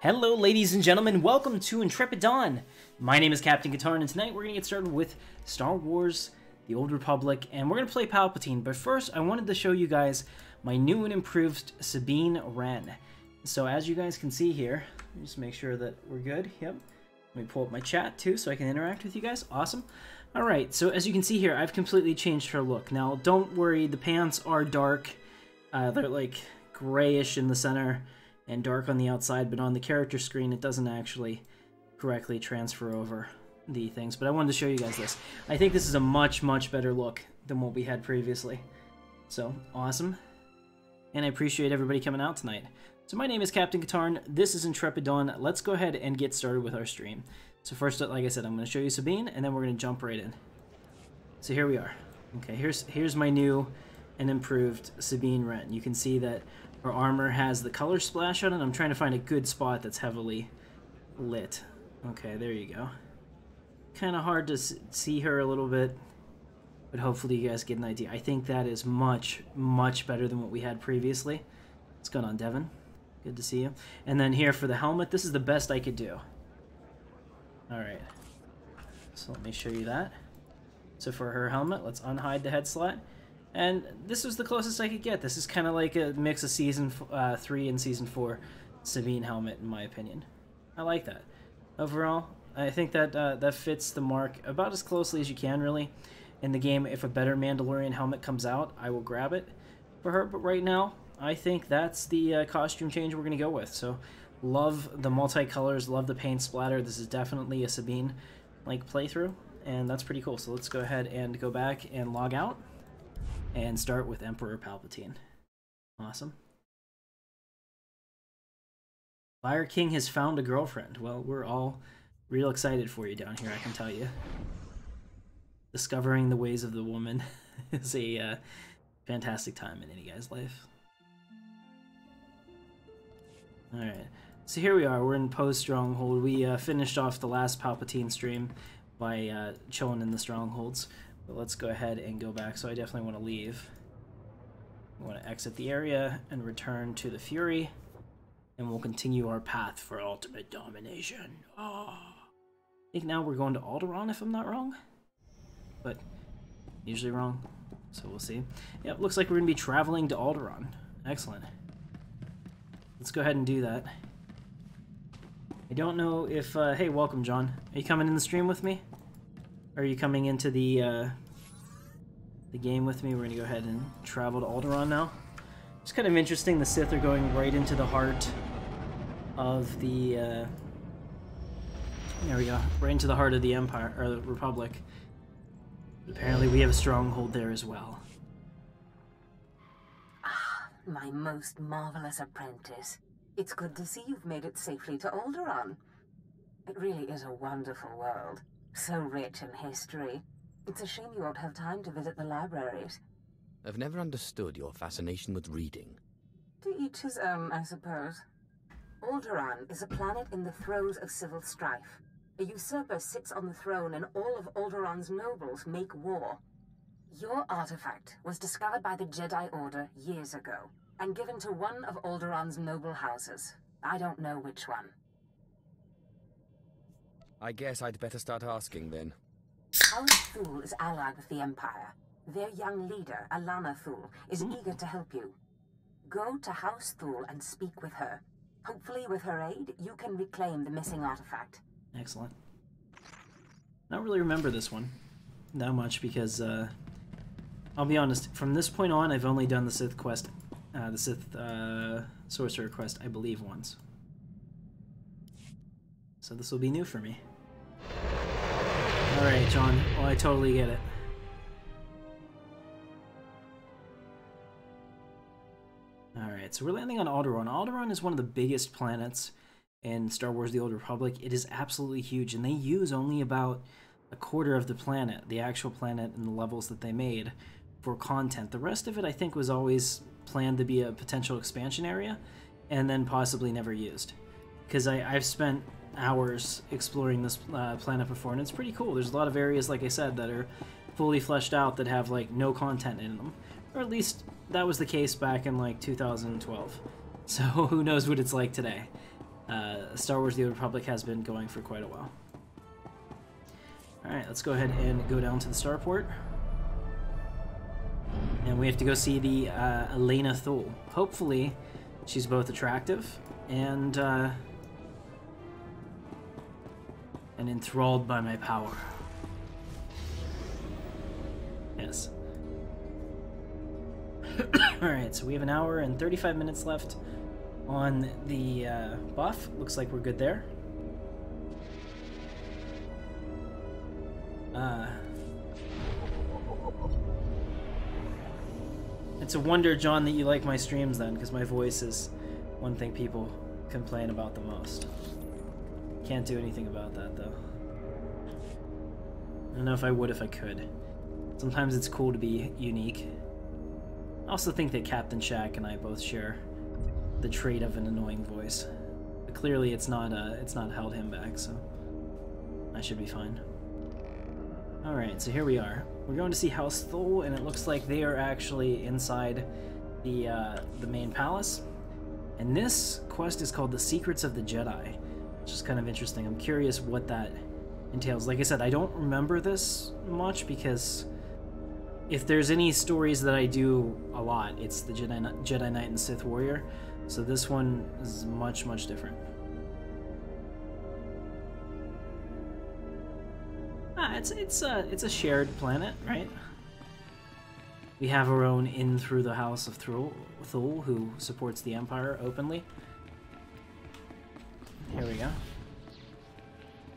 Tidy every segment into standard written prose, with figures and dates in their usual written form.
Hello ladies and gentlemen, welcome to Intrepid Dawn! My name is Captain Katarn, and tonight we're going to get started with Star Wars, the Old Republic, and we're going to play Palpatine. But first, I wanted to show you guys my new and improved Sabine Wren. So as you guys can see here, just make sure that we're good, yep. Let me pull up my chat too so I can interact with you guys, awesome. Alright, so as you can see here, I've completely changed her look. Now, don't worry, the pants are dark, they're like grayish in the center and dark on the outside, but on the character screen it doesn't actually correctly transfer over the things. But I wanted to show you guys this. I think this is a much better look than what we had previously. So, awesome. And I appreciate everybody coming out tonight. So my name is Captain Katarn, this is Intrepid Dawn. Let's go ahead and get started with our stream. So first, like I said, I'm going to show you Sabine, and then we're going to jump right in. So here we are. Okay, here's my new and improved Sabine Wren. You can see that her armor has the color splash on it. I'm trying to find a good spot that's heavily lit. Okay, there you go. Kind of hard to see her a little bit, but hopefully you guys get an idea. I think that is much better than what we had previously. What's going on, Devin? Good to see you. And then here for the helmet, this is the best I could do. Alright, so let me show you that. So for her helmet, let's unhide the head slot. And this was the closest I could get. This is kind of like a mix of Season 3 and Season 4 Sabine helmet, in my opinion. I like that. Overall, I think that that fits the mark about as closely as you can, really. In the game, if a better Mandalorian helmet comes out, I will grab it for her. But right now, I think that's the costume change we're going to go with. So, love the multicolors, love the paint splatter. This is definitely a Sabine-like playthrough, and that's pretty cool. So let's go ahead and go back and log out. And start with Emperor Palpatine. Awesome. Fire King has found a girlfriend. Well, we're all real excited for you down here, I can tell you. Discovering the ways of the woman is a fantastic time in any guy's life. Alright, so here we are. We're in post-Stronghold. We finished off the last Palpatine stream by chilling in the Strongholds. But let's go ahead and go back. So I definitely want to leave. I want to exit the area and return to the Fury. And we'll continue our path for ultimate domination. Oh. I think now we're going to Alderaan, if I'm not wrong. But usually wrong. So we'll see. Yep, looks like we're going to be traveling to Alderaan. Excellent. Let's go ahead and do that. I don't know if... hey, welcome, John. Are you coming in the stream with me? Are you coming into the game with me? We're going to go ahead and travel to Alderaan now. It's kind of interesting, the Sith are going right into the heart of the... there we go. Right into the heart of the Empire, or the Republic. Apparently we have a stronghold there as well. Ah, my most marvelous apprentice. It's good to see you've made it safely to Alderaan. It really is a wonderful world. So rich in history. It's a shame you won't have time to visit the libraries. I've never understood your fascination with reading. To each his own, I suppose. Alderaan is a planet in the throes of civil strife. A usurper sits on the throne and all of Alderaan's nobles make war. Your artifact was discovered by the Jedi Order years ago, and given to one of Alderaan's noble houses. I don't know which one. I guess I'd better start asking then. House Thul is allied with the Empire. Their young leader, Alana Thul, is eager to help you. Go to House Thul and speak with her. Hopefully with her aid, you can reclaim the missing artifact. Excellent. I don't really remember this one that much because, I'll be honest, from this point on, I've only done the Sith quest, the Sith Sorcerer quest, I believe, once. So this will be new for me. Alright, John. Oh, I totally get it. Alright, so we're landing on Alderaan. Alderaan is one of the biggest planets in Star Wars The Old Republic. It is absolutely huge, and they use only about a quarter of the planet, the actual planet and the levels that they made, for content. The rest of it, I think, was always planned to be a potential expansion area, and then possibly never used. Because I've spent hours exploring this planet before, and it's pretty cool. There's a lot of areas, like I said, that are fully fleshed out that have like no content in them, or at least that was the case back in like 2012. So who knows what it's like today. Star Wars The Old Republic has been going for quite a while. Alright, let's go ahead and go down to the starport. And we have to go see the Elena Thul. Hopefully, she's both attractive and enthralled by my power. Yes. Alright, so we have an hour and 35 minutes left on the buff. Looks like we're good there. It's a wonder, John, that you like my streams then, because my voice is one thing people complain about the most. Can't do anything about that, though. I don't know if I would if I could. Sometimes it's cool to be unique. I also think that Captain Shack and I both share the trait of an annoying voice. But clearly it's not held him back, so I should be fine. Alright, so here we are. We're going to see House Thul, and it looks like they are actually inside the main palace. And this quest is called The Secrets of the Jedi, which is kind of interesting. I'm curious what that entails. Like I said, I don't remember this much because if there's any stories that I do a lot, it's the Jedi Knight and Sith Warrior. So this one is much, much different. It's a shared planet, right? We have our own in through the House of Thul, who supports the Empire openly. Here we go.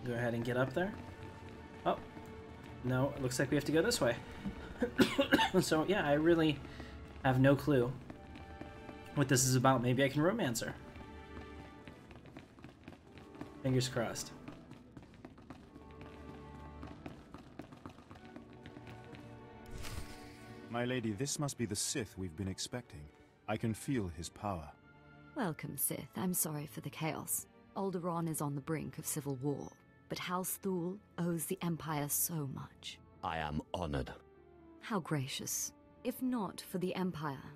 Go ahead and get up there. Oh, no, it looks like we have to go this way. So yeah, I really have no clue what this is about. Maybe I can romance her. Fingers crossed. My lady, this must be the Sith we've been expecting. I can feel his power. Welcome, Sith. I'm sorry for the chaos. Alderaan is on the brink of civil war, but House Thul owes the Empire so much. I am honored. How gracious. If not for the Empire,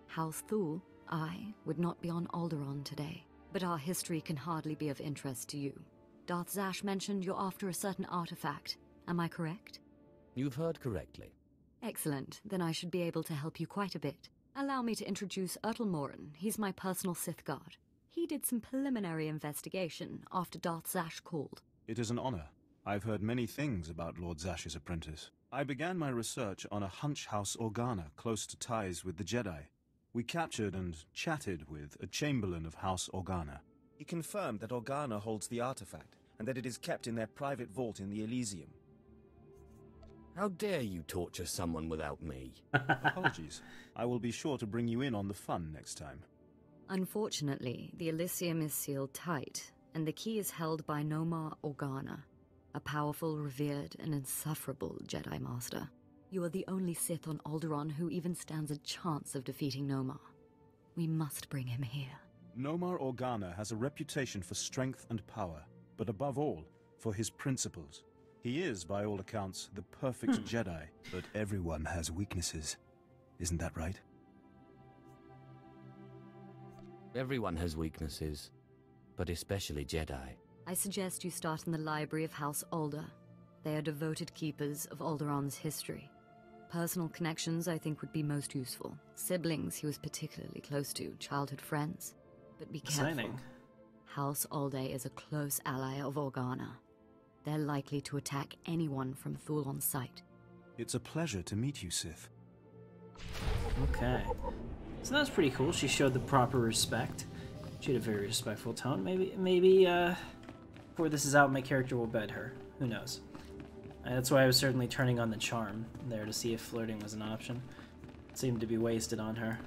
House Thul, I would not be on Alderaan today. But our history can hardly be of interest to you. Darth Zash mentioned you're after a certain artifact. Am I correct? You've heard correctly. Excellent. Then I should be able to help you quite a bit. Allow me to introduce Morin. He's my personal Sith guard. He did some preliminary investigation after Darth Zash called. It is an honor. I've heard many things about Lord Zash's apprentice. I began my research on a hunch house Organa close to ties with the Jedi. We captured and chatted with a chamberlain of House Organa. He confirmed that Organa holds the artifact, and that it is kept in their private vault in the Elysium. How dare you torture someone without me? Apologies. I will be sure to bring you in on the fun next time. Unfortunately, the Elysium is sealed tight, and the key is held by Noma Organa, a powerful, revered, and insufferable Jedi Master. You are the only Sith on Alderaan who even stands a chance of defeating Noma. We must bring him here. Noma Organa has a reputation for strength and power, but above all, for his principles. He is, by all accounts, the perfect Jedi, but everyone has weaknesses. Isn't that right? Everyone has weaknesses, but especially Jedi. I suggest you start in the library of House Alde. They are devoted keepers of Alderaan's history. Personal connections I think would be most useful. Siblings he was particularly close to, childhood friends. But be careful. Exciting. House Alde is a close ally of Organa. They're likely to attack anyone from Thul on sight. It's a pleasure to meet you, Sith. Okay. So that was pretty cool. She showed the proper respect. She had a very respectful tone. Maybe before this is out, my character will bed her. Who knows? That's why I was certainly turning on the charm there to see if flirting was an option. It seemed to be wasted on her.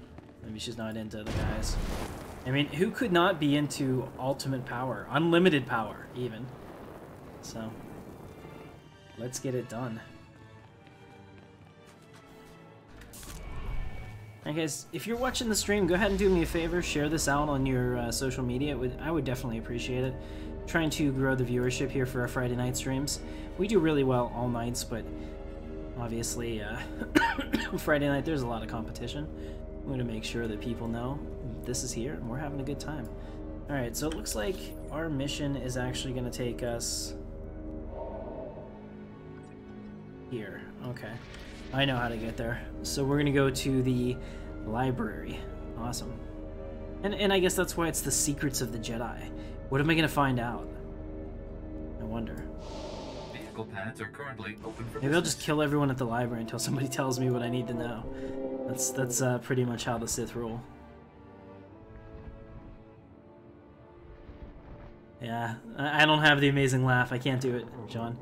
Maybe she's not into the guys. I mean, who could not be into ultimate power? Unlimited power, even. So, let's get it done. And guys, if you're watching the stream, go ahead and do me a favor, share this out on your social media. I would definitely appreciate it. I'm trying to grow the viewership here for our Friday night streams. We do really well all nights, but obviously Friday night there's a lot of competition. I'm going to make sure that people know this is here and we're having a good time. Alright, so it looks like our mission is actually going to take us here. Okay. I know how to get there. So we're going to go to the library. Awesome. And I guess that's why it's the secrets of the Jedi. What am I going to find out? I wonder. Vehicle paths are currently open for Maybe I'll just kill everyone at the library until somebody tells me what I need to know. That's pretty much how the Sith rule. Yeah, I don't have the amazing laugh. I can't do it, John.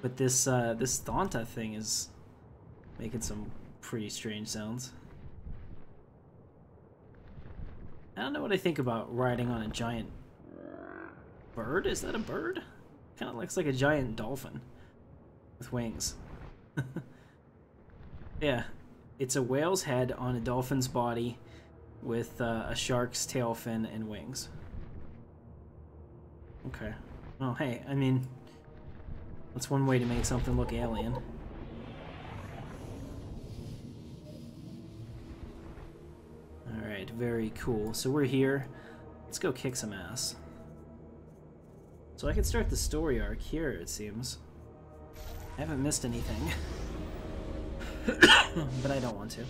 But this this Thanta thing is making some pretty strange sounds. I don't know what I think about riding on a giant bird. Is that a bird? Kind of looks like a giant dolphin with wings. Yeah, it's a whale's head on a dolphin's body with a shark's tail fin and wings. Okay. Well, hey, I mean, that's one way to make something look alien. Alright, very cool. So we're here. Let's go kick some ass. So I could start the story arc here, it seems. I haven't missed anything. But I don't want to.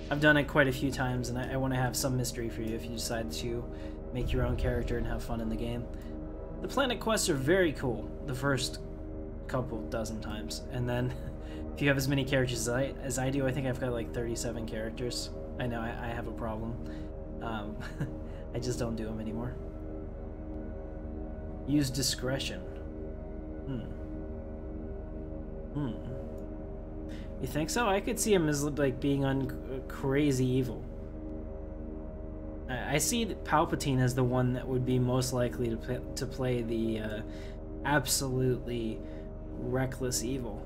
I've done it quite a few times, and I want to have some mystery for you if you decide to make your own character and have fun in the game. The planet quests are very cool the first couple dozen times, and then if you have as many characters as I do, I think I've got like 37 characters. I know I have a problem. I just don't do them anymore. Use discretion. You think so? I could see him as like being crazy evil. I see Palpatine as the one that would be most likely to play the absolutely reckless evil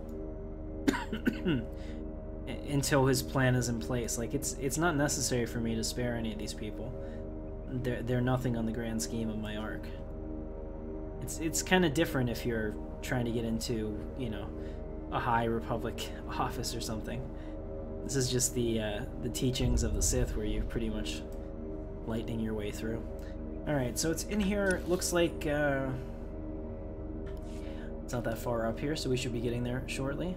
until his plan is in place. Like it's not necessary for me to spare any of these people. They're nothing on the grand scheme of my arc. It's kind of different if you're trying to get into, you know, a High Republic office or something. This is just the teachings of the Sith, where you're pretty much lightning your way through. Alright, so it's in here. Looks like it's not that far up here, so we should be getting there shortly.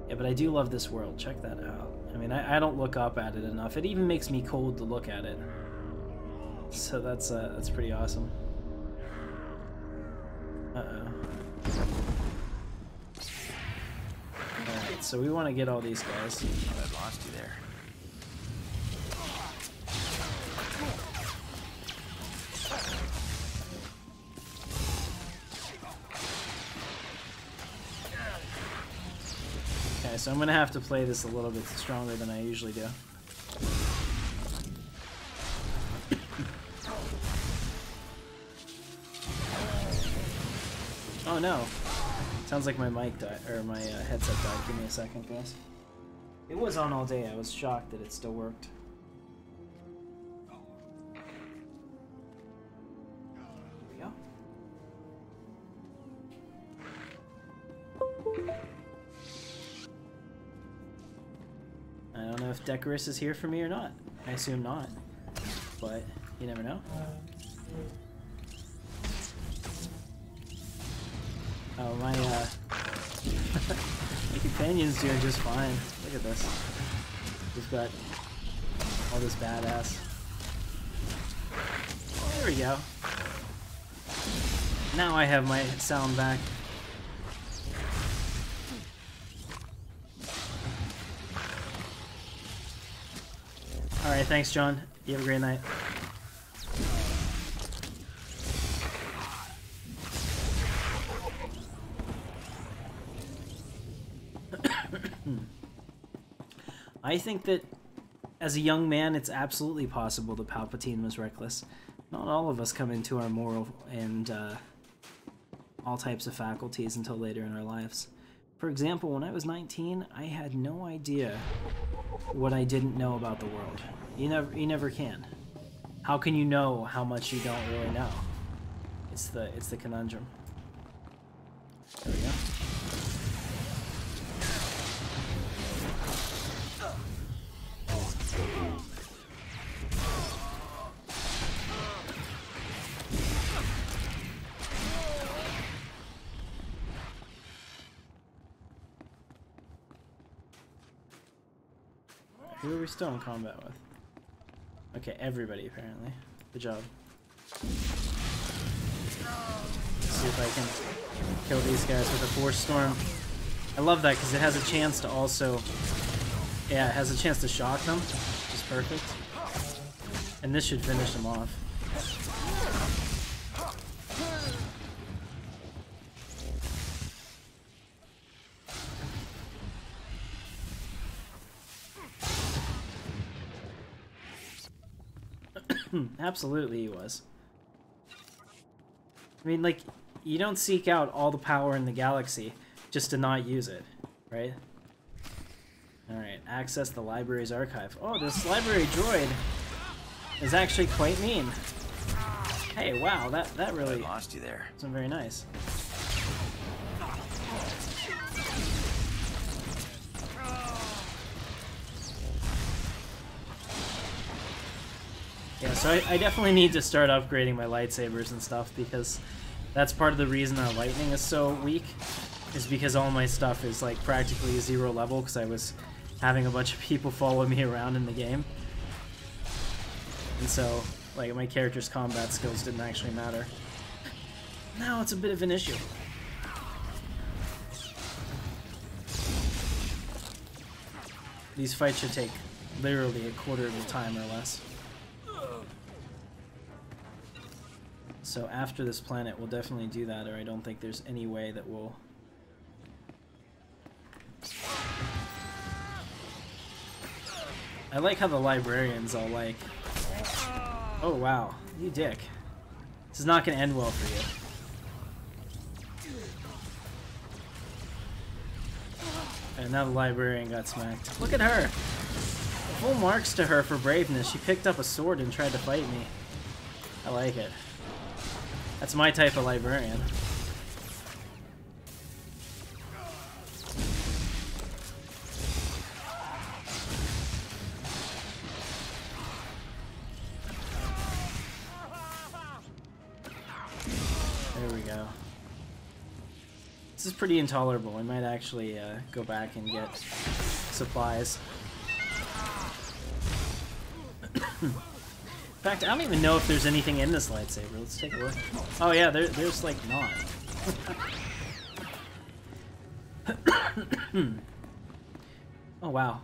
Yeah, but I do love this world. Check that out. I mean, I don't look up at it enough. It even makes me cold to look at it. So that's pretty awesome. Uh-oh. Alright, so we want to get all these guys. Oh, I lost you there. Okay, so I'm gonna have to play this a little bit stronger than I usually do. Oh no. Sounds like my mic died, or my headset died. Give me a second, guys. It was on all day. I was shocked that it still worked. Here we go. I don't know if Decorous is here for me or not. I assume not, but you never know. Oh, my companion's doing just fine. Look at this. We've got all this badass. Oh, there we go. Now I have my sound back. Alright, thanks, John. You have a great night. I think that as a young man, it's absolutely possible that Palpatine was reckless. Not all of us come into our moral and all types of faculties until later in our lives. For example, when I was 19, I had no idea what I didn't know about the world. You never can. How can you know how much you don't really know? It's the conundrum. There we go. Who are we still in combat with? Okay, everybody apparently. Good job. Let's see if I can kill these guys with a Force Storm. I love that because it has a chance to also... Yeah, it has a chance to shock them, which is perfect. And this should finish them off. Absolutely he was. I mean, like, you don't seek out all the power in the galaxy just to not use it, right? Alright, access the library's archive. Oh, this library droid is actually quite mean. Hey, wow, that really lost you there. wasn't very nice. Yeah, so I definitely need to start upgrading my lightsabers and stuff, because that's part of the reason our lightning is so weak, is because all my stuff is like practically 0 level, because I was having a bunch of people follow me around in the game. And so, like, my character's combat skills didn't actually matter. Now it's a bit of an issue. These fights should take literally a quarter of the time or less. So after this planet, we'll definitely do that, or I don't think there's any way that we'll... I like how the librarians all like... Oh wow, you dick. This is not going to end well for you. And now the librarian got smacked. Look at her! Full marks to her for braveness. She picked up a sword and tried to fight me. I like it. That's my type of librarian. There we go. This is pretty intolerable. I might actually go back and get supplies. In fact, I don't even know if there's anything in this lightsaber. Let's take a look. Oh yeah, there's like not. Oh wow.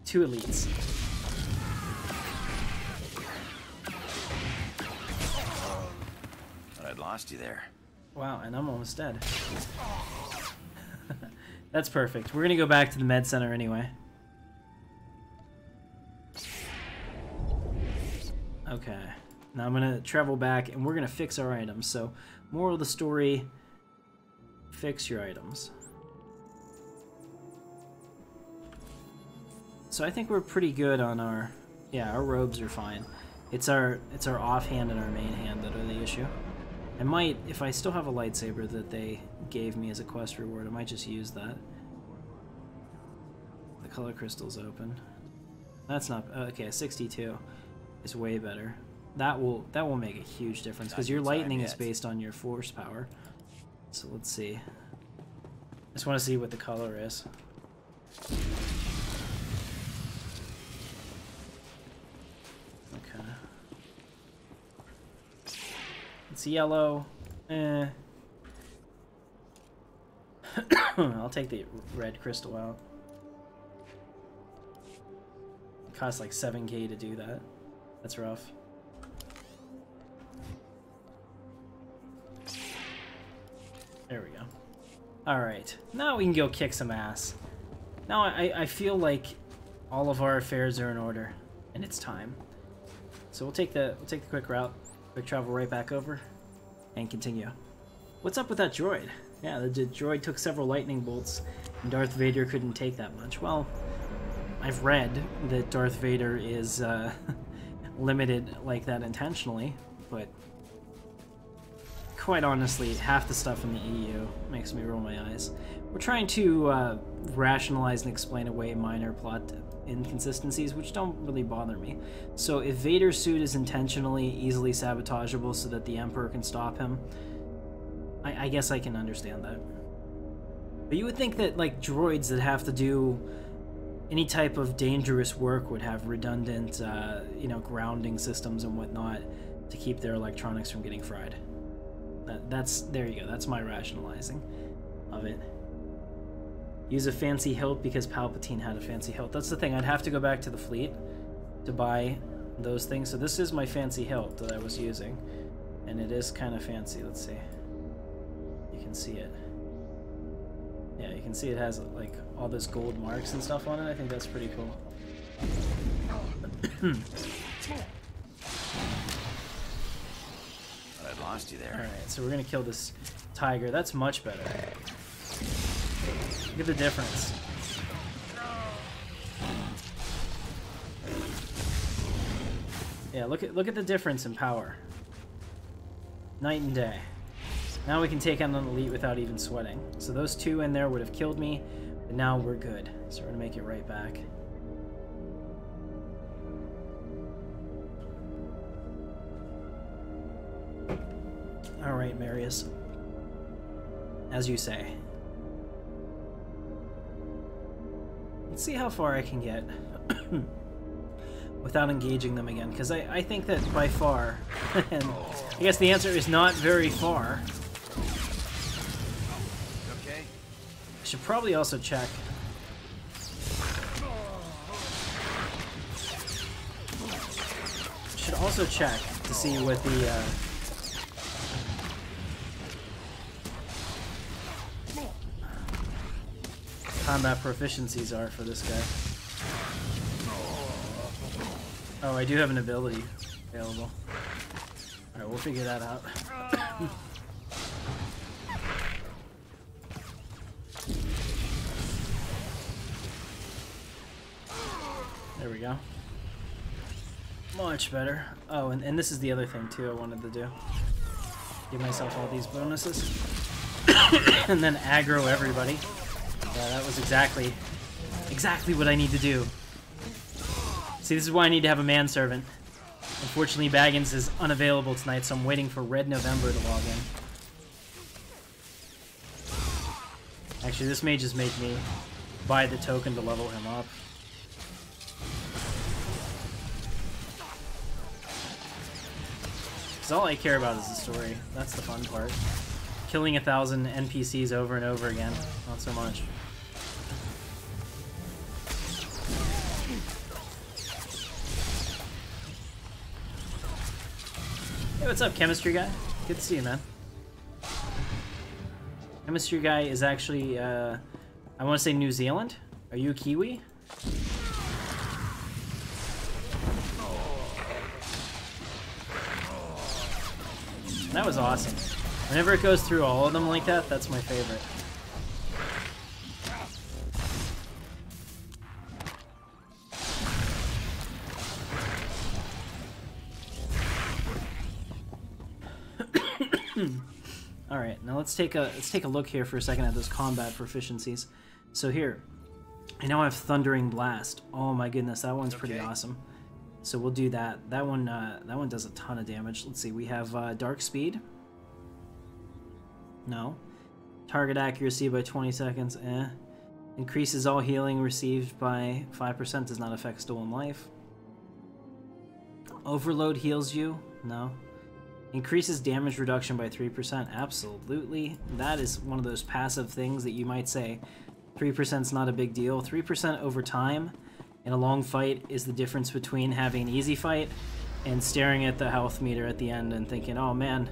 2 elites. But I'd lost you there. Wow, and I'm almost dead. That's perfect. We're gonna go back to the med center anyway. Okay, now I'm gonna travel back and we're gonna fix our items. So, moral of the story, fix your items. So I think we're pretty good on our, yeah, our robes are fine. It's our offhand and our main hand that are the issue. I might, if I still have a lightsaber that they gave me as a quest reward, I might just use that. The color crystal's open. That's not, okay, 62. Is way better. That will make a huge difference because your lightning is based on your force power. So let's see. I just want to see what the color is. Okay. It's yellow. I'll take the red crystal out. It costs like 7K to do that. That's rough. There we go. Alright, now we can go kick some ass. Now I feel like all of our affairs are in order, and it's time. So we'll take the quick route, quick travel right back over, and continue. What's up with that droid? Yeah, the droid took several lightning bolts, and Darth Vader couldn't take that much. Well, I've read that Darth Vader is limited like that intentionally, but quite honestly, half the stuff in the EU makes me roll my eyes. We're trying to rationalize and explain away minor plot inconsistencies, which don't really bother me. So if Vader's suit is intentionally easily sabotageable so that the Emperor can stop him, I guess I can understand that. But you would think that, like, droids that have to do any type of dangerous work would have redundant, you know, grounding systems and whatnot to keep their electronics from getting fried. There you go. That's my rationalizing of it. Use a fancy hilt because Palpatine had a fancy hilt. That's the thing. I'd have to go back to the fleet to buy those things. So this is my fancy hilt that I was using, and it is kind of fancy. Let's see. You can see it. Yeah, you can see it has like all those gold marks and stuff on it. I think that's pretty cool. I lost you there. Alright, so we're gonna kill this tiger. That's much better. Look at the difference. Yeah, look at the difference in power. Night and day. Now we can take on an elite without even sweating. So those two in there would have killed me, but now we're good. So we're gonna make it right back. Alright, Marius. As you say. Let's see how far I can get without engaging them again, because I think that by far, and I guess the answer is not very far. Okay. I should probably also check. Should also check to see what the combat proficiencies are for this guy. Oh, I do have an ability available. Alright, we'll figure that out. There we go. Much better. Oh, and this is the other thing too I wanted to do. Give myself all these bonuses. And then aggro everybody. Yeah, that was exactly what I need to do. See, this is why I need to have a manservant. Unfortunately, Baggins is unavailable tonight, so I'm waiting for Red November to log in. Actually, this may just make me buy the token to level him up. Because all I care about is the story. That's the fun part. Killing 1,000 NPCs over and over again. Not so much. Hey, what's up, chemistry guy? Good to see you, man. Chemistry guy is actually, I want to say New Zealand. Are you a Kiwi? That was awesome. Whenever it goes through all of them like that, that's my favorite. All right, now let's take a look here for a second at those combat proficiencies. So here, I now have Thundering Blast. Oh my goodness, that one's pretty awesome. So we'll do that. That one does a ton of damage. Let's see, we have Dark Speed. No. Target accuracy by 20 seconds. Increases all healing received by 5%. Does not affect stolen life. Overload heals you. No. Increases damage reduction by 3%. Absolutely. That is one of those passive things that you might say 3% is not a big deal. 3% over time in a long fight is the difference between having an easy fight and staring at the health meter at the end and thinking, oh man,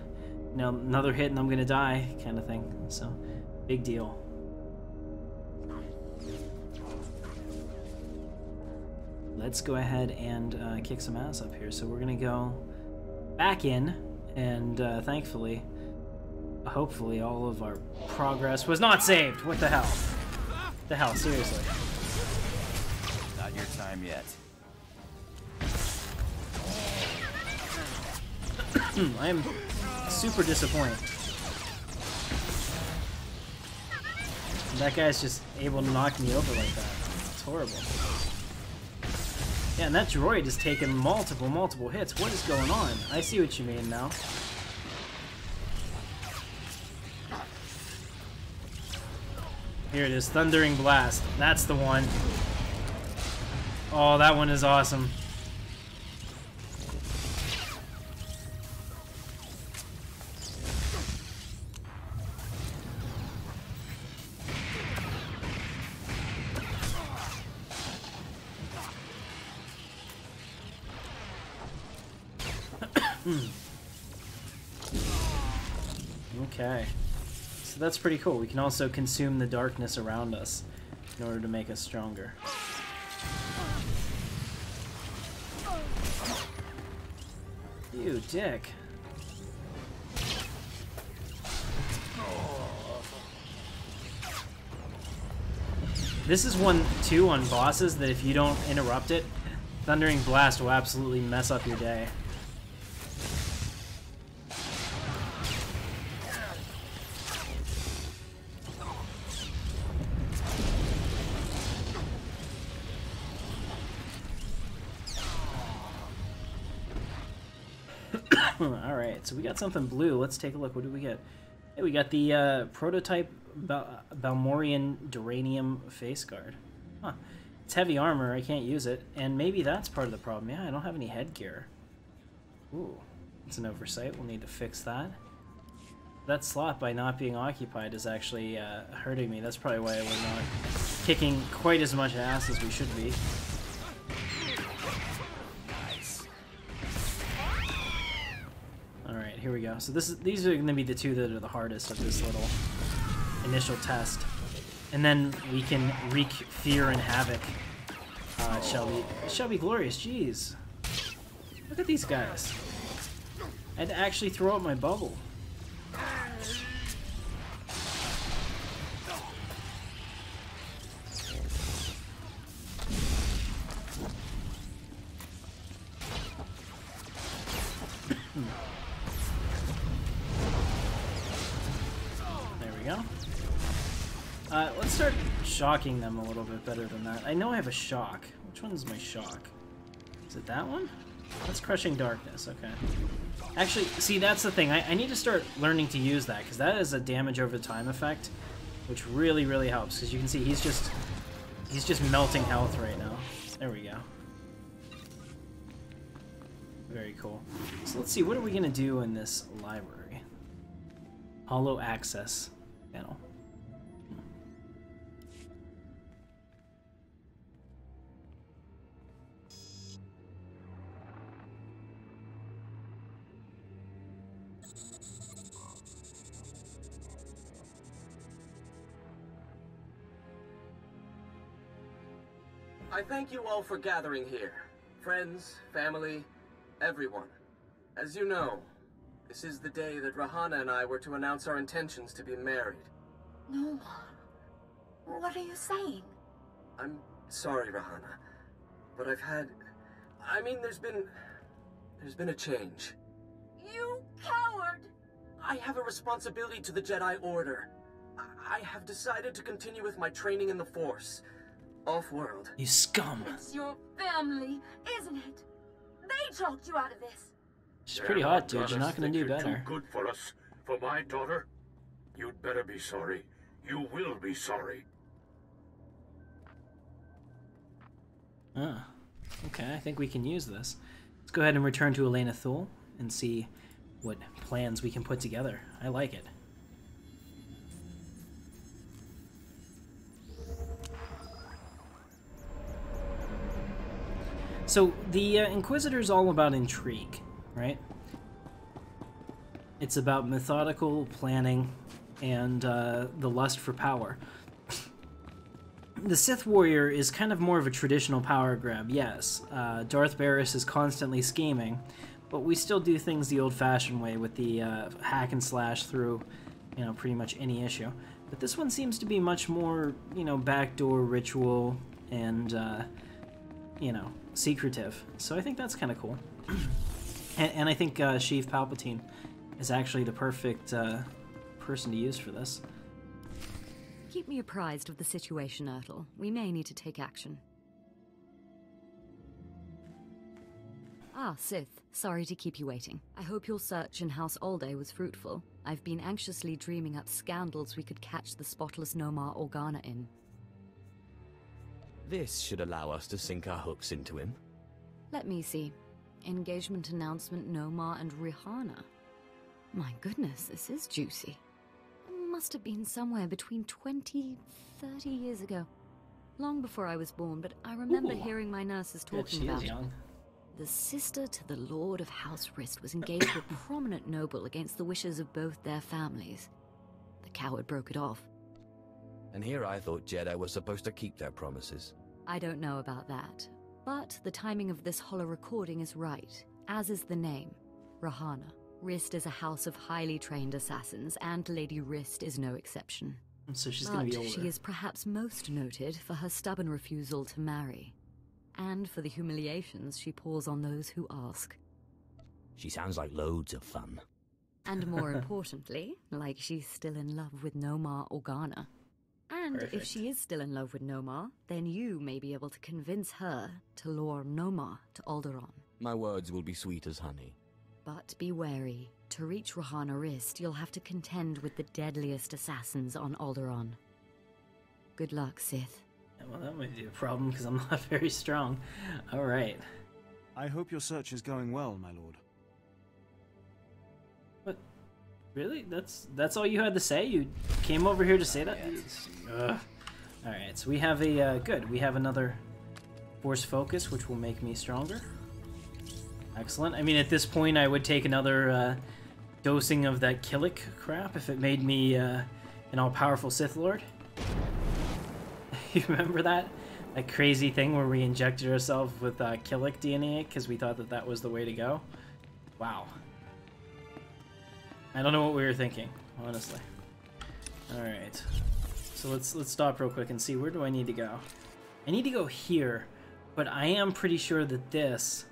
you know, another hit and I'm gonna die kind of thing. So, big deal. Let's go ahead and kick some ass up here. So we're gonna go back in. And thankfully, hopefully, all of our progress was not saved. What the hell? The hell, seriously. Not your time yet. I am super disappointed. That guy's just able to knock me over like that. It's horrible. Yeah, and that droid is taking multiple hits. What is going on? I see what you mean now. Here it is, Thundering Blast. That's the one. Oh, that one is awesome. Okay. So that's pretty cool. We can also consume the darkness around us in order to make us stronger. You dick. This is one, too, on bosses that if you don't interrupt it, Thundering Blast will absolutely mess up your day. Alright, so we got something blue. Let's take a look. What do we get? Hey, we got the prototype Balmorian Duranium face guard. Huh. It's heavy armor. I can't use it. And maybe that's part of the problem. Yeah, I don't have any headgear. Ooh, it's an oversight. We'll need to fix that. That slot, by not being occupied, is actually hurting me. That's probably why we're not kicking quite as much ass as we should be. Alright, here we go. So these are going to be the two that are the hardest of this little initial test. And then we can wreak fear and havoc. It shall be glorious. Jeez. Look at these guys. I had to actually throw out my bubble. Let's start shocking them a little bit better than that. I know I have a shock. Which one is my shock? Is it that one? That's Crushing Darkness, okay. Actually, see, that's the thing. I need to start learning to use that, because that is a damage over time effect, which really, really helps. Because you can see he's just melting health right now. There we go. Very cool. So let's see, what are we going to do in this library? Hollow access panel. I thank you all for gathering here. Friends, family, everyone. As you know, this is the day that Rahana and I were to announce our intentions to be married. Noma, what are you saying? I'm sorry, Rahana, but there's been a change. You coward! I have a responsibility to the Jedi Order. I have decided to continue with my training in the Force. Off-world. You scum! It's your family, isn't it? They talked you out of this. She's pretty hot, dude. You're not gonna do better. Too good for us. For my daughter? You'd better be sorry. You will be sorry. Ah. Okay, I think we can use this. Let's go ahead and return to Elena Thul and see what plans we can put together. I like it. So, the Inquisitor's all about intrigue, right? It's about methodical planning and the lust for power. The Sith Warrior is kind of more of a traditional power grab, yes. Darth Barris is constantly scheming, but we still do things the old-fashioned way with the hack and slash through, pretty much any issue. But this one seems to be much more, backdoor ritual and, secretive. So I think that's kind of cool. and I think Sheev Palpatine is actually the perfect person to use for this. Keep me apprised of the situation, Ertl. We may need to take action. Ah, Sith. Sorry to keep you waiting. I hope your search in House Alde was fruitful. I've been anxiously dreaming up scandals we could catch the spotless Noma Organa in. This should allow us to sink our hooks into him. Let me see. Engagement announcement Noma and Rihanna. My goodness, this is juicy. Must have been somewhere between 20, 30 years ago. Long before I was born, but I remember hearing my nurses talking about it. The sister to the Lord of House Wrist was engaged to a prominent noble against the wishes of both their families. The coward broke it off. And here I thought Jedi were supposed to keep their promises. I don't know about that, but the timing of this holo recording is right, as is the name, Rihanna. Wrist is a house of highly trained assassins, and Lady Wrist is no exception. So she's going to be older. She is perhaps most noted for her stubborn refusal to marry, and for the humiliations she pours on those who ask. She sounds like loads of fun. And more importantly, like she's still in love with Noma Organa. And if she is still in love with Noma, then you may be able to convince her to lure Noma to Alderaan. My words will be sweet as honey. But be wary. To reach Rihanna Wrist, you'll have to contend with the deadliest assassins on Alderaan. Good luck, Sith. Yeah, well, that might be a problem, because I'm not very strong. Alright. I hope your search is going well, my lord. What? Really? That's all you had to say? You came over here to say that? Alright, so we have a, good. We have another Force Focus, which will make me stronger. Excellent. I mean, at this point, I would take another dosing of that Killick crap if it made me an all-powerful Sith Lord. You remember that? That crazy thing where we injected ourselves with Killick DNA because we thought that that was the way to go? Wow. I don't know what we were thinking, honestly. Alright. So let's stop real quick and see, where do I need to go? I need to go here, but I am pretty sure that this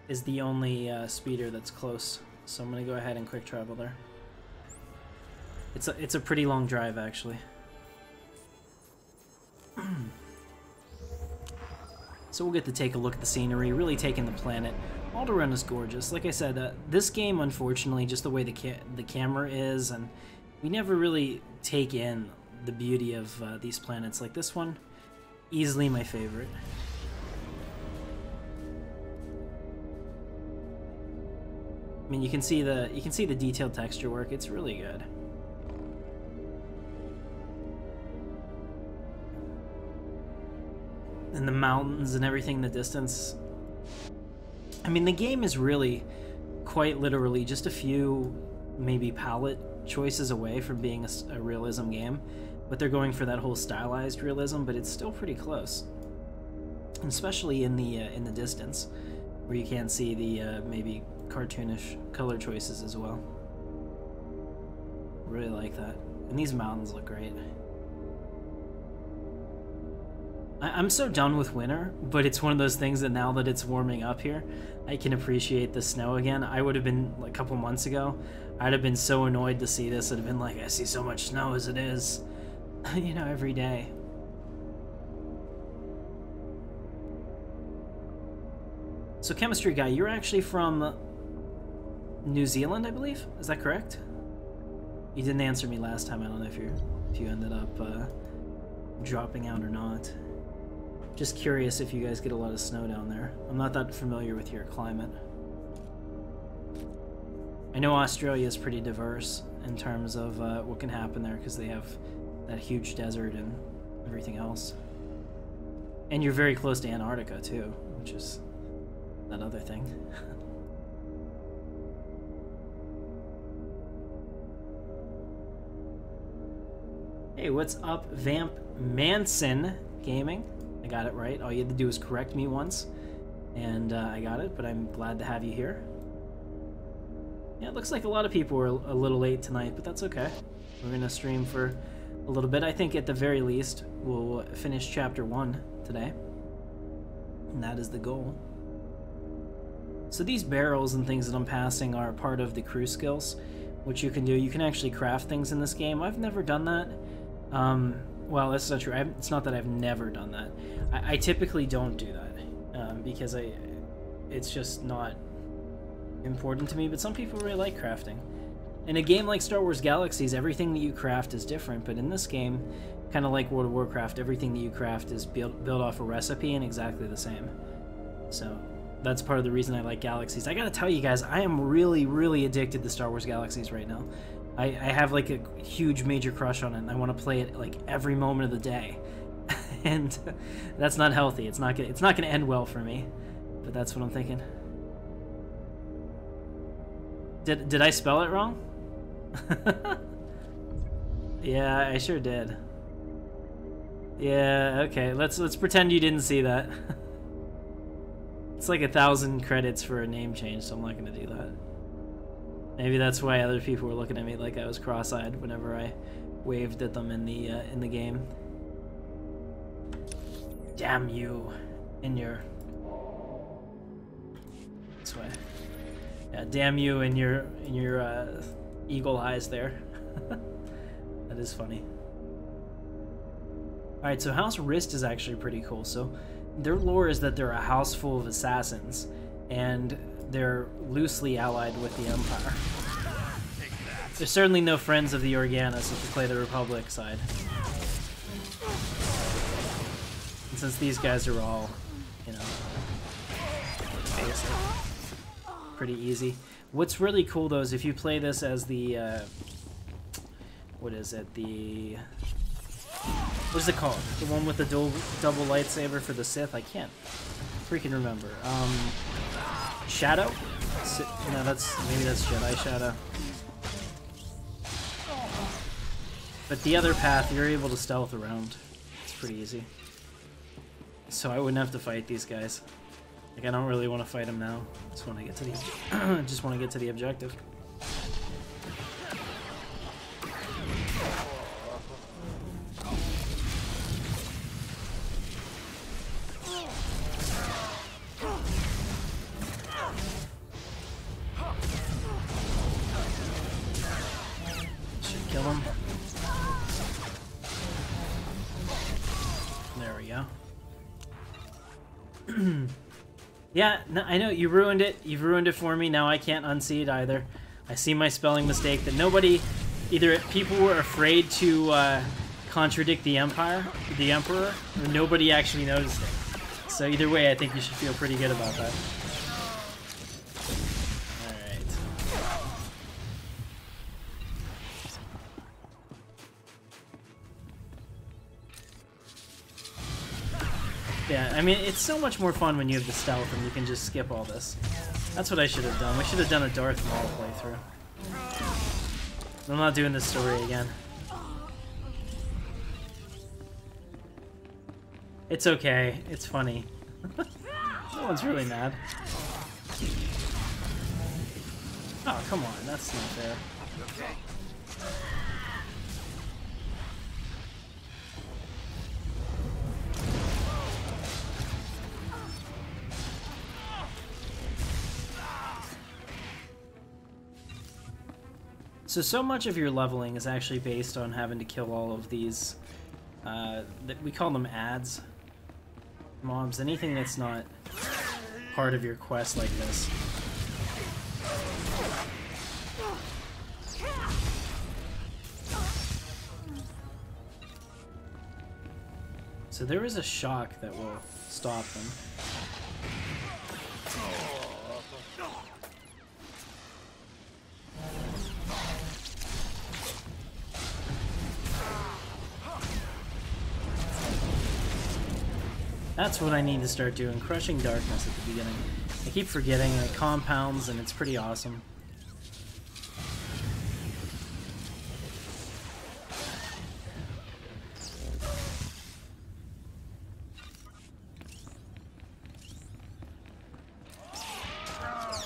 is the only speeder that's close, so I'm gonna go ahead and quick travel there. It's a pretty long drive, actually. So we'll get to take a look at the scenery, really take in the planet. Alderaan is gorgeous. Like I said, this game, unfortunately, just the way the camera is, and we never really take in the beauty of these planets. Like this one, easily my favorite. I mean, you can see the detailed texture work. It's really good. And the mountains and everything in the distance. I mean, the game is really quite literally just a few maybe palette choices away from being a realism game, but they're going for that whole stylized realism, but it's still pretty close. And especially in the distance, where you can see the maybe cartoonish color choices as well. Really like that. And these mountains look great. I'm so done with winter, but it's one of those things that now that it's warming up here, I can appreciate the snow again. I would have been, like, a couple months ago, I'd have been so annoyed to see this. I'd have been like, I see so much snow as it is, you know, every day. So, chemistry guy, you're actually from New Zealand, I believe? Is that correct? You didn't answer me last time. I don't know if you ended up dropping out or not. Just curious if you guys get a lot of snow down there. I'm not that familiar with your climate. I know Australia is pretty diverse in terms of what can happen there, because they have that huge desert and everything else. And you're very close to Antarctica too, which is that other thing. Hey, what's up, Vamp Manson Gaming? I got it right. All you had to do was correct me once, and I got it, but I'm glad to have you here. Yeah, it looks like a lot of people were a little late tonight, but that's okay. We're going to stream for a little bit. I think at the very least, we'll finish Chapter 1 today, and that is the goal. So these barrels and things that I'm passing are part of the crew skills, which you can do. You can actually craft things in this game. I've never done that. Well, that's not true. It's not that I've never done that. I typically don't do that because it's just not important to me, but some people really like crafting. In a game like Star Wars Galaxies, everything that you craft is different, but in this game, Kind of like World of Warcraft, everything that you craft is built off a recipe and exactly the same. So that's part of the reason I like Galaxies. I gotta tell you guys, I am really, really addicted to Star Wars Galaxies right now. I have like a huge major crush on it, and I want to play it like every moment of the day. And that's not healthy. It's not gonna end well for me. But that's what I'm thinking. Did I spell it wrong? Yeah, I sure did. Yeah, okay. Let's pretend you didn't see that. It's like 1,000 credits for a name change, so I'm not gonna do that. Maybe that's why other people were looking at me like I was cross-eyed whenever I waved at them in the game. Damn you in your... This way. Yeah, damn you in your eagle eyes there. That is funny. Alright, so House Wrist is actually pretty cool. So their lore is that they're a house full of assassins, and they're loosely allied with the Empire. They're certainly no friends of the Organa, so to play the Republic side. And since these guys are all, you know, basic, pretty easy. What's really cool though is if you play this as the, what is it, the... What is it called? The one with the double lightsaber for the Sith? I can't freaking remember. Shadow? No, maybe that's Jedi Shadow. But the other path, you're able to stealth around. It's pretty easy. So I wouldn't have to fight these guys. Like, I don't really want to fight them now. Just want to get to the just want to get to the objective. Kill him. There we go. Yeah, no, I know, you ruined it. You've ruined it for me. Now I can't unsee it either. I see my spelling mistake that nobody... Either people were afraid to contradict the Emperor, or nobody actually noticed it. So either way, I think you should feel pretty good about that. Yeah, I mean, it's so much more fun when you have the stealth and you can just skip all this. That's what I should have done. We should have done a Darth Maul playthrough. I'm not doing this story again. It's okay. It's funny. No one's really mad. Oh, come on. That's not fair. So much of your leveling is actually based on having to kill all of these, we call them ads, mobs, anything that's not part of your quest like this. So there is a shock that will stop them. That's what I need to start doing, crushing darkness at the beginning. I keep forgetting, it compounds and it's pretty awesome.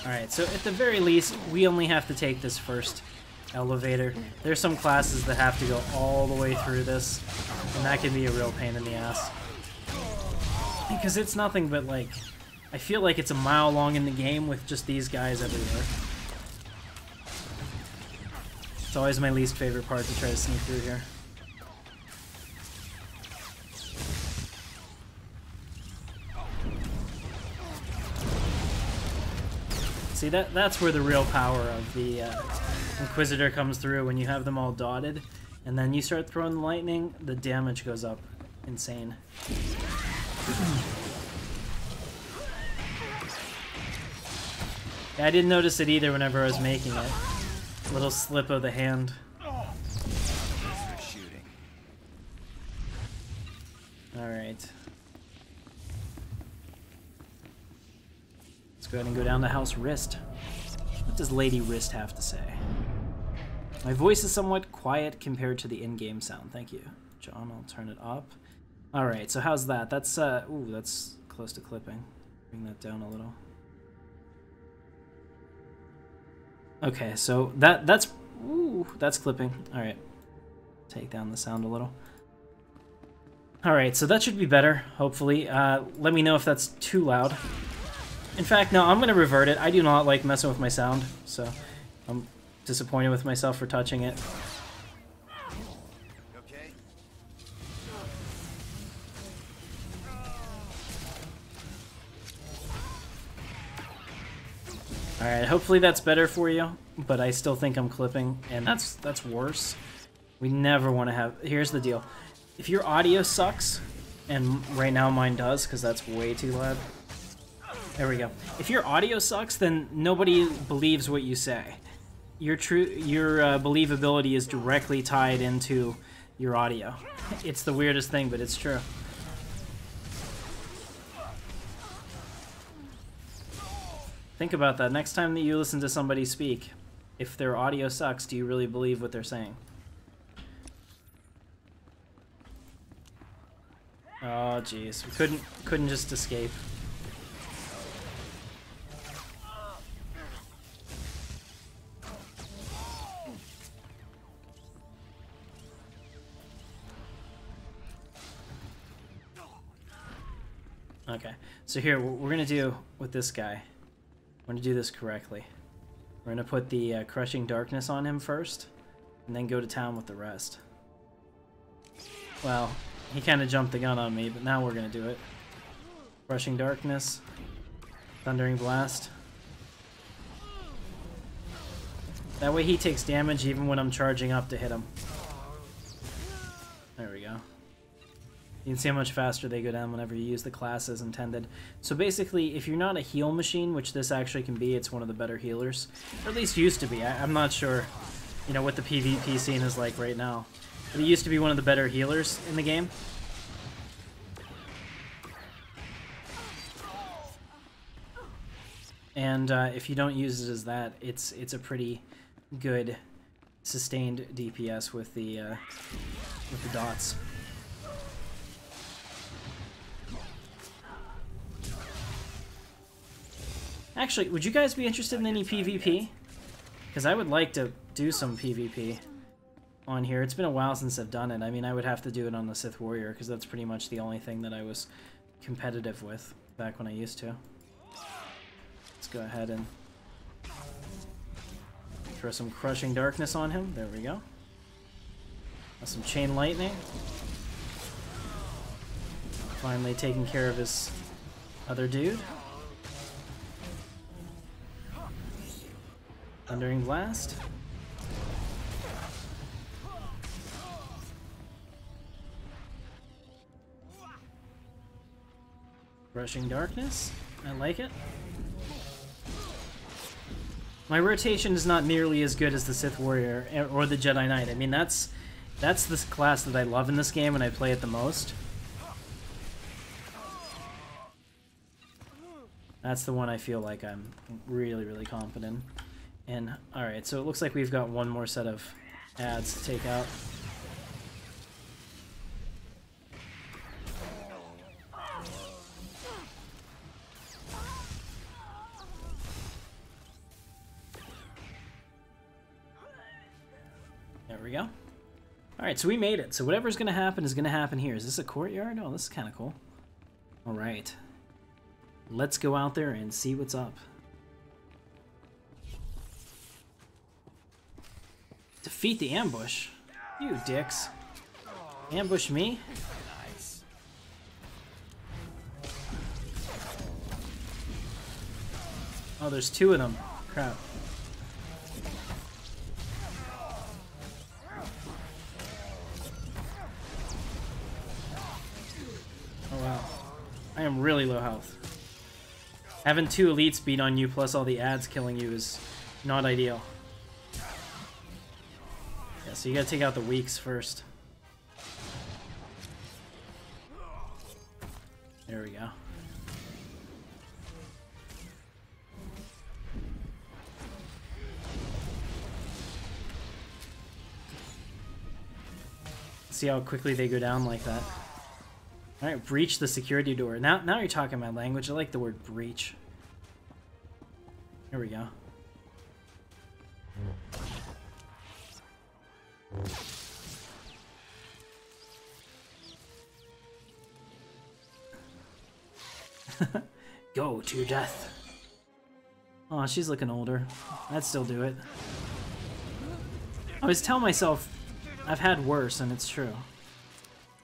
Alright, so at the very least, we only have to take this first elevator. There's some classes that have to go all the way through this, and that can be a real pain in the ass. Because it's nothing but, like, I feel like it's a mile long in the game with just these guys everywhere. It's always my least favorite part to try to sneak through here. See, that's where the real power of the Inquisitor comes through. When you have them all dotted, And then you start throwing the lightning, the damage goes up insane. Yeah, I didn't notice it either whenever I was making it. Little slip of the hand. Alright. Let's go ahead and go down to House Wrist. What does Lady Wrist have to say? My voice is somewhat quiet compared to the in-game sound. Thank you, John. I'll turn it up. Alright, so how's that? That's, ooh, that's close to clipping. Bring that down a little. Okay, so that's clipping. Alright. Take down the sound a little. Alright, so that should be better, hopefully. Let me know if that's too loud. In fact, no, I'm going to revert it. I do not like messing with my sound, so I'm disappointed with myself for touching it. Okay. Alright, hopefully that's better for you, but I still think I'm clipping, and that's worse. We never want to have... Here's the deal. If your audio sucks, and right now mine does, because that's way too loud. There we go. If your audio sucks, then nobody believes what you say. Your believability is directly tied into your audio. It's the weirdest thing, but it's true. Think about that. Next time that you listen to somebody speak, if their audio sucks, do you really believe what they're saying? Oh, jeez. We couldn't just escape. Okay, so here, what we're gonna do with this guy, we're gonna do this correctly. We're gonna put the Crushing Darkness on him first, and then go to town with the rest. Well, he kind of jumped the gun on me, but now we're gonna do it. Crushing Darkness, Thundering Blast. That way he takes damage even when I'm charging up to hit him. There we go. You can see how much faster they go down whenever you use the class as intended. So basically, if you're not a heal machine, which this actually can be, it's one of the better healers. Or at least used to be. I'm not sure, you know, what the PvP scene is like right now. But it used to be one of the better healers in the game. And if you don't use it as that, it's a pretty good sustained DPS with the dots. Actually, would you guys be interested in any PvP? Because I would like to do some PvP on here. It's been a while since I've done it. I mean, I would have to do it on the Sith Warrior, because that's pretty much the only thing that I was competitive with back when I used to. Let's go ahead and throw some Crushing Darkness on him. There we go. Some Chain Lightning. Finally taking care of his other dude. Thundering Blast. Crushing Darkness. I like it. My rotation is not nearly as good as the Sith Warrior or the Jedi Knight. I mean, that's the class that I love in this game and I play it the most. That's the one I feel like I'm really, really confident in. Alright, so it looks like we've got one more set of ads to take out. There we go. Alright, so we made it. So whatever's going to happen is going to happen here. Is this a courtyard? Oh, this is kind of cool. Alright. Let's go out there and see what's up. Defeat the ambush? You dicks. Ambush me? Nice. Oh, there's two of them. Crap. I'm really low health. Having 2 elites beat on you plus all the ads killing you is not ideal. Yeah, so you gotta take out the weaks first. There we go. See how quickly they go down like that. Alright, breach the security door. Now you're talking my language. I like the word breach. Here we go. Go to your death. Oh, she's looking older. I'd still do it. I always tell myself I've had worse, and it's true.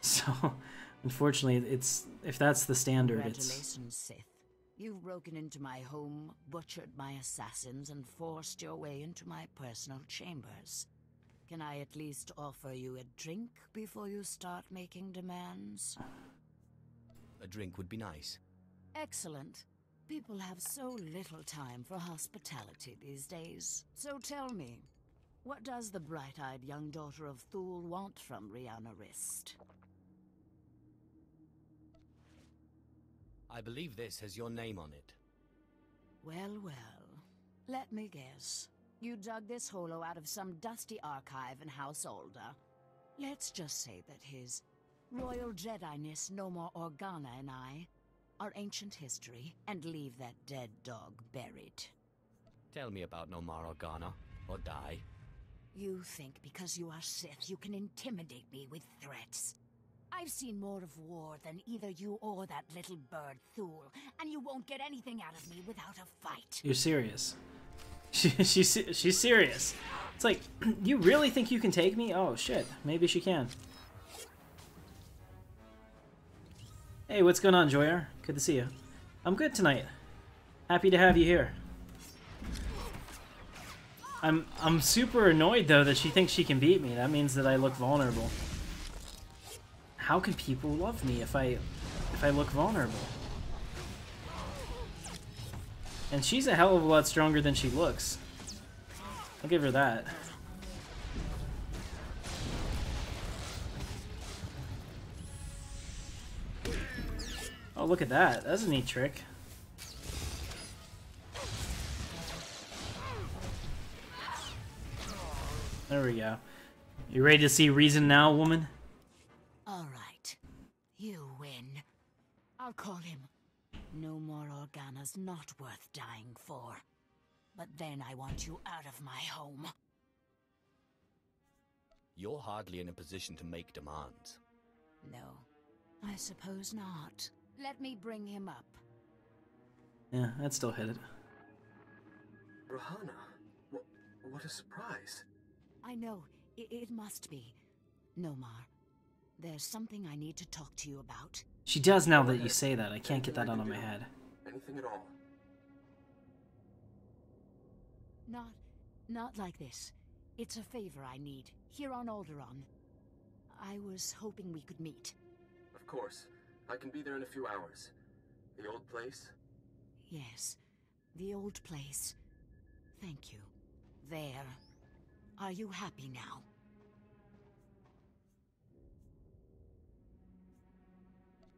So, unfortunately, it's if that's the standard, it's... Congratulations, Sith. You've broken into my home, butchered my assassins, and forced your way into my personal chambers. Can I at least offer you a drink before you start making demands? A drink would be nice. Excellent. People have so little time for hospitality these days. So tell me, what does the bright-eyed young daughter of Thul want from Wrist? I believe this has your name on it. Well, well. Let me guess. You dug this holo out of some dusty archive in House Alde. Let's just say that his Royal Jedi-ness Noma Organa and I are ancient history and leave that dead dog buried. Tell me about Noma Organa, or die. You think because you are Sith you can intimidate me with threats. I've seen more of war than either you or that little bird Thul, and you won't get anything out of me without a fight. You're serious. She's serious. It's like, you really think you can take me? Oh shit, maybe she can. Hey, what's going on, Joyer? Good to see you. I'm good tonight. Happy to have you here. I'm super annoyed though that she thinks she can beat me. That means that I look vulnerable. How can people love me if I look vulnerable? And she's a hell of a lot stronger than she looks. I'll give her that. Oh, look at that. That's a neat trick. There we go. You ready to see reason now, woman? All right. You win. I'll call him. No more Organa's not worth dying for. But then I want you out of my home. You're hardly in a position to make demands. No, I suppose not. Let me bring him up. Yeah, I'd still hit it. Rahana, what a surprise. I know, it must be. Nomar, there's something I need to talk to you about. She does now that you say that. I can't get that out of my head. Anything at all? Not like this. It's a favor I need, here on Alderaan. I was hoping we could meet. Of course. I can be there in a few hours. The old place? Yes, the old place. Thank you. There. Are you happy now?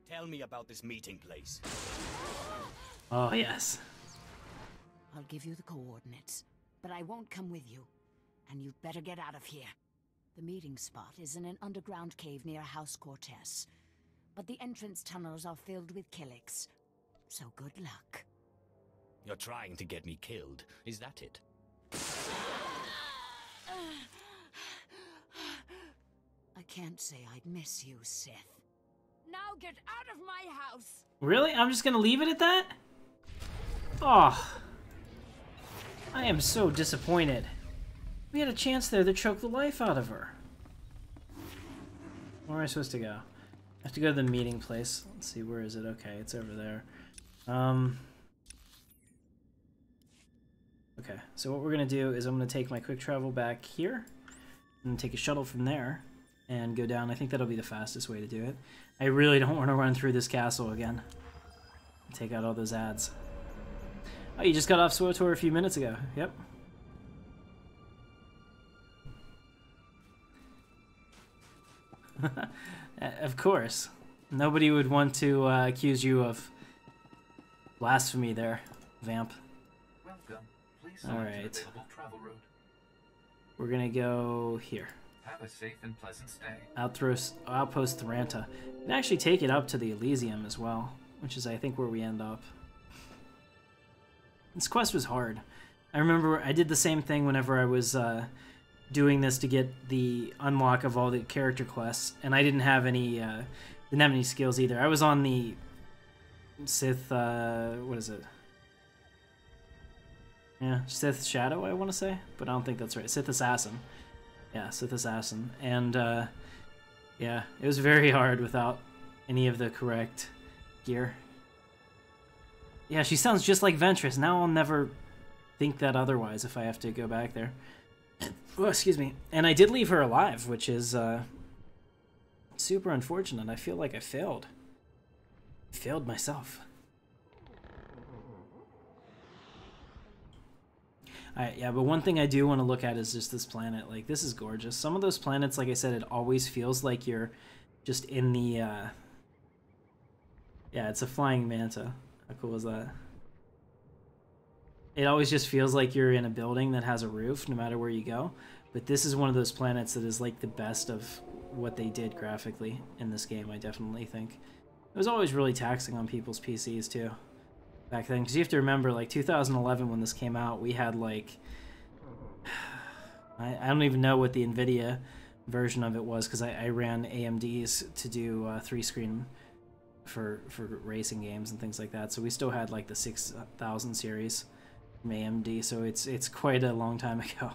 Tell me about this meeting place. Oh, yes. I'll give you the coordinates, but I won't come with you. And you'd better get out of here. The meeting spot is in an underground cave near House Cortez. But the entrance tunnels are filled with Killiks. So good luck. You're trying to get me killed, is that it? I can't say I'd miss you, Sith. Now get out of my house! Really? I'm just gonna leave it at that? Oh. I am so disappointed. We had a chance there to choke the life out of her. Where am I supposed to go? I have to go to the meeting place. Let's see, where is it? Okay, it's over there. Okay, so what we're gonna do is I'm gonna take my quick travel back here and take a shuttle from there and go down. I think that'll be the fastest way to do it. I really don't want to run through this castle again. Take out all those ads. Oh, you just got off SWTOR a few minutes ago. Yep. Of course. Nobody would want to accuse you of blasphemy there, vamp. Welcome. Please All select an right. available travel route. We're gonna go here. Have a safe and pleasant stay. Outpost Tharanta. You can actually take it up to the Elysium as well, which is, I think, where we end up. This quest was hard. I remember I did the same thing whenever I was doing this to get the unlock of all the character quests, and I didn't have any skills either. I was on the Sith, what is it? Yeah, Sith Shadow, I want to say, but I don't think that's right. Sith Assassin. Yeah, Sith Assassin. And, yeah, it was very hard without any of the correct gear. Yeah, she sounds just like Ventress. Now I'll never think that otherwise if I have to go back there. Oh, excuse me. And I did leave her alive, which is, super unfortunate. I feel like I failed. Failed myself. Alright, yeah, but one thing I do want to look at is just this planet. Like, this is gorgeous. Some of those planets, like I said, it always feels like you're just in the, yeah, it's a flying manta. How cool is that? It always just feels like you're in a building that has a roof, no matter where you go. But this is one of those planets that is, like, the best of what they did graphically in this game, I definitely think. It was always really taxing on people's PCs, too. Back then, because you have to remember, like, 2011 when this came out, we had, like, I don't even know what the NVIDIA version of it was, because I ran AMDs to do 3-screen for racing games and things like that, so we still had, like, the 6000 series from AMD, so it's quite a long time ago.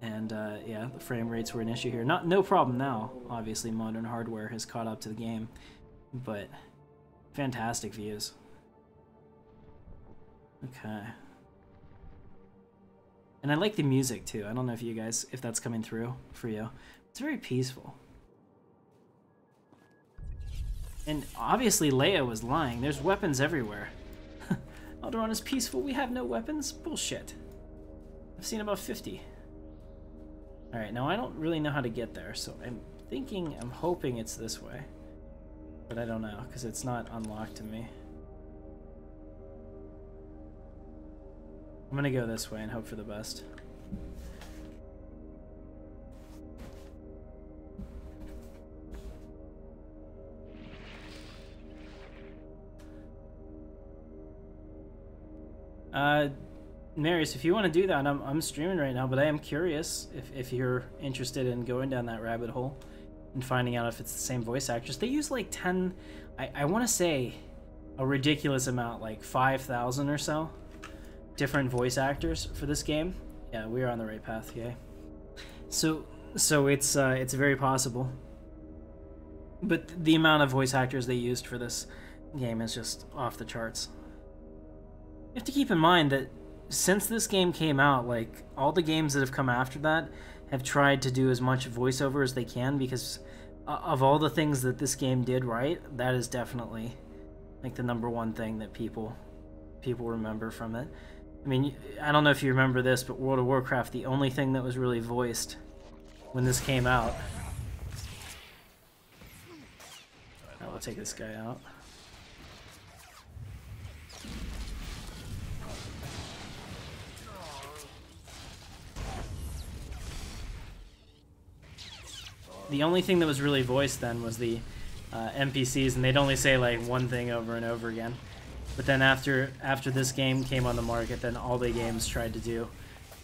And, yeah, the frame rates were an issue here. No problem now, obviously, modern hardware has caught up to the game, but fantastic views. Okay. And I like the music too. I don't know if that's coming through for you. It's very peaceful. And obviously Leia was lying. There's weapons everywhere. Alderaan is peaceful. We have no weapons? Bullshit. I've seen about 50. Alright, now I don't really know how to get there, so I'm hoping it's this way. But I don't know, because it's not unlocked to me. I'm gonna go this way and hope for the best. Marius, if you want to do that, I'm streaming right now, but I am curious if you're interested in going down that rabbit hole and finding out if it's the same voice actors. They use like 10, I want to say a ridiculous amount, like 5,000 or so different voice actors for this game. Yeah, we are on the right path, yeah. So it's very possible. But the amount of voice actors they used for this game is just off the charts. You have to keep in mind that since this game came out, like, all the games that have come after that have tried to do as much voiceover as they can, because of all the things that this game did right, that is definitely, like, the #1 thing that people remember from it. I mean, I don't know if you remember this, but World of Warcraft, the only thing that was really voiced when this came out... I will take this guy out. The only thing that was really voiced then was the NPCs, and they'd only say like one thing over and over again. But then after this game came on the market, then all the games tried to do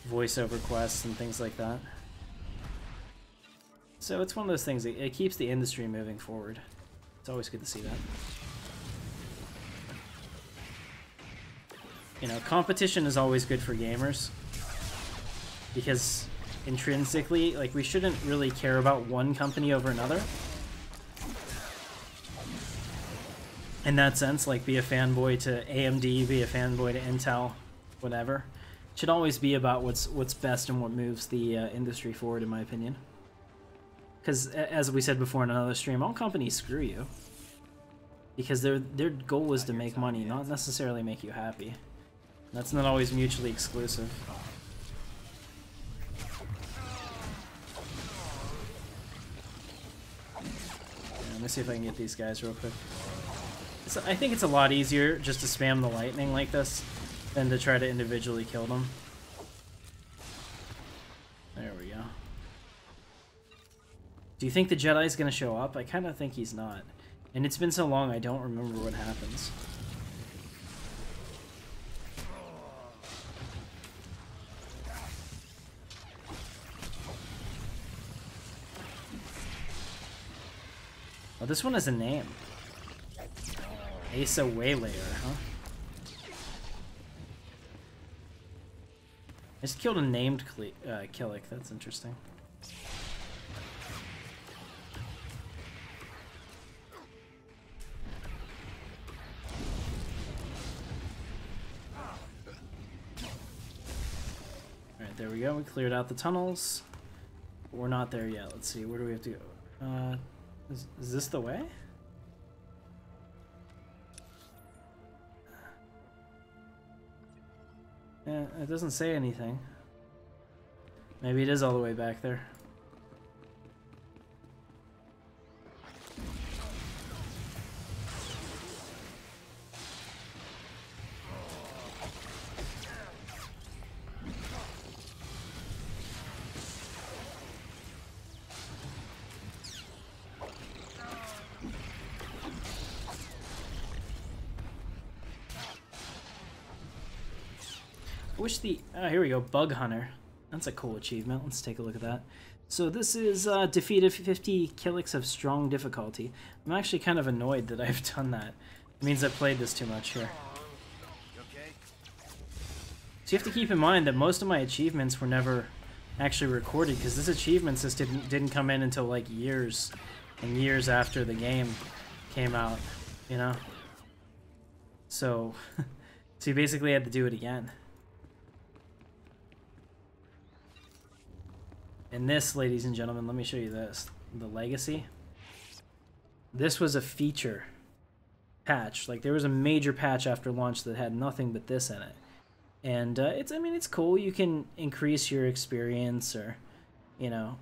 voiceover quests and things like that. So it's one of those things, it keeps the industry moving forward. It's always good to see that. You know, competition is always good for gamers, because intrinsically, like, we shouldn't really care about one company over another. In that sense, like, be a fanboy to AMD, be a fanboy to Intel, whatever. It should always be about what's best and what moves the industry forward, in my opinion. Because, as we said before in another stream, all companies screw you. because their goal is to make money, not necessarily make you happy. That's not always mutually exclusive. Let me see if I can get these guys real quick. So I think it's a lot easier just to spam the lightning like this than to try to individually kill them. There we go. Do you think the Jedi's gonna show up? I kind of think he's not. And it's been so long I don't remember what happens. Oh, this one has a name. Asa Waylayer, huh? I just killed a named Killick. That's interesting. Alright, there we go. We cleared out the tunnels. But we're not there yet. Let's see. Where do we have to go? Is this the way? Yeah, it doesn't say anything. Maybe it is all the way back there. Wish the here we go, Bug Hunter. That's a cool achievement. Let's take a look at that. So this is defeated 50 Killicks of strong difficulty. I'm actually kind of annoyed that I've done that. It means I've played this too much here. So you have to keep in mind that most of my achievements were never actually recorded because this achievement system didn't come in until like years and years after the game came out, you know. So so you basically had to do it again. And this, ladies and gentlemen, let me show you this. The Legacy. This was a feature patch. Like, there was a major patch after launch that had nothing but this in it. And I mean, it's cool. You can increase your experience or, you know,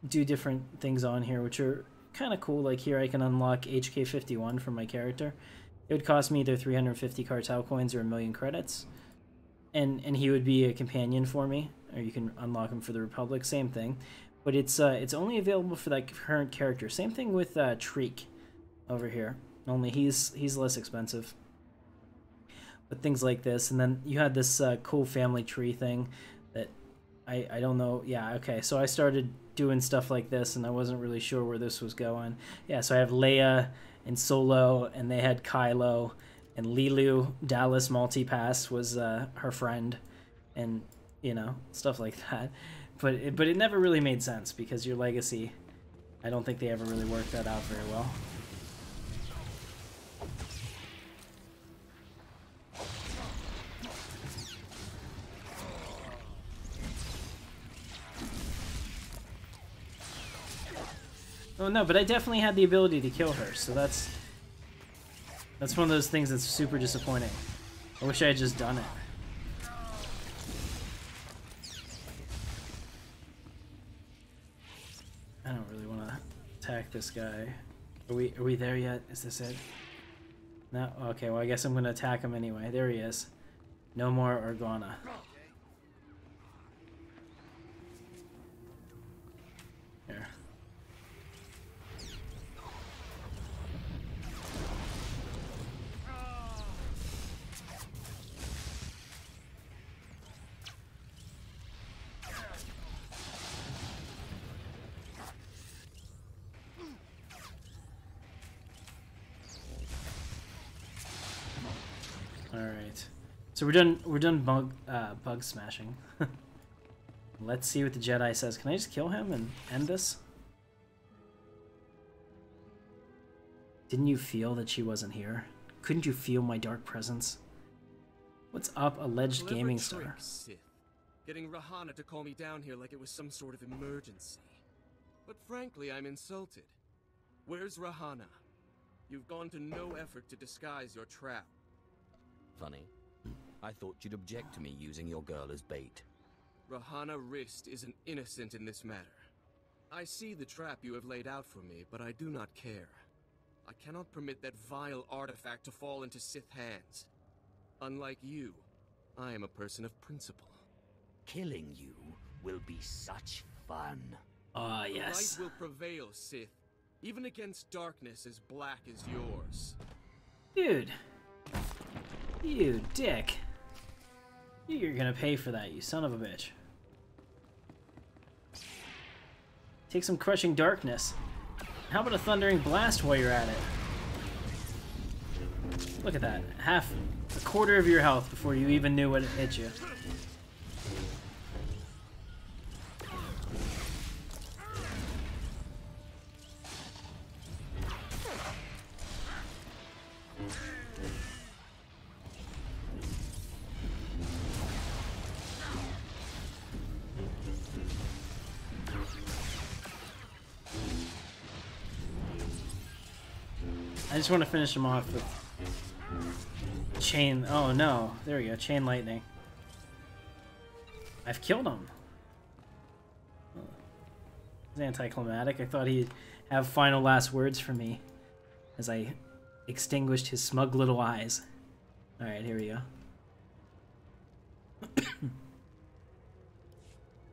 do different things on here, which are kind of cool. Like here, I can unlock HK51 for my character. It would cost me either 350 cartel coins or 1,000,000 credits. And he would be a companion for me. Or you can unlock him for the Republic, same thing. But it's only available for that current character. Same thing with Treek over here. Only he's less expensive. But things like this, and then you had this cool family tree thing that I don't know. Yeah, okay. So I started doing stuff like this, and I wasn't really sure where this was going. Yeah, so I have Leia and Solo, and they had Kylo, and Lilu. Dallas Multipass was her friend, and you know, stuff like that. But it never really made sense because your Legacy, I don't think they ever really worked that out very well. Oh no, but I definitely had the ability to kill her, so that's one of those things that's super disappointing. I wish I had just done it. I don't really want to attack this guy. Are we there yet? Is this it? No? Okay, well I guess I'm going to attack him anyway. There he is. No more Organa. Here. Alright. So we're done bug smashing. Let's see what the Jedi says. Can I just kill him and end this? Didn't you feel that she wasn't here? Couldn't you feel my dark presence? What's up, alleged Clever gaming trick, star? Sith. Getting Rahana to call me down here like it was some sort of emergency. But frankly, I'm insulted. Where's Rahana? You've gone to no effort to disguise your trap. Funny. I thought you'd object to me using your girl as bait. Rhaana Wrist isn't innocent in this matter. I see the trap you have laid out for me, but I do not care. I cannot permit that vile artifact to fall into Sith hands. Unlike you, I am a person of principle. Killing you will be such fun. Ah, yes. Light will prevail, Sith, even against darkness as black as yours. Dude. You dick. You're gonna pay for that, you son of a bitch. Take some crushing darkness. How about a thundering blast while you're at it? Look at that. A quarter of your health before you even knew what hit you. I just want to finish him off with chain. Oh no, there we go. Chain lightning. I've killed him. It's anticlimactic. I thought he'd have final last words for me as I extinguished his smug little eyes. Alright, here we go.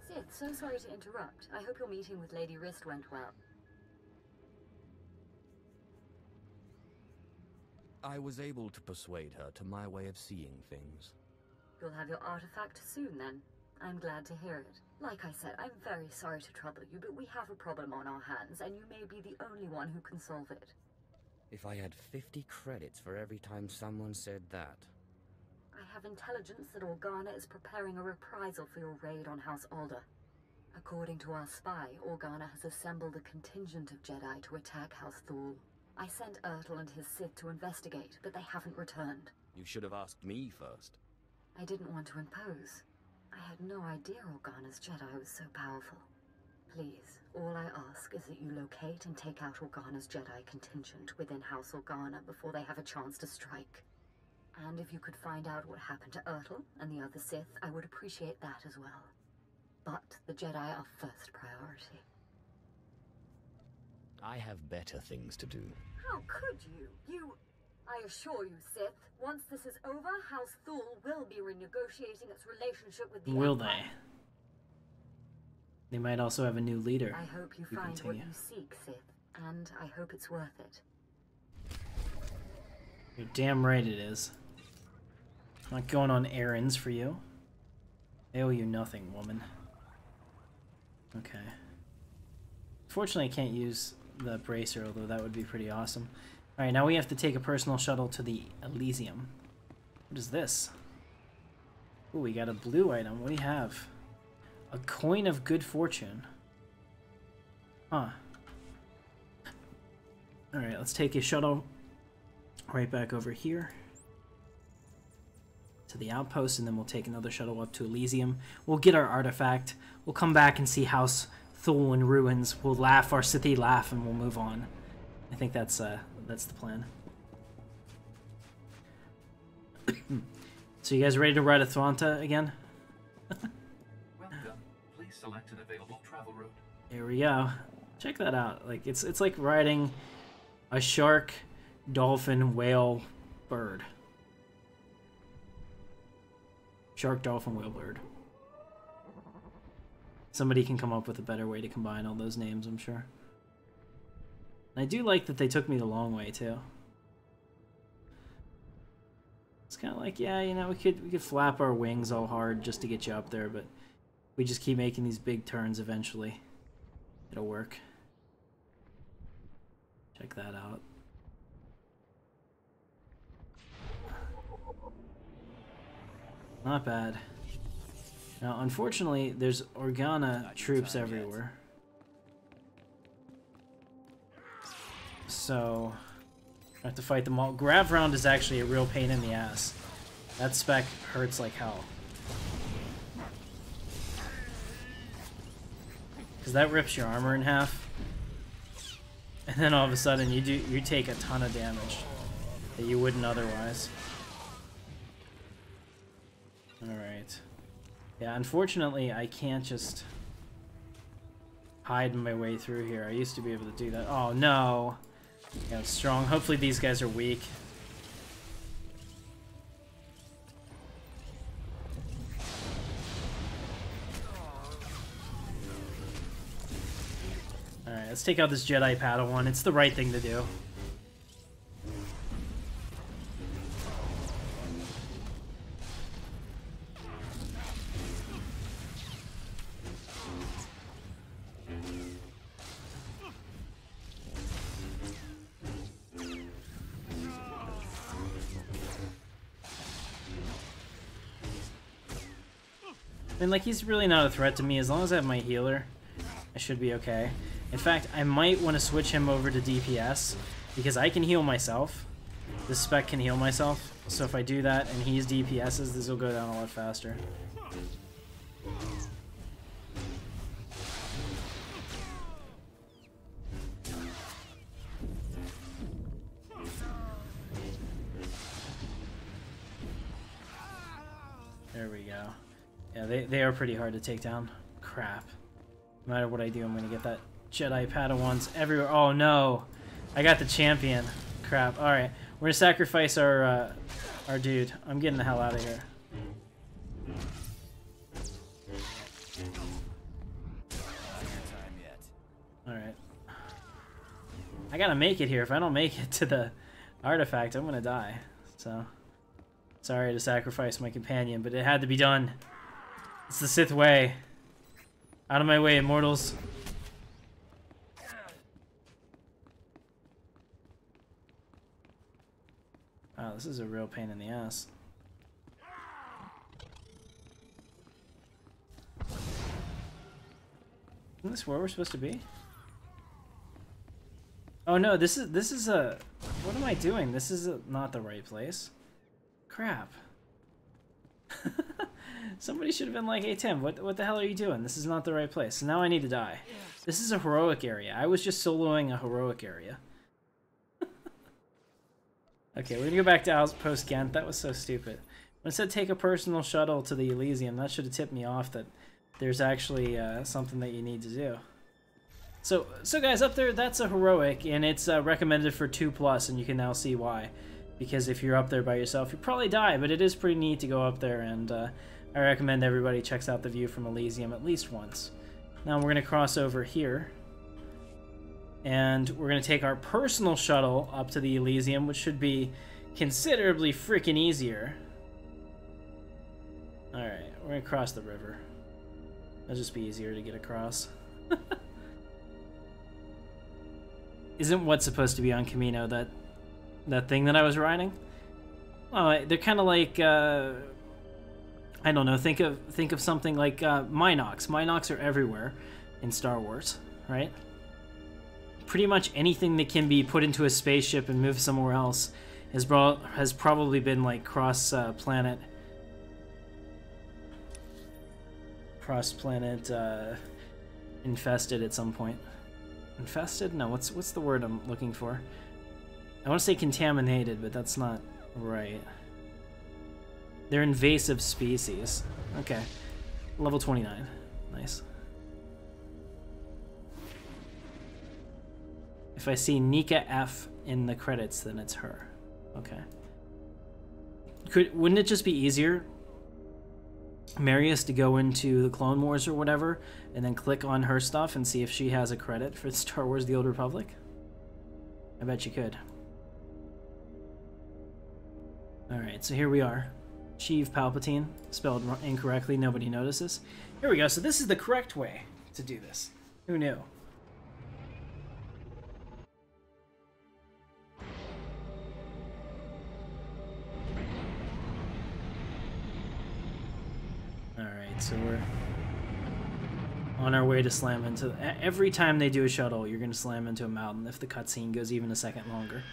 Sith, so sorry to interrupt. I hope your meeting with Lady Wrist went well. I was able to persuade her to my way of seeing things. You'll have your artifact soon, then. I'm glad to hear it. Like I said, I'm very sorry to trouble you, but we have a problem on our hands, and you may be the only one who can solve it. If I had 50 credits for every time someone said that. I have intelligence that Organa is preparing a reprisal for your raid on House Alde. According to our spy, Organa has assembled a contingent of Jedi to attack House Thul. I sent Ertl and his Sith to investigate, but they haven't returned. You should have asked me first. I didn't want to impose. I had no idea Organa's Jedi was so powerful. Please, all I ask is that you locate and take out Organa's Jedi contingent within House Organa before they have a chance to strike. And if you could find out what happened to Ertl and the other Sith, I would appreciate that as well. But the Jedi are first priority. I have better things to do. How could you? I assure you, Sith, once this is over, House Thul will be renegotiating its relationship with the Will Empire. they? They might also have a new leader. I hope you find what you seek, Sith, and I hope it's worth it. You're damn right it is. I'm not going on errands for you. I owe you nothing, woman. Okay. Fortunately, I can't use the bracer, although that would be pretty awesome. Alright, now we have to take a personal shuttle to the Elysium. What is this? Ooh, we got a blue item. What do you have? A coin of good fortune. Huh. Alright, let's take a shuttle right back over here to the outpost, and then we'll take another shuttle up to Elysium. We'll get our artifact. We'll come back and see House Thul in ruins. We'll laugh our Sithy laugh, and we'll move on. I think that's the plan. So you guys ready to ride a Thwanta again? Welcome. Please select an available travel route. Here we go. Check that out. Like it's like riding a shark, dolphin, whale, bird. Shark, dolphin, whale, bird. Somebody can come up with a better way to combine all those names, I'm sure. And I do like that they took me the long way too. It's kind of like, yeah, you know, we could flap our wings all hard just to get you up there, but we just keep making these big turns eventually. It'll work. Check that out. Not bad. Now, unfortunately, there's Organa troops everywhere. So, I have to fight them all. Grav round is actually a real pain in the ass. That spec hurts like hell. Because that rips your armor in half. And then all of a sudden you take a ton of damage that you wouldn't otherwise. Alright. Yeah, unfortunately I can't just hide my way through here. I used to be able to do that. Oh no! Yeah, it's strong. Hopefully these guys are weak. Alright, let's take out this Jedi Padawan. It's the right thing to do. I mean, like, he's really not a threat to me. As long as I have my healer, I should be okay. In fact, I might want to switch him over to DPS, because I can heal myself. This spec can heal myself. So if I do that and he's DPS's, this will go down a lot faster. There we go. Yeah, they are pretty hard to take down. Crap. No matter what I do, I'm gonna get that Jedi Padawans everywhere. Oh no! I got the champion. Crap. Alright. We're gonna sacrifice our dude. I'm getting the hell out of here. Alright. I gotta make it here. If I don't make it to the artifact, I'm gonna die. So, sorry to sacrifice my companion, but it had to be done. It's the Sith way. Out of my way, immortals. Wow, this is a real pain in the ass. Isn't this where we're supposed to be? Oh no, this is a... What am I doing? This is not the right place. Crap. Somebody should have been like, hey Tim, what the hell are you doing? This is not the right place. So now I need to die. This is a heroic area. I was just soloing a heroic area. Okay, we're gonna go back to Outpost Ghent. That was so stupid. When it said take a personal shuttle to the Elysium, that should have tipped me off that there's actually something that you need to do. So guys, up there, that's a heroic, and it's recommended for 2+, and you can now see why. Because if you're up there by yourself, you'll probably die, but it is pretty neat to go up there, and I recommend everybody checks out the view from Elysium at least once. Now we're going to cross over here, and we're going to take our personal shuttle up to the Elysium, which should be considerably freaking easier. Alright, we're going to cross the river. That'll just be easier to get across. Isn't what's supposed to be on Camino that thing that I was riding? Oh, they're kind of like, I don't know, think of something like Minox. Minox are everywhere in Star Wars, right? Pretty much anything that can be put into a spaceship and move somewhere else has probably been like cross-planet infested at some point. Infested? No, what's the word I'm looking for? I want to say contaminated, but that's not right. They're invasive species. Okay. Level 29. Nice. If I see Nika F in the credits, then it's her. Okay. Wouldn't it just be easier, Marius, to go into the Clone Wars or whatever, and then click on her stuff and see if she has a credit for Star Wars The Old Republic? I bet you could. Alright, so here we are. Chief Palpatine, spelled incorrectly, nobody notices. Here we go, so this is the correct way to do this. Who knew? Alright, so we're on our way to slam into... Every time they do a shuttle, you're going to slam into a mountain if the cutscene goes even a second longer.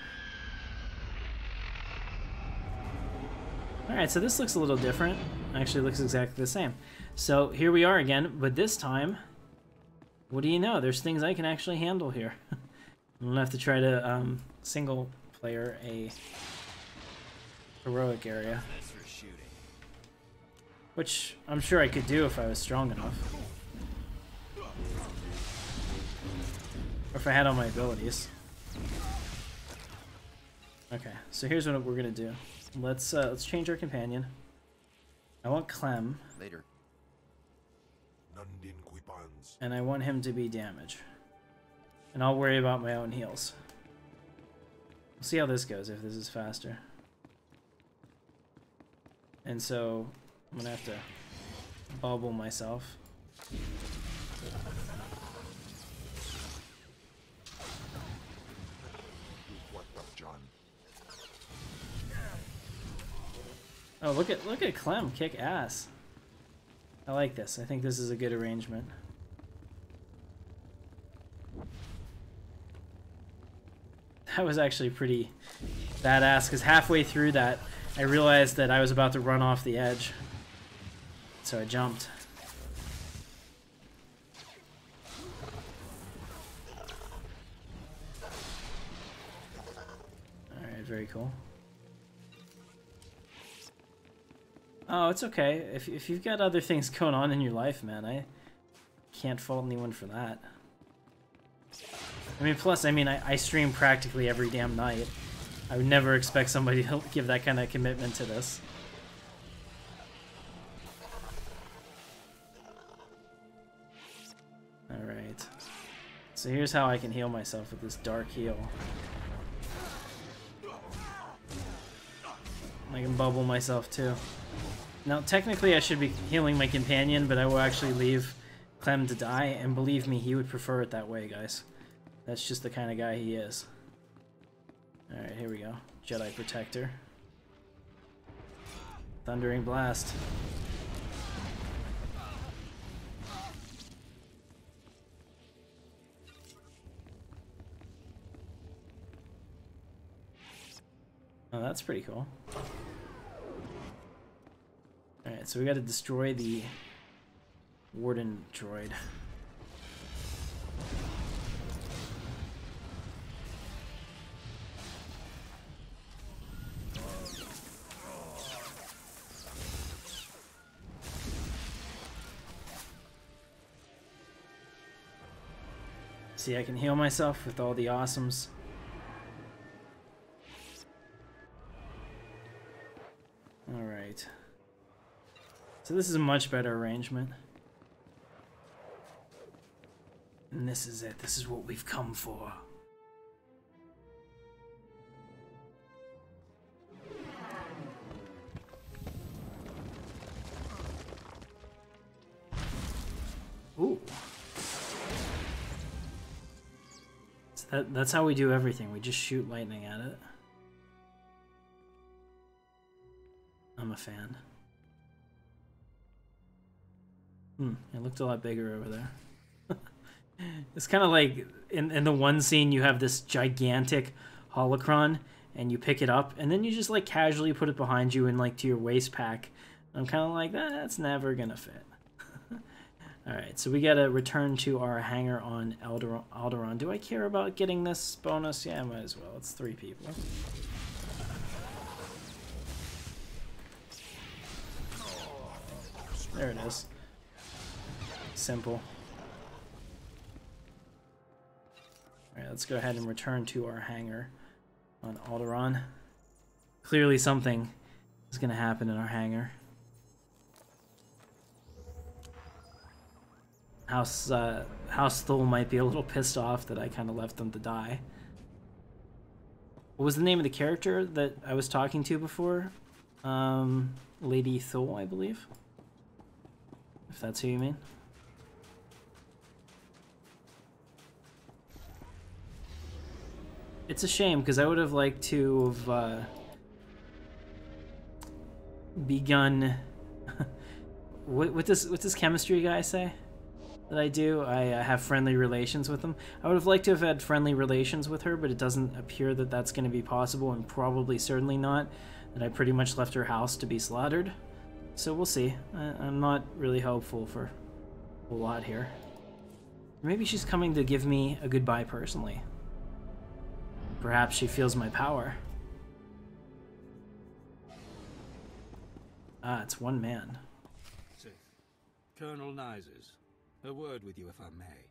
Alright, so this looks a little different. Actually, it looks exactly the same. So here we are again, but this time, what do you know? There's things I can actually handle here. I'm gonna have to try to single player a heroic area, which I'm sure I could do if I was strong enough, or if I had all my abilities. Okay, so here's what we're gonna do. Let's change our companion. I want Clem. Later. And I want him to be damage. And I'll worry about my own heals. We'll see how this goes, if this is faster. And so, I'm gonna have to bubble myself. Oh, look at Clem kick ass. I like this. I think this is a good arrangement. That was actually pretty badass, because halfway through that, I realized that I was about to run off the edge. So I jumped. Alright, very cool. Oh, it's okay. If you've got other things going on in your life, man, I can't fault anyone for that. I mean, plus, I mean, I stream practically every damn night. I would never expect somebody to give that kind of commitment to this. Alright. So here's how I can heal myself with this dark heal. I can bubble myself too. Now, technically I should be healing my companion, but I will actually leave Clem to die, and believe me, he would prefer it that way, guys. That's just the kind of guy he is. Alright, here we go. Jedi Protector. Thundering Blast. Oh, that's pretty cool. Alright, so we gotta destroy the Warden droid. See, I can heal myself with all the awesomes. Alright. So this is a much better arrangement. And this is it. This is what we've come for. Ooh. So that's how we do everything. We just shoot lightning at it. I'm a fan. It looked a lot bigger over there. It's kind of like in the one scene you have this gigantic holocron and you pick it up and then you just like casually put it behind you and like to your waist pack. I'm kind of like, that's never gonna fit. Alright, so we gotta return to our hangar on Alderaan. Do I care about getting this bonus? Yeah, I might as well. It's 3 people. There it is. Simple. Alright, let's go ahead and return to our hangar on Alderaan. Clearly something is going to happen in our hangar. House Thul might be a little pissed off that I kind of left them to die. What was the name of the character that I was talking to before? Lady Thul, I believe. If that's who you mean. It's a shame, because I would have liked to have begun... what does this chemistry guy say that I do? I have friendly relations with him. I would have liked to have had friendly relations with her, but it doesn't appear that that's going to be possible, and probably certainly not that I pretty much left her house to be slaughtered. So we'll see. I'm not really hopeful for a lot here. Maybe she's coming to give me a goodbye personally. Perhaps she feels my power. Ah, it's one man. Sith. Colonel Nyses. A word with you, if I may.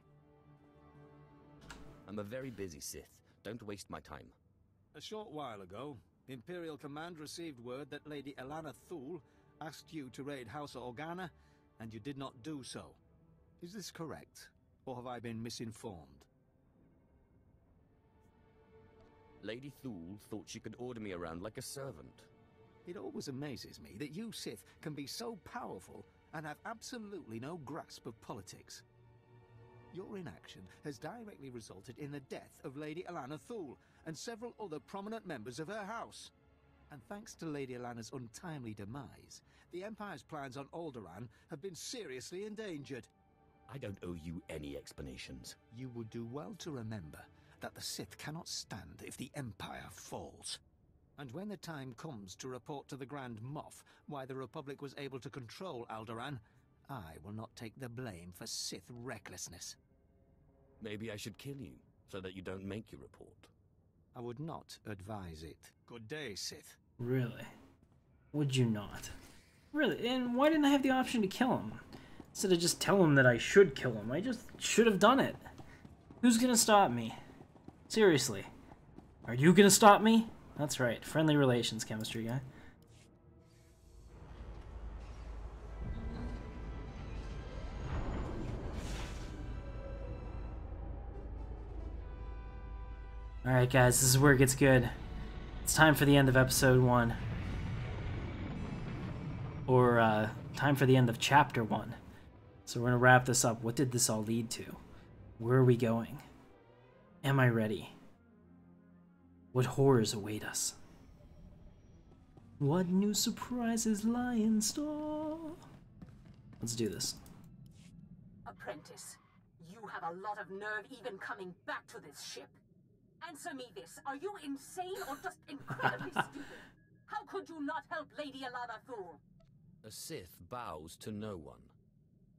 I'm a very busy Sith. Don't waste my time. A short while ago, Imperial Command received word that Lady Elana Thul asked you to raid House Organa, and you did not do so. Is this correct, or have I been misinformed? Lady Thul thought she could order me around like a servant. It always amazes me that you Sith can be so powerful and have absolutely no grasp of politics. Your inaction has directly resulted in the death of Lady Elana Thul and several other prominent members of her house. And thanks to Lady Elana's untimely demise, the Empire's plans on Alderaan have been seriously endangered. I don't owe you any explanations. You would do well to remember that the Sith cannot stand if the Empire falls. And when the time comes to report to the Grand Moff why the Republic was able to control Alderaan, I will not take the blame for Sith recklessness. Maybe I should kill you, so that you don't make your report. I would not advise it. Good day, Sith. Really? Would you not? Really? And why didn't I have the option to kill him? Instead of just tell him that I should kill him, I just should have done it. Who's gonna stop me? Seriously. Are you gonna stop me? That's right. Friendly relations chemistry guy. Alright guys, this is where it gets good. It's time for the end of episode 1. Or, time for the end of chapter 1. So we're gonna wrap this up. What did this all lead to? Where are we going? Am I ready? What horrors await us? What new surprises lie in store? Let's do this. Apprentice, you have a lot of nerve even coming back to this ship. Answer me this. Are you insane or just incredibly stupid? How could you not help Lady Elana Thul? A Sith bows to no one.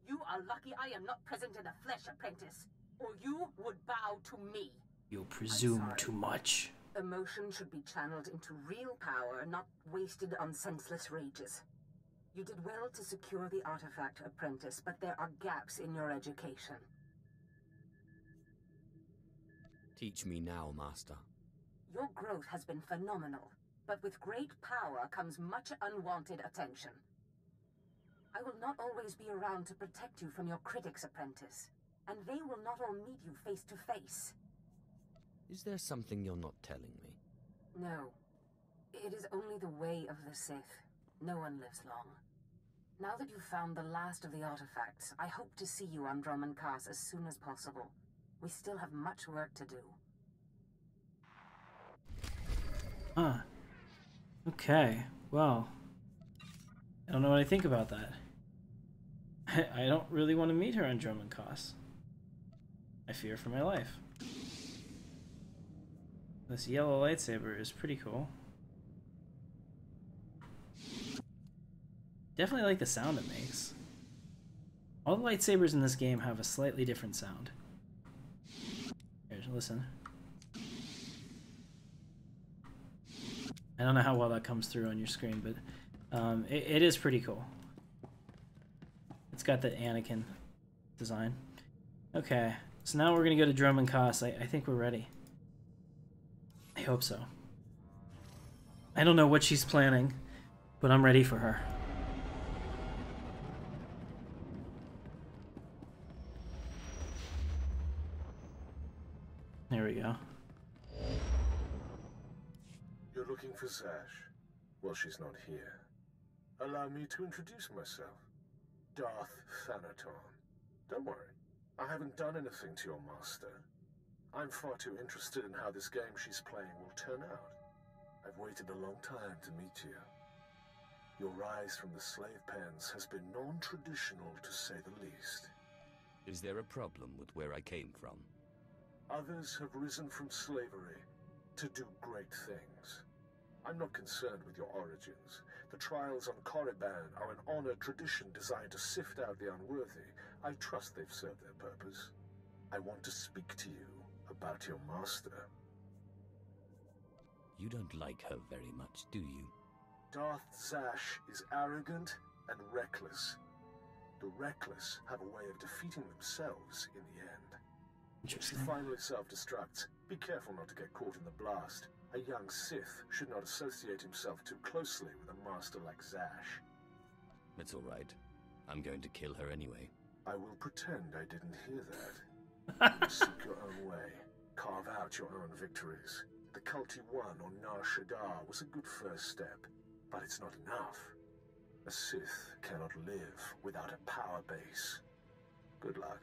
You are lucky I am not present in the flesh, Apprentice, or you would bow to me. You presume too much. Emotion should be channeled into real power, not wasted on senseless rages. You did well to secure the artifact, Apprentice, but there are gaps in your education. Teach me now, Master. Your growth has been phenomenal, but with great power comes much unwanted attention. I will not always be around to protect you from your critics, Apprentice, and they will not all meet you face to face. Is there something you're not telling me? No. It is only the way of the Sith. No one lives long. Now that you've found the last of the artifacts, I hope to see you on Dromund Kaas as soon as possible. We still have much work to do. Huh. Okay, well, I don't know what I think about that. I don't really want to meet her on Dromund Kaas. I fear for my life. This yellow lightsaber is pretty cool. Definitely like the sound it makes. All the lightsabers in this game have a slightly different sound. Here, listen. I don't know how well that comes through on your screen, but it is pretty cool. It's got the Anakin design. Okay, so now we're gonna go to Dromund Kaas. I think we're ready. I hope so. I don't know what she's planning, but I'm ready for her. There we go. You're looking for Zash? Well, she's not here. Allow me to introduce myself. Darth Thanaton. Don't worry, I haven't done anything to your master. I'm far too interested in how this game she's playing will turn out. I've waited a long time to meet you. Your rise from the slave pens has been non-traditional, to say the least. Is there a problem with where I came from? Others have risen from slavery to do great things. I'm not concerned with your origins. The trials on Korriban are an honored tradition designed to sift out the unworthy. I trust they've served their purpose. I want to speak to you about your master. You don't like her very much, do you? Darth Zash is arrogant and reckless. The reckless have a way of defeating themselves in the end. If she finally self-destructs, be careful not to get caught in the blast. A young Sith should not associate himself too closely with a master like Zash. It's all right. I'm going to kill her anyway. I will pretend I didn't hear that. You seek your own way. Carve out your own victories. The cult you won on Nar Shaddaa was a good first step, but it's not enough. A Sith cannot live without a power base. Good luck.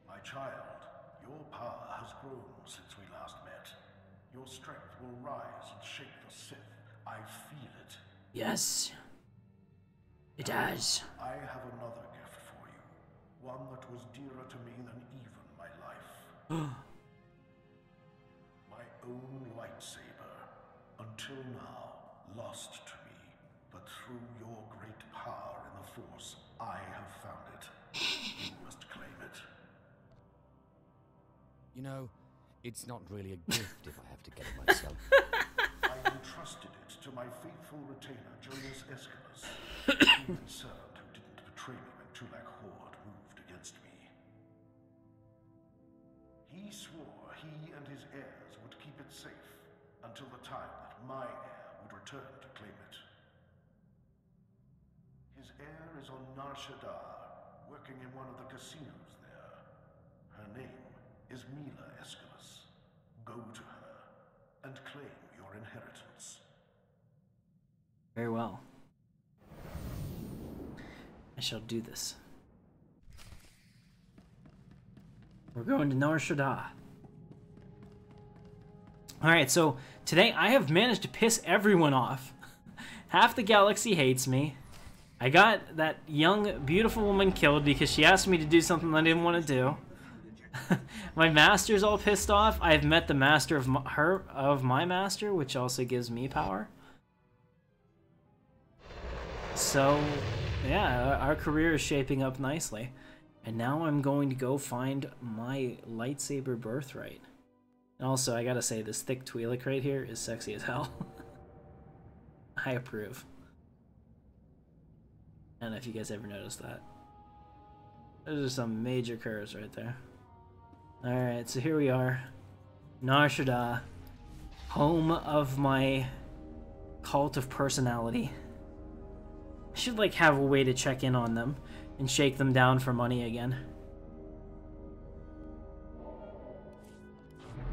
My child, your power has grown since we last met. Your strength will rise and shake the Sith. I feel it. Yes. It does. I have another gift for you. One that was dearer to me than even my life. My own lightsaber. Until now, lost to me. But through your great power in the Force, I have found it. You must claim it. You know, it's not really a gift if I have to get it myself. I entrusted it to my faithful retainer, Julius Escalus, the servant who didn't betray me when Tulak Horde moved against me. He swore he and his heirs would keep it safe until the time that my heir would return to claim it. His heir is on Nar Shaddaa, working in one of the casinos there. Her name is Mila Escalus. Go to her and claim your inheritance. Very well. I shall do this. We're going to Nar Shaddaa. Alright, so today I have managed to piss everyone off. Half the galaxy hates me. I got that young, beautiful woman killed because she asked me to do something I didn't want to do. My master's all pissed off. I've met the master of my master, which also gives me power. So, yeah, our career is shaping up nicely. And now I'm going to go find my lightsaber birthright. And also, I gotta say, this thick Twi'lek right here is sexy as hell. I approve. I don't know if you guys ever noticed that. Those are some major curves right there. Alright, so here we are. Nar Shaddaa. Home of my cult of personality. I should, like, have a way to check in on them and shake them down for money again.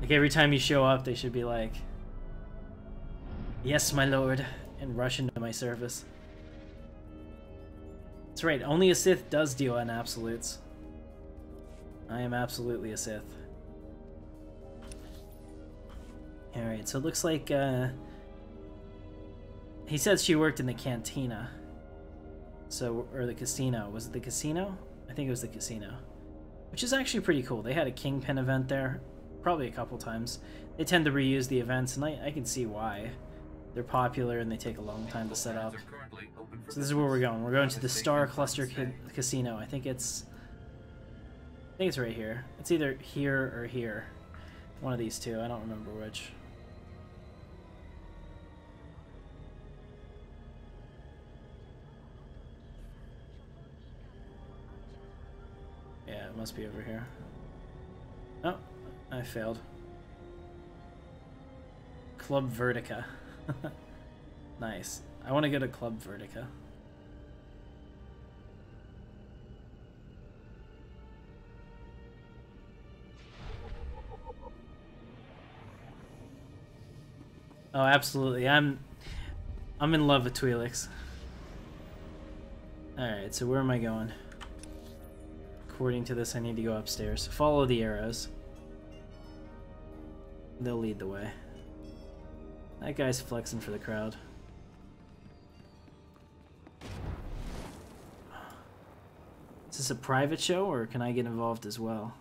Like, every time you show up, they should be like, "Yes, my lord," and rush into my service. That's right, only a Sith does deal in absolutes. I am absolutely a Sith. Alright, so it looks like, he said she worked in the cantina. So, or the casino. Was it the casino? I think it was the casino. Which is actually pretty cool. They had a Kingpin event there. Probably a couple times. They tend to reuse the events, and I can see why. They're popular and they take a long time to set up. So this is where we're going. We're going to the Star Cluster Casino. I think it's right here. It's either here or here. One of these two. I don't remember which. Yeah, it must be over here. Oh, I failed. Club Vertica. Nice. I want to go to Club Vertica. Oh, absolutely. I'm in love with Twi'leks. Alright, so where am I going? According to this, I need to go upstairs. Follow the arrows. They'll lead the way. That guy's flexing for the crowd. Is this a private show, or can I get involved as well?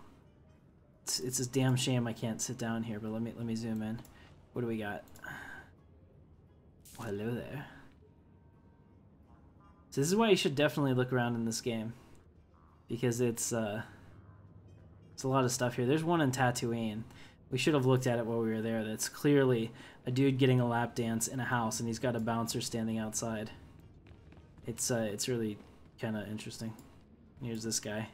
It's a damn shame I can't sit down here, but let me zoom in. What do we got? Oh, hello there. So this is why you should definitely look around in this game, because it's It's a lot of stuff here. There's one in Tatooine. We should have looked at it while we were there. That's clearly a dude getting a lap dance in a house, and he's got a bouncer standing outside. It's really kind of interesting. Here's this guy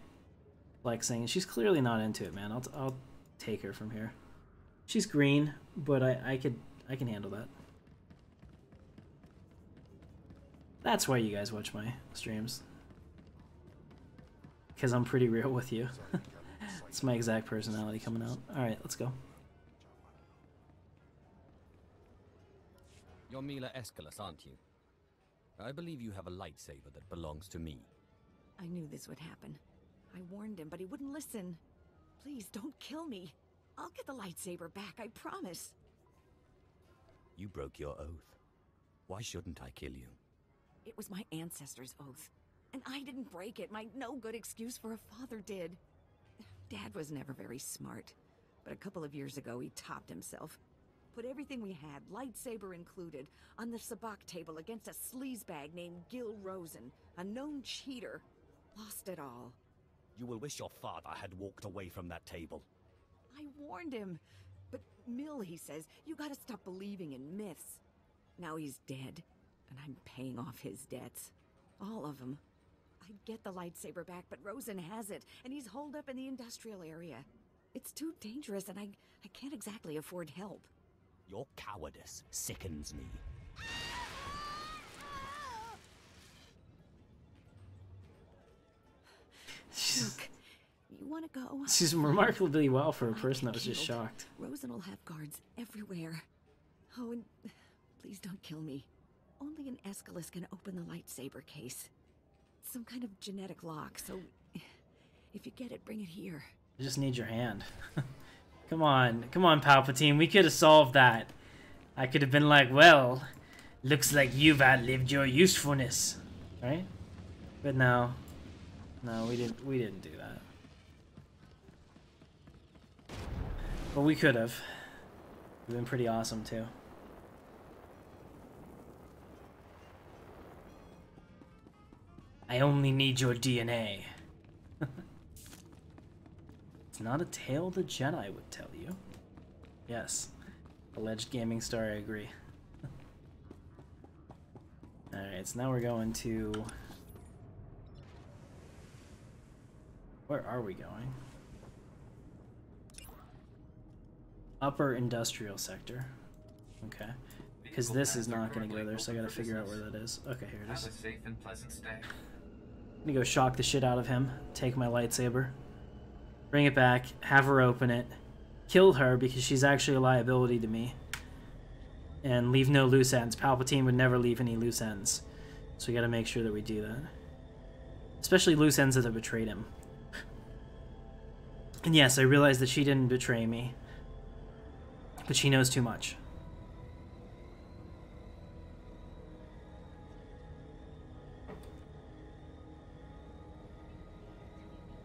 flexing, and she's clearly not into it, man. I'll take her from here. She's green, but I can handle that. That's why you guys watch my streams. Because I'm pretty real with you. It's my exact personality coming out. Alright, let's go. You're Mila Escalus, aren't you? I believe you have a lightsaber that belongs to me. I knew this would happen. I warned him, but he wouldn't listen. Please, don't kill me. I'll get the lightsaber back, I promise. You broke your oath. Why shouldn't I kill you? It was my ancestors' oath. And I didn't break it. My no-good excuse for a father did. Dad was never very smart. But a couple of years ago, he topped himself. Put everything we had, lightsaber included, on the sabacc table against a sleazebag named Gil Rosen, a known cheater. Lost it all. You will wish your father had walked away from that table. I warned him. But Mill, he says, you gotta stop believing in myths. Now he's dead, and I'm paying off his debts. All of them. I'd get the lightsaber back, but Rosen has it, and he's holed up in the industrial area. It's too dangerous, and I can't exactly afford help. Your cowardice sickens me. Look, you want to go? She's remarkably well for a person that was just shocked. Rosen will have guards everywhere. Oh, and please don't kill me. Only an Escalus can open the lightsaber case. It's some kind of genetic lock, so if you get it, bring it here. I just need your hand. Come on, Palpatine. We could have solved that. I could have been like, well, looks like you've outlived your usefulness, right? But no, we didn't do that. But we could have. It'd been pretty awesome too. I only need your DNA. It's not a tale the Jedi would tell you. Yes. Alleged gaming star, I agree. Alright, so now we're going to... Where are we going? Upper industrial sector. Okay. Because this is not going to go there, so I gotta figure out where that is. Okay, here it is. Have a safe and pleasant stay. I'm gonna go shock the shit out of him, take my lightsaber, bring it back, have her open it, kill her because she's actually a liability to me, and leave no loose ends. Palpatine would never leave any loose ends, so we gotta make sure that we do that. Especially loose ends that have betrayed him. And yes, I realize that she didn't betray me, but she knows too much.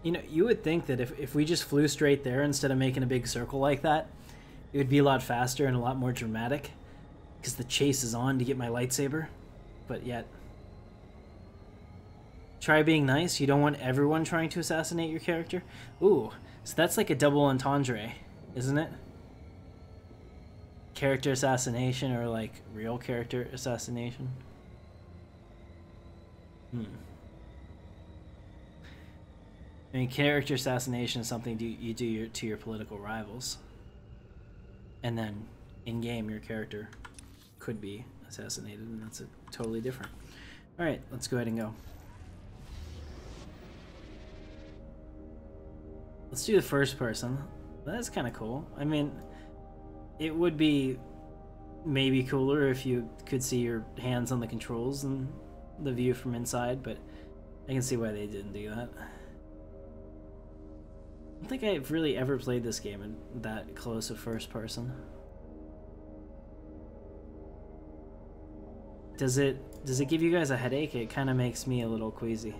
You know, you would think that if we just flew straight there instead of making a big circle like that, it would be a lot faster and a lot more dramatic, because the chase is on to get my lightsaber, but yet... Try being nice. You don't want everyone trying to assassinate your character? Ooh, so that's like a double entendre, isn't it? Character assassination or like real character assassination? I mean, character assassination is something you do to your political rivals. And then, in-game, your character could be assassinated, and that's totally different. Alright, let's go ahead and go. Let's do the first person. That's kind of cool. I mean, it would be maybe cooler if you could see your hands on the controls and the view from inside, but I can see why they didn't do that. I don't think I've really ever played this game in that close of first person. Does it give you guys a headache? It kind of makes me a little queasy.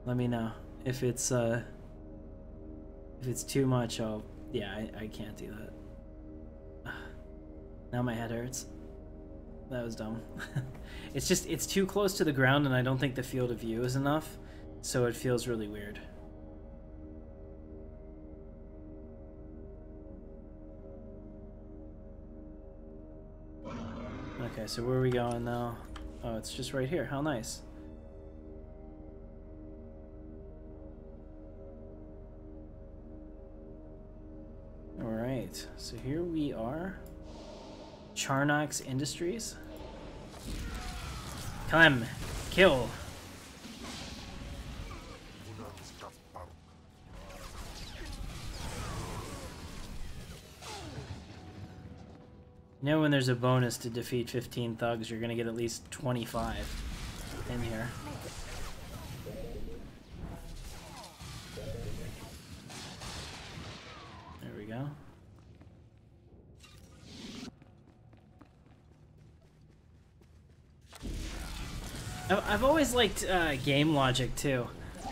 Let me know if it's too much. I can't do that. Now my head hurts. That was dumb. It's too close to the ground, and I don't think the field of view is enough so it feels really weird. Okay, so where are we going now? Oh, it's just right here. How nice. Alright, so here we are. Charnox Industries. Clem, kill. You know when there's a bonus to defeat 15 thugs, you're gonna get at least 25 in here. There we go. I've always liked game logic too.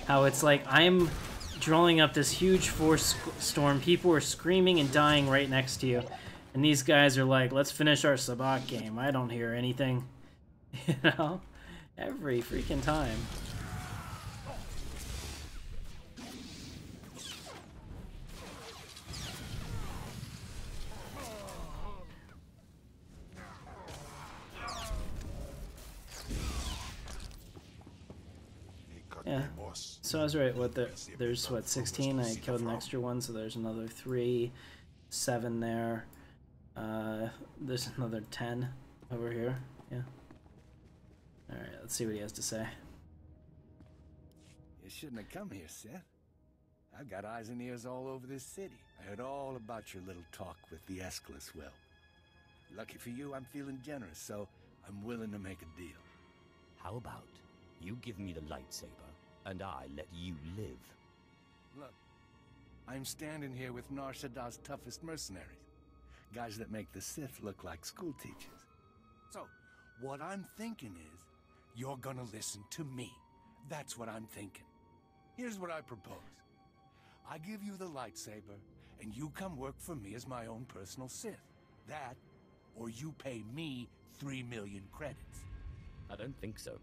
How it's like I'm drawing up this huge force storm, people are screaming and dying right next to you. And these guys are like, let's finish our sabacc game. I don't hear anything. You know? Every freaking time. Yeah. So I was right. There's what, 16? I killed an extra one, so there's another 3, 7 there. There's another 10 over here. Yeah. Alright, let's see what he has to say. You shouldn't have come here, Sith. I've got eyes and ears all over this city. I heard all about your little talk with the Escalus Will. Lucky for you, I'm feeling generous, so I'm willing to make a deal. How about you give me the lightsaber, and I let you live? Look, I'm standing here with Nar Shaddaa's toughest mercenaries. Guys that make the Sith look like school teachers. So, what I'm thinking is, you're gonna listen to me. That's what I'm thinking. Here's what I propose. I give you the lightsaber, and you come work for me as my own personal Sith. That, or you pay me 3 million credits. I don't think so.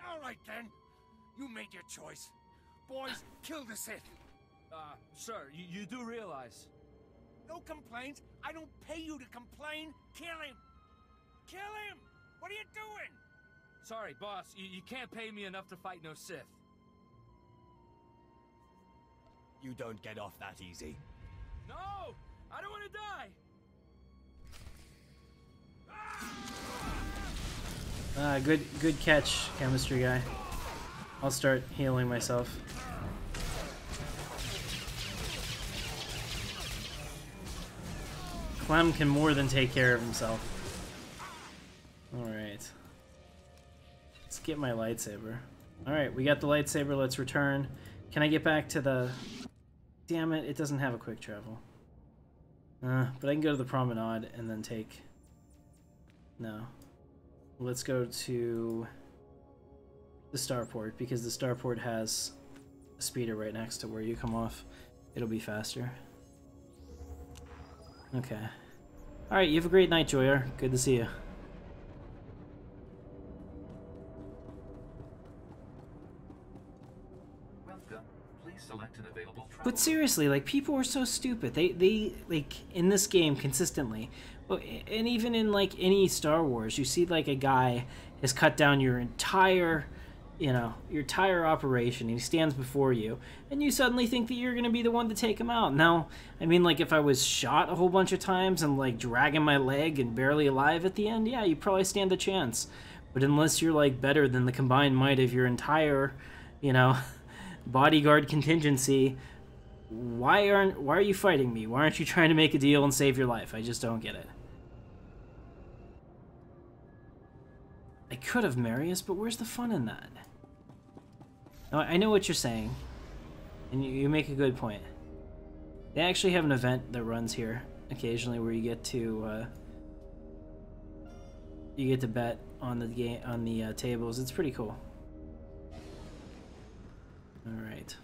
All right then. You made your choice. Boys, kill the Sith. Sir, you do realize... No complaints. I don't pay you to complain. Kill him. Kill him. What are you doing? Sorry, boss. You can't pay me enough to fight no Sith. You don't get off that easy. No! I don't want to die! Good catch, chemistry guy. I'll start healing myself. Clem can more than take care of himself. Alright. Let's get my lightsaber. Alright, we got the lightsaber, let's return. Can I get back to the... Damn it, it doesn't have a quick travel. But I can go to the promenade and then take... No. Let's go to the starport, because the starport has a speeder right next to where you come off. It'll be faster. Okay. Alright, you have a great night, Joyer. Good to see you. Welcome. Please select an available travel. But seriously, like, people are so stupid. They like, in this game, consistently, and even in, like, any Star Wars, you see, like, a guy has cut down your entire... You know, your entire operation, he stands before you, and you suddenly think that you're gonna be the one to take him out. Now, I mean, like, if I was shot a whole bunch of times and, like, dragging my leg and barely alive at the end, yeah, you probably stand a chance. But unless you're, like, better than the combined might of your entire, you know, bodyguard contingency, why are you fighting me? Why aren't you trying to make a deal and save your life? I just don't get it. I could have Marius, but where's the fun in that? Now, I know what you're saying, and you make a good point. They actually have an event that runs here occasionally where you get to bet on the game, on the tables. It's pretty cool. All right.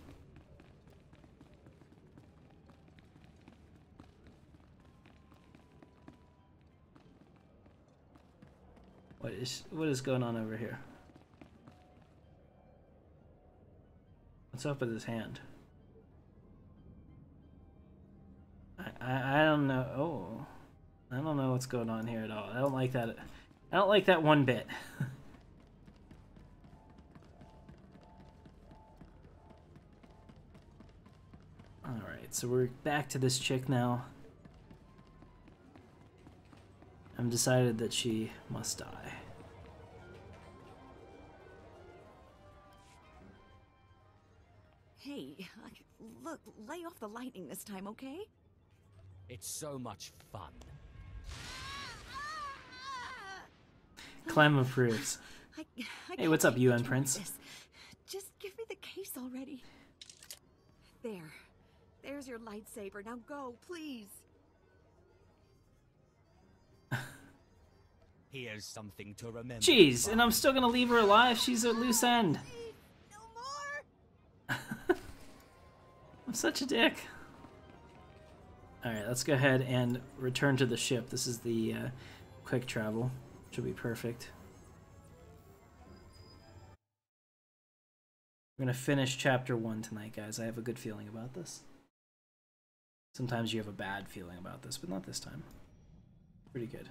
What is going on over here? What's up with his hand? I don't know. Oh, I don't know what's going on here at all. I don't like that. I don't like that one bit. Alright, so we're back to this chick now. I've decided that she must die. Hey, look, lay off the lightning this time, okay? It's so much fun. Clem approves. Hey, what's up, UN Prince? Just give me the case already. There. There's your lightsaber. Now go, please. Here's something to remember. Jeez, and I'm still gonna leave her alive? She's a loose end. No more. I'm such a dick. Alright, let's go ahead and return to the ship. This is the quick travel. Should be perfect. We're gonna finish chapter 1 tonight, guys. I have a good feeling about this. Sometimes you have a bad feeling about this, but not this time. Pretty good.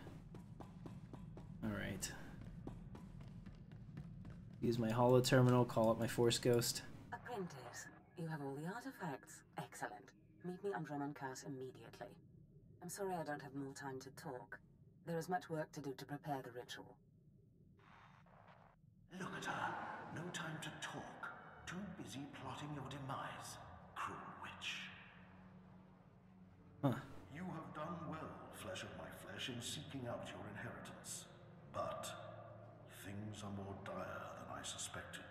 Alright. Use my holo terminal, call up my Force Ghost. Apprentice, you have all the artifacts. Excellent. Meet me on Dromund Kaas immediately. I'm sorry I don't have more time to talk. There is much work to do to prepare the ritual. Look at her. No time to talk. Too busy plotting your demise, cruel witch. Huh. You have done well, flesh of my flesh, in seeking out your inheritance. But things are more dire than I suspected.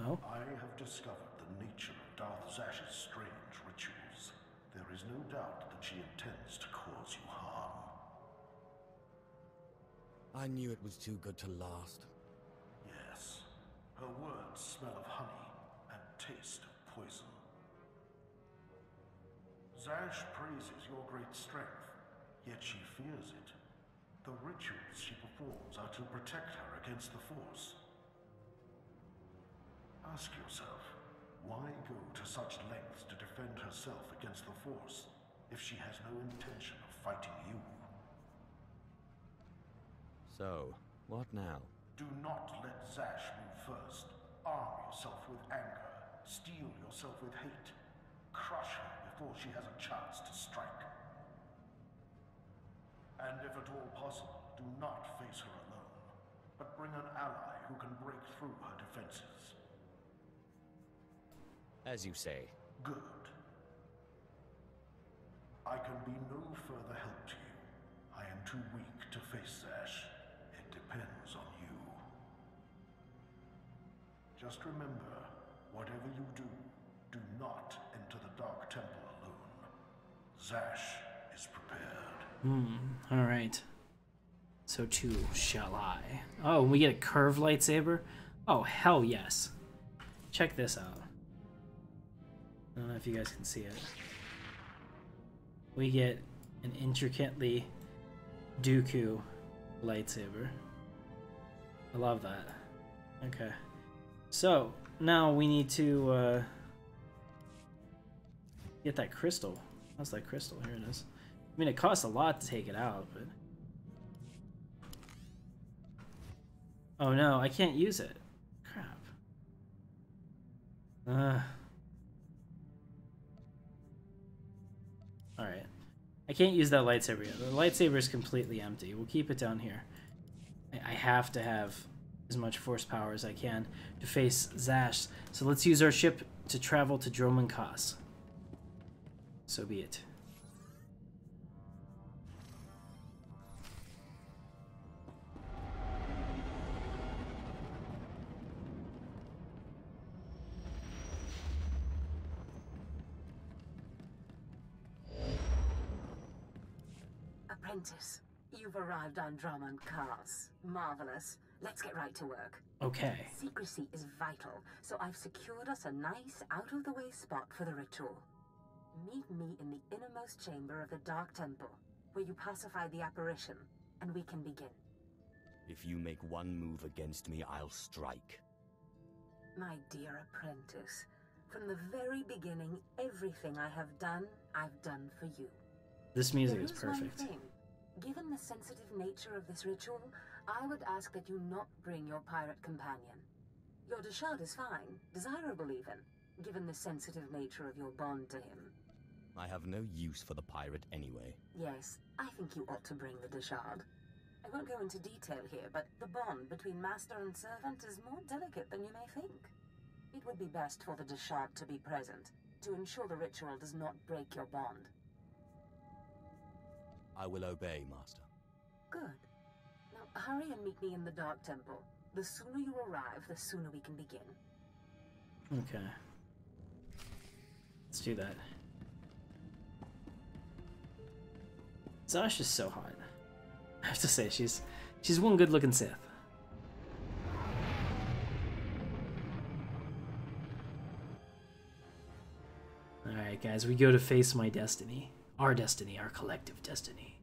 Oh? I have discovered the nature of Darth Zash's strange rituals. There is no doubt that she intends to cause you harm. I knew it was too good to last. Yes. Her words smell of honey and taste of poison. Zash praises your great strength, yet she fears it. The rituals she performs are to protect her against the Force. Ask yourself, why go to such lengths to defend herself against the Force if she has no intention of fighting you? So, what now? Do not let Zash move first. Arm yourself with anger. Steel yourself with hate. Crush her before she has a chance to strike. And if at all possible, do not face her alone, but bring an ally who can break through her defenses. As you say. Good. I can be no further help to you. I am too weak to face Zash. It depends on you. Just remember, whatever you do, do not enter the Dark Temple alone. Zash is prepared. Alright. So too shall I. Oh, we get a curved lightsaber? Oh, hell yes. Check this out. I don't know if you guys can see it. We get an intricately Dooku lightsaber. I love that. Okay. So, now we need to get that crystal. How's that crystal? Here it is. I mean, it costs a lot to take it out, but... Oh no, I can't use it. Crap. Alright. I can't use that lightsaber yet. The lightsaber is completely empty. We'll keep it down here. I have to have as much force power as I can to face Zash. So let's use our ship to travel to Dromund Kaas. So be it. Apprentice, you've arrived on Dromund Kaas. Marvelous. Let's get right to work. Okay. Secrecy is vital, so I've secured us a nice, out-of-the-way spot for the ritual. Meet me in the innermost chamber of the Dark Temple, where you pacify the apparition. and we can begin. If you make one move against me, I'll strike. My dear apprentice, from the very beginning, everything I have done, I've done for you. This music is There one perfect. thing. Given the sensitive nature of this ritual, I would ask that you not bring your pirate companion. Your Deshard is fine, desirable even, given the sensitive nature of your bond to him. I have no use for the pirate anyway. Yes, I think you ought to bring the Deshard. I won't go into detail here, but the bond between master and servant is more delicate than you may think. It would be best for the Deshard to be present, to ensure the ritual does not break your bond. I will obey, Master. Good. Now hurry and meet me in the Dark Temple. The sooner you arrive, the sooner we can begin. Okay. Let's do that. Zash is so hot. I have to say, she's one good-looking Sith. Alright, guys, we go to face my destiny. Our destiny, our collective destiny.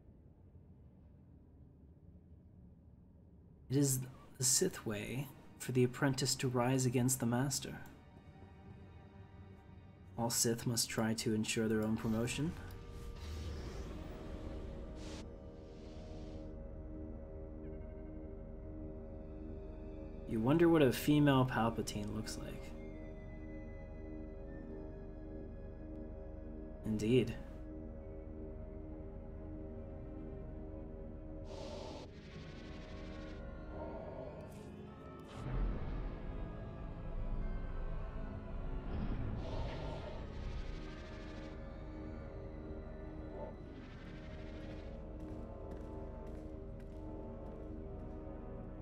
It is the Sith way for the apprentice to rise against the master. All Sith must try to ensure their own promotion. You wonder what a female Palpatine looks like. Indeed.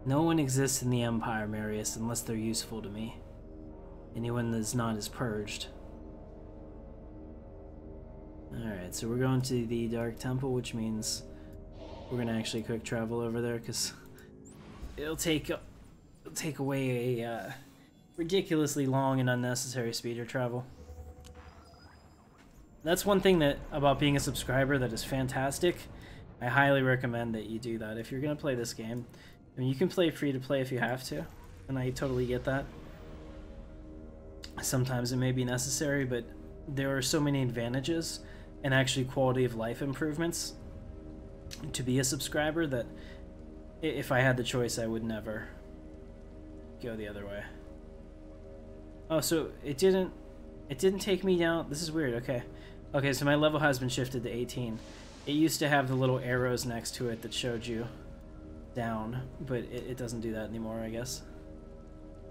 No one exists in the Empire, Marius, unless they're useful to me. Anyone that's not is purged. Alright, so we're going to the Dark Temple, which means we're gonna actually quick travel over there, because it'll take away a ridiculously long and unnecessary speeder travel. That's one thing that about being a subscriber that is fantastic. I highly recommend that you do that if you're gonna play this game. I mean, you can play free to play if you have to, and I totally get that. Sometimes it may be necessary, but there are so many advantages and actually quality of life improvements to be a subscriber that if I had the choice, I would never go the other way. Oh, so it didn't take me down. This is weird. Okay, so my level has been shifted to 18. It used to have the little arrows next to it that showed you down, but it doesn't do that anymore, I guess.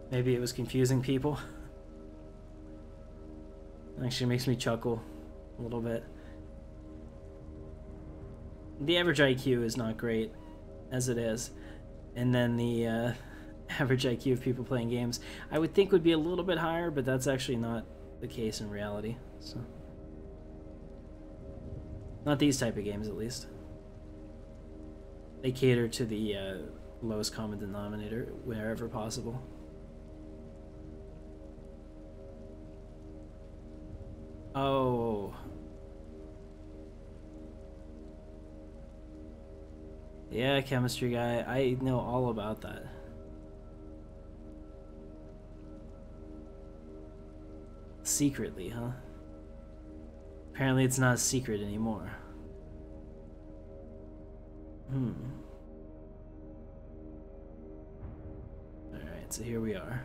Maybe it was confusing people. It actually makes me chuckle a little bit. The average IQ is not great as it is, and then the average IQ of people playing games I would think would be a little bit higher, but that's actually not the case in reality. So not these type of games, at least. They cater to the lowest common denominator wherever possible. Oh. Yeah, chemistry guy. I know all about that. Secretly, huh? Apparently it's not a secret anymore. Alright, so here we are.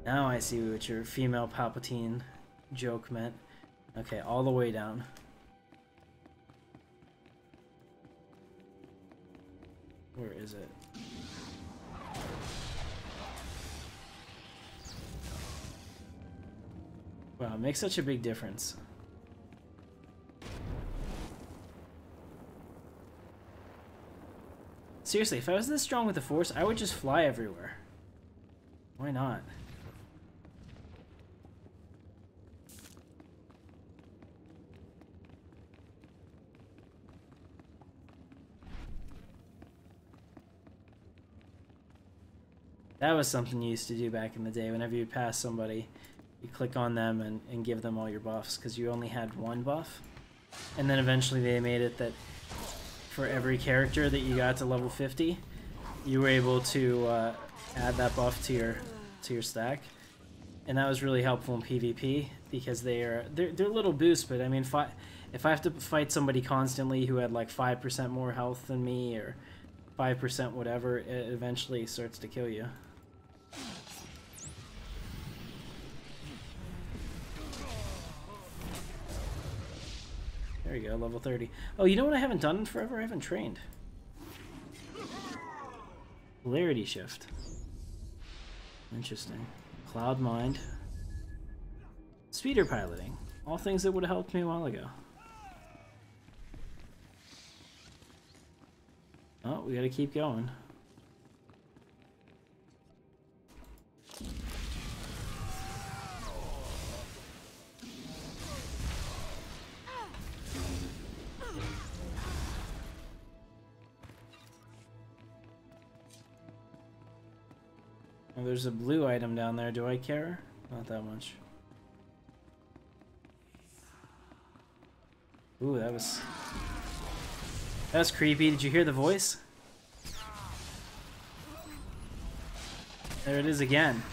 Now I see what your female Palpatine joke meant. Okay, all the way down. Where is it? Wow, it makes such a big difference. Seriously, if I was this strong with the Force, I would just fly everywhere. Why not? That was something you used to do back in the day. Whenever you pass somebody, you click on them and give them all your buffs, because you only had one buff. And then eventually they made it that for every character that you got to level 50, you were able to add that buff to your stack. And that was really helpful in PvP because they're little boosts, but I mean, if I have to fight somebody constantly who had like 5% more health than me or 5% whatever, it eventually starts to kill you. There you go, level 30. Oh, you know what I haven't done in forever? I haven't trained. Polarity shift. Interesting. Cloud mind. Speeder piloting. All things that would have helped me a while ago. Oh, we gotta keep going. Oh, there's a blue item down there. Do I care? Not that much. Ooh, that was creepy. Did you hear the voice? There it is again.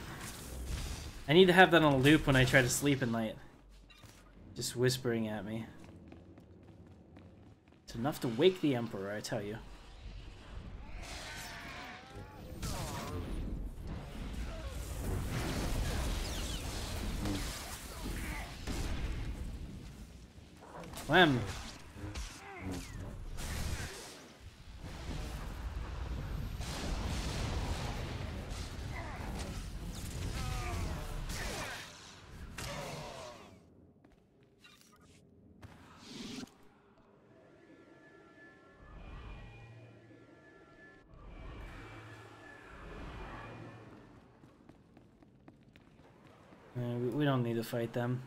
I need to have that on a loop when I try to sleep at night. Just whispering at me. It's enough to wake the Emperor, I tell you. Wham! We don't need to fight them.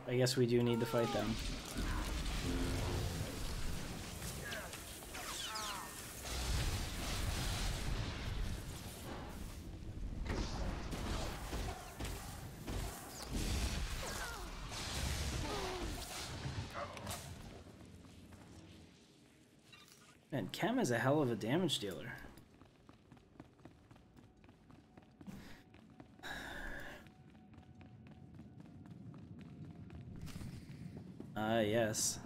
I guess we do need to fight them. Man, Chem is a hell of a damage dealer. Yes.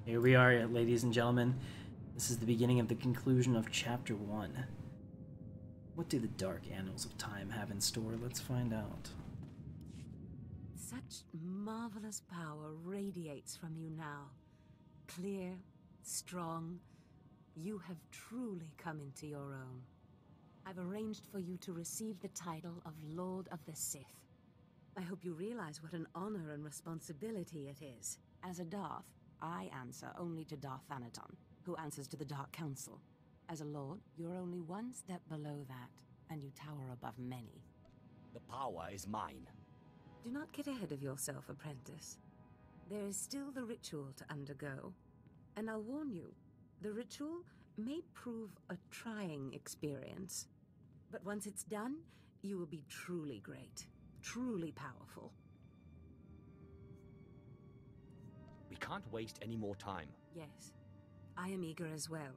Here we are, ladies and gentlemen. This is the beginning of the conclusion of Chapter 1. What do the dark annals of time have in store? Let's find out. Such marvelous power radiates from you now. Clear, strong. You have truly come into your own. I've arranged for you to receive the title of Lord of the Sith. I hope you realize what an honor and responsibility it is. As a Darth, I answer only to Darth Thanaton, who answers to the Dark Council. As a Lord, you're only one step below that, and you tower above many. The power is mine. Do not get ahead of yourself, apprentice. There is still the ritual to undergo. And I'll warn you, the ritual may prove a trying experience. But once it's done, you will be truly great, truly powerful. We can't waste any more time. Yes, I am eager as well.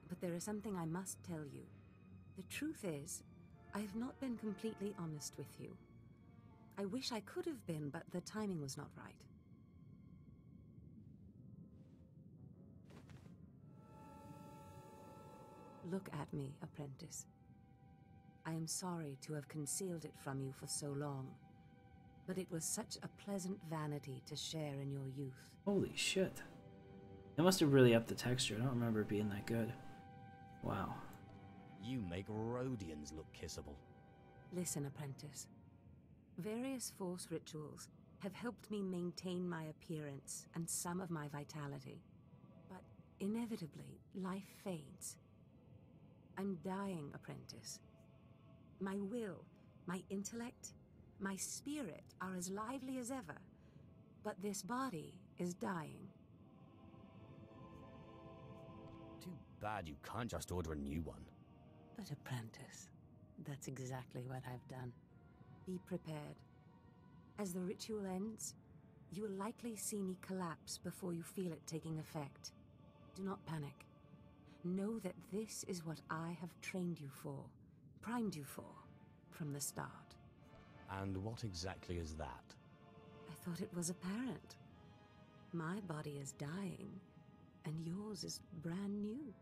But there is something I must tell you. The truth is, I have not been completely honest with you. I wish I could have been, but the timing was not right. Look at me, apprentice. I am sorry to have concealed it from you for so long, but it was such a pleasant vanity to share in your youth. Holy shit. It must have really upped the texture. I don't remember it being that good. Wow. You make Rhodians look kissable. Listen, apprentice. Various Force rituals have helped me maintain my appearance and some of my vitality. But inevitably, life fades. I'm dying, apprentice. My will, my intellect, my spirit are as lively as ever. But this body is dying. Too bad you can't just order a new one. But apprentice, that's exactly what I've done. Be prepared. As the ritual ends, You will likely see me collapse before you feel it taking effect. Do not panic. Know that this is what I have trained you for, primed you for, from the start. And what exactly is that? I thought it was apparent. My body is dying, and yours is brand new.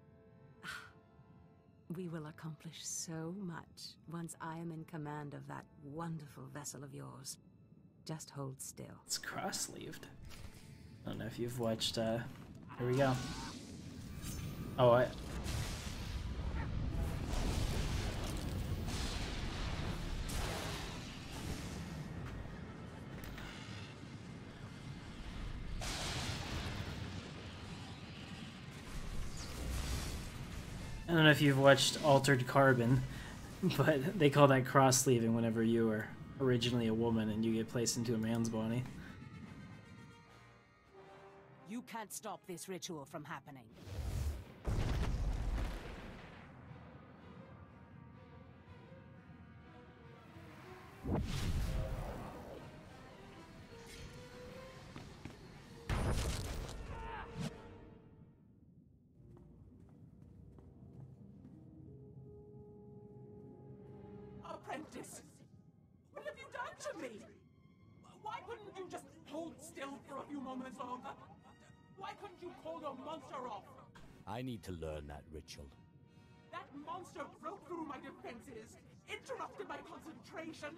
We will accomplish so much once I am in command of that wonderful vessel of yours. Just hold still. It's cross-sleeved. I don't know if you've watched, here we go. Oh, I don't know if you've watched Altered Carbon, but they call that cross-sleeving whenever you were originally a woman and you get placed into a man's body. You can't stop this ritual from happening. Apprentice, what have you done to me? Why couldn't you just hold still for a few moments longer? Why couldn't you call your monster off? I need to learn that ritual. That monster broke through my defenses, interrupted my concentration,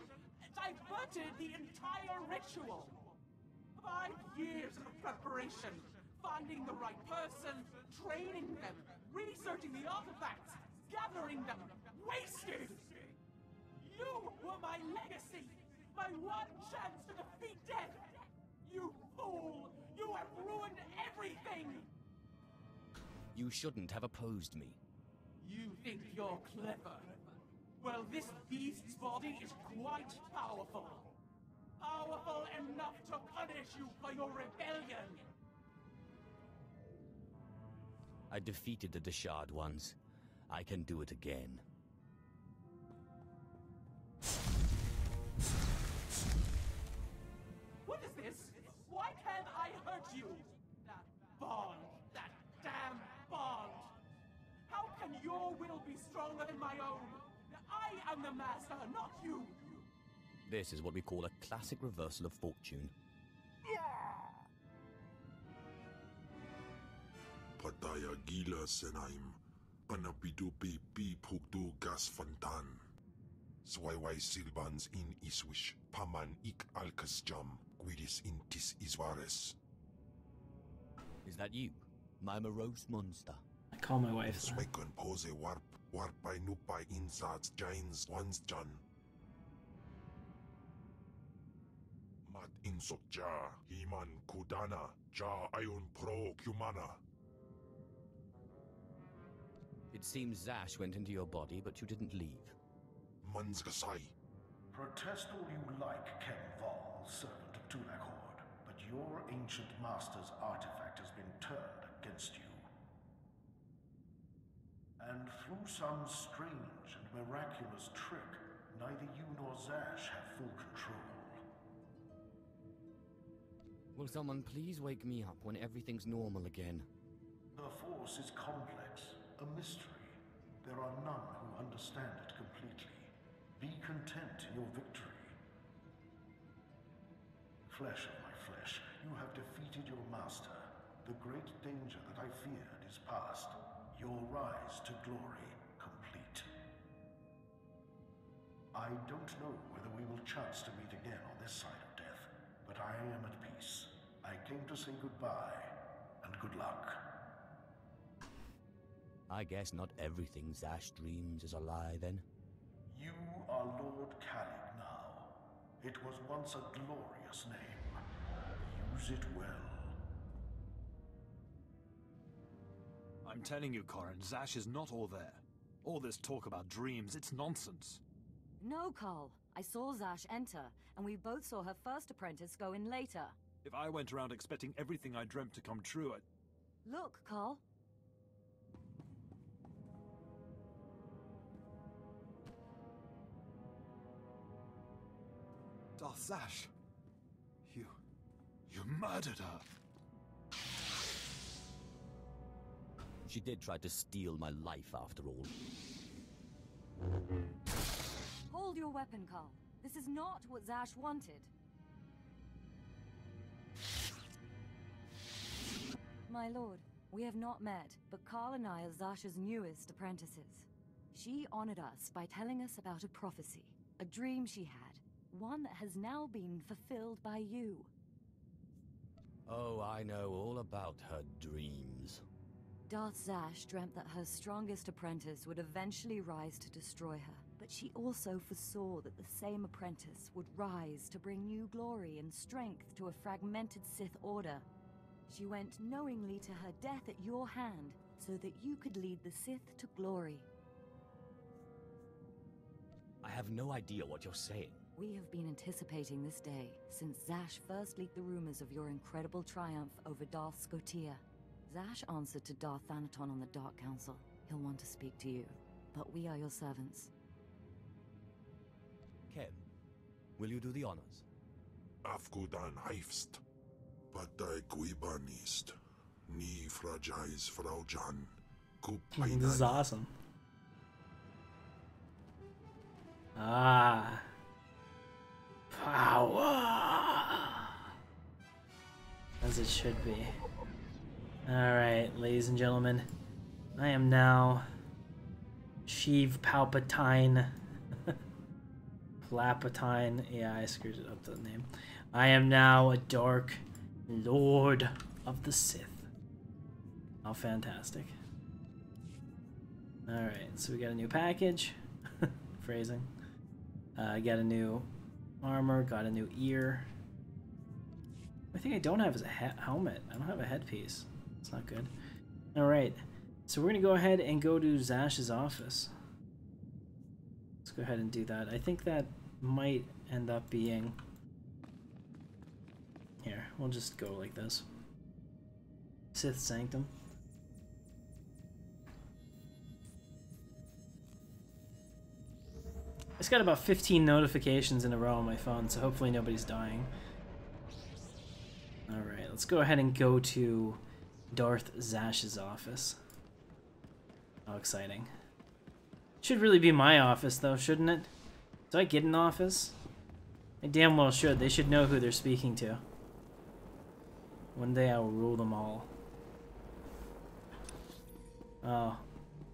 diverted the entire ritual. 5 years of preparation, finding the right person, training them, researching the artifacts, gathering them, wasted! You were my legacy! My one chance to defeat death! You fool! You have ruined everything! You shouldn't have opposed me. You think you're clever? Well, this beast's body is quite powerful. Powerful enough to punish you for your rebellion! I defeated the Deshard once. I can do it again. What is this? Why can't I hurt you? That bond. That damn bond. How can your will be stronger than my own? I am the master, not you. This is what we call a classic reversal of fortune. Pataya gila senaim. Panapido pi pukdo gas fantan. Swaiwai silbans in iswish. Paman ik alkas jam. Guidis intis iswares. Is that you? My morose monster. I call my wife that. Swekon pose warp. Warp by nupai insats jains one's jan. Mat insok ja. Himan kudana. Ja ayun pro kumana. It seems Zash went into your body, but you didn't leave. Manzgasai. Protest all you like, Ken Vol, servant of Tulakord, but your ancient master's artifact has been turned against you. And through some strange and miraculous trick, neither you nor Zash have full control. Will someone please wake me up when everything's normal again? The Force is complex, a mystery. There are none who understand it completely. Be content in your victory. Flesh of my flesh, you have defeated your master. The great danger that I feared is past. Your rise to glory complete. I don't know whether we will chance to meet again on this side of death, but I am at peace. I came to say goodbye, and good luck. I guess not everything Zash dreams is a lie, then. You are Lord Kalik now. It was once a glorious name. Use it well. I'm telling you, Corin, Zash is not all there. All this talk about dreams, it's nonsense. No, Carl. I saw Zash enter, and we both saw her first apprentice go in later. If I went around expecting everything I dreamt to come true, Look, Carl. Darth Zash. You murdered her. She did try to steal my life after all. Hold your weapon, Carl. This is not what Zash wanted. My lord, we have not met, but Carl and I are Zash's newest apprentices. She honored us by telling us about a prophecy, a dream she had, one that has now been fulfilled by you. Oh, I know all about her dreams. Darth Zash dreamt that her strongest apprentice would eventually rise to destroy her, but she also foresaw that the same apprentice would rise to bring new glory and strength to a fragmented Sith order. She went knowingly to her death at your hand, so that you could lead the Sith to glory. I have no idea what you're saying. We have been anticipating this day, since Zash first leaked the rumors of your incredible triumph over Darth SWTOR. Zash answered to Darth Thanaton on the Dark Council. He'll want to speak to you, but we are your servants. Ken, will you do the honors? Afgodan heifst. Partij Guiban ist. Nie fragile Frau Jan. This is awesome. Ah. Power. As it should be. Alright, ladies and gentlemen. I am now Sheev Palpatine. Palpatine. Yeah, I screwed it up, the name. I am now a Dark Lord of the Sith. How fantastic. Alright, so we got a new package. Phrasing. Got a new armor, got a new ear. I think I don't have is a helmet. I don't have a headpiece. It's not good. Alright, so we're going to go ahead and go to Zash's office. Let's go ahead and do that. I think that might end up being... Here, we'll just go like this. Sith Sanctum. It's got about 15 notifications in a row on my phone, so hopefully nobody's dying. Alright, let's go ahead and go to Darth Zash's office. How exciting. Should really be my office, though, shouldn't it? Do I get an office? I damn well should. They should know who they're speaking to. One day I will rule them all. Oh.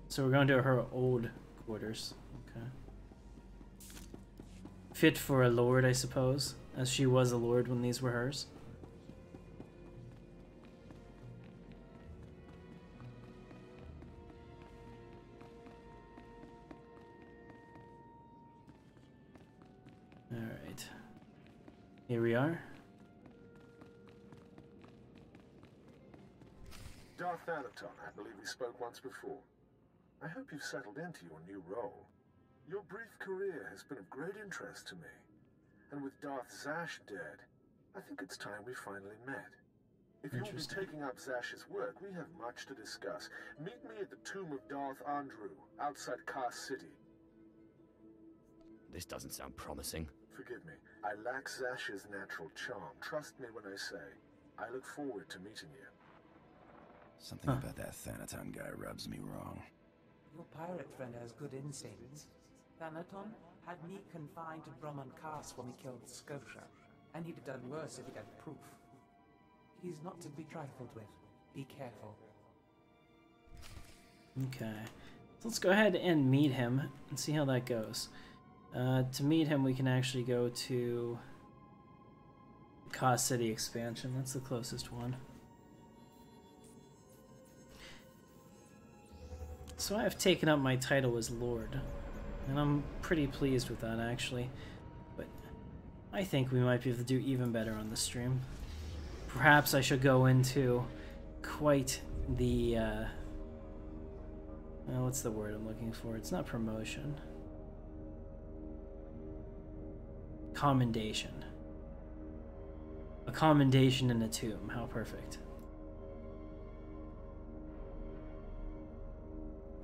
So we're going to her old quarters. Okay. Fit for a lord, I suppose, as she was a lord when these were hers. Alright. Here we are. Darth Thanaton, I believe we spoke once before. I hope you've settled into your new role. Your brief career has been of great interest to me. And with Darth Zash dead, I think it's time we finally met. If you'll be taking up Zash's work, we have much to discuss. Meet me at the tomb of Darth Ondru, outside Kaas City. This doesn't sound promising. Forgive me, I lack Zash's natural charm. Trust me when I say, I look forward to meeting you. Something about that Thanaton guy rubs me wrong. Your pirate friend has good instincts. Thanaton had me confined to Dromund Kaas when we killed Scotia, and he'd have done worse if he'd had proof. He's not to be trifled with. Be careful. Okay. So let's go ahead and meet him and see how that goes. To meet him, we can actually go to Kaas City expansion. That's the closest one. So I have taken up my title as Lord, and I'm pretty pleased with that, actually. But I think we might be able to do even better on the stream. Perhaps I should go into quite the, well, what's the word I'm looking for? It's not promotion. Commendation. A commendation in a tomb. How perfect.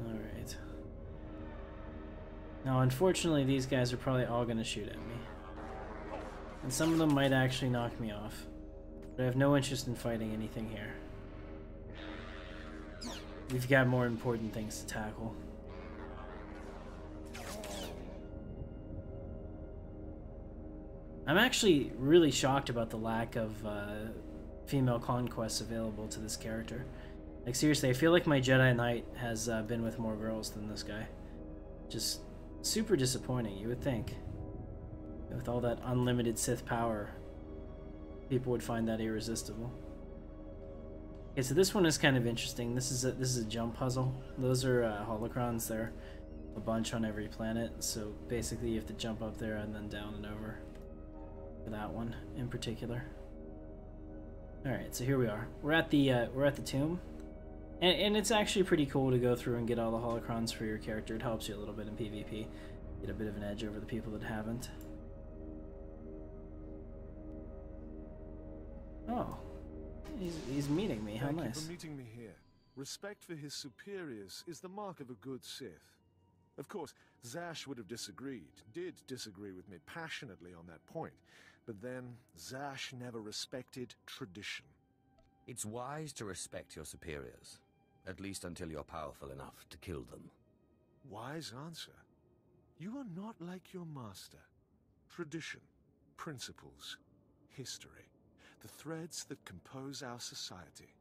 Alright. Now, unfortunately, these guys are probably all going to shoot at me. And some of them might actually knock me off. But I have no interest in fighting anything here. We've got more important things to tackle. I'm actually really shocked about the lack of female conquests available to this character. Like, seriously, I feel like my Jedi Knight has been with more girls than this guy. Just super disappointing, you would think. With all that unlimited Sith power, people would find that irresistible. Okay, so this one is kind of interesting. This is a jump puzzle. Those are holocrons. There, a bunch on every planet. So basically, you have to jump up there and then down and over. For that one in particular. All right, so here we are. We're at the tomb, and it's actually pretty cool to go through and get all the holocrons for your character. It helps you a little bit in PvP. Get a bit of an edge over the people that haven't. Oh, he's meeting me. How nice. Thank you for meeting me here. Respect for his superiors is the mark of a good Sith. Of course, Zash would have did disagree with me passionately on that point, but then Zash never respected tradition. It's wise to respect your superiors, at least until you're powerful enough to kill them. Wise answer. You are not like your master. Tradition, principles, history, the threads that compose our society.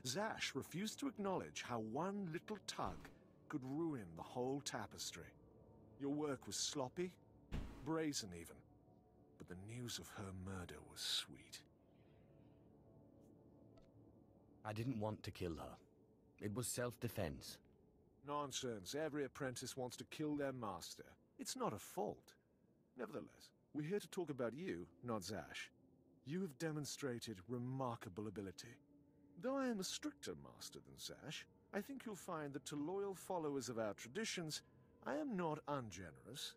Zash refused to acknowledge how one little tug could ruin the whole tapestry. Your work was sloppy, brazen even, but the news of her murder was sweet. I didn't want to kill her. It was self-defense. Nonsense. Every apprentice wants to kill their master. It's not a fault. Nevertheless, we're here to talk about you, not Zash. You have demonstrated remarkable ability. Though I am a stricter master than Zash, I think you'll find that to loyal followers of our traditions, I am not ungenerous.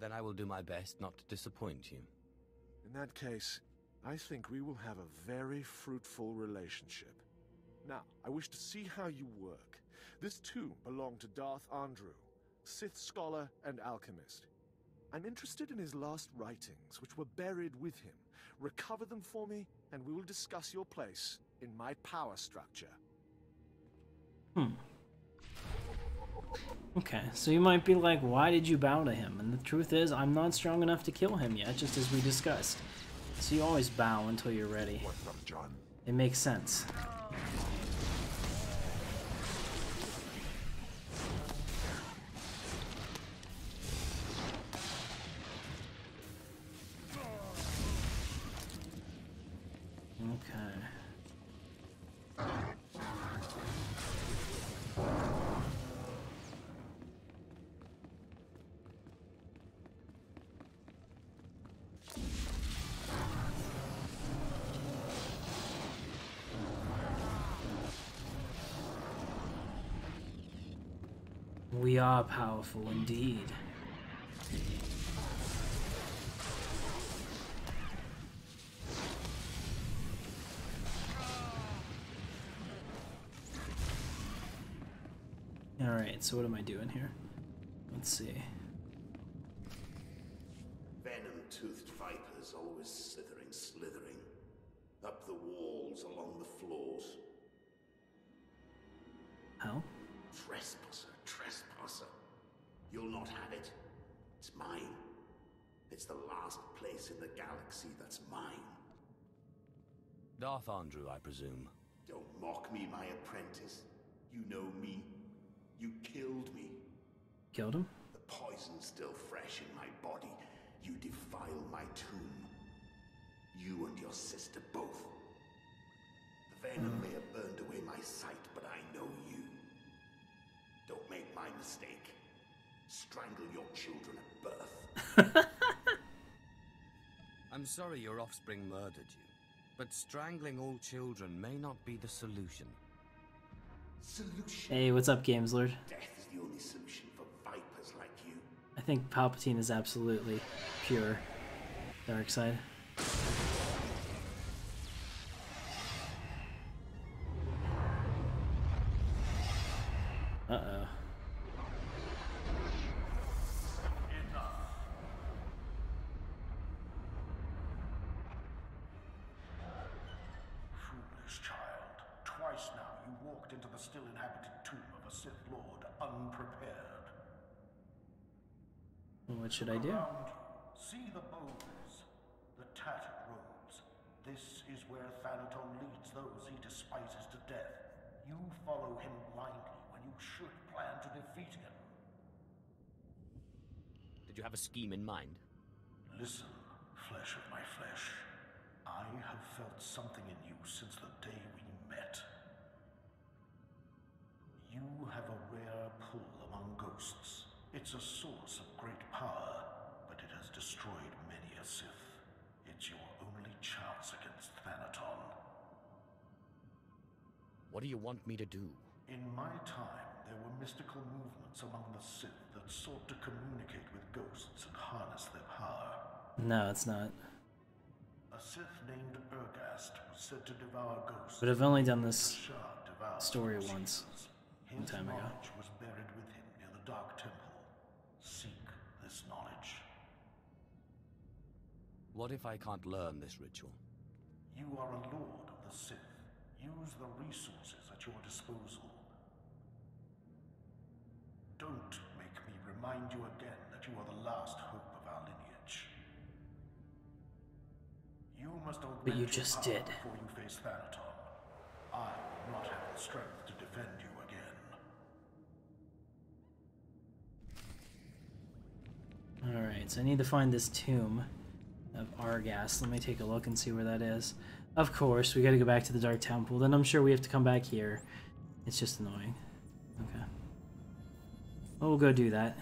Then I will do my best not to disappoint you. In that case, I think we will have a very fruitful relationship. Now, I wish to see how you work. This tomb belonged to Darth Ondru, Sith scholar and alchemist. I'm interested in his last writings, which were buried with him. Recover them for me, and we will discuss your place in my power structure. Okay, so you might be like, why did you bow to him? And the truth is, I'm not strong enough to kill him yet, just as we discussed. So you always bow until you're ready. It makes sense. We are powerful indeed. Alright, so what am I doing here? Let's see. Venom-toothed vipers always slithering. Up the walls, along the floors. How? Trespasser. You'll not have it. It's mine. It's the last place in the galaxy that's mine. Darth Ondru, I presume. Don't mock me, my apprentice. You know me. You killed me. Killed him? The poison's still fresh in my body. You defile my tomb. You and your sister both. The venom may have burned away my sight, but I know you. Don't make my mistake. Strangle your children at birth. I'm sorry your offspring murdered you, but strangling all children may not be the solution. Hey, what's up, Games Lord? Death is the only solution for vipers like you. I think Palpatine is absolutely pure dark side. Uh-oh. walked into the still-inhabited tomb of a Sith Lord unprepared. What should I do? Around, see the bones, the tattered robes. This is where Thanaton leads those he despises to death. You follow him blindly when you should plan to defeat him. Did you have a scheme in mind? Listen, flesh of my flesh. I have felt something in you since the day we met. You have a rare pull among ghosts. It's a source of great power, but it has destroyed many a Sith. It's your only chance against Thanaton. What do you want me to do? In my time, there were mystical movements among the Sith that sought to communicate with ghosts and harness their power. No, it's not. A Sith named Urgast was said to devour ghosts. But I've only done this story once, a long time ago. His knowledge was buried with him near the Dark Temple. Seek this knowledge. What if I can't learn this ritual? You are a lord of the Sith. Use the resources at your disposal. Don't make me remind you again that you are the last hope of our lineage. You must augment But you your just power did. before you face Thanaton. I will not have the strength to defend you again. Alright, so I need to find this tomb of Argas. Let me take a look and see where that is. Of course, we gotta go back to the Dark Temple. Then I'm sure we have to come back here. It's just annoying. Okay. Well, we'll go do that.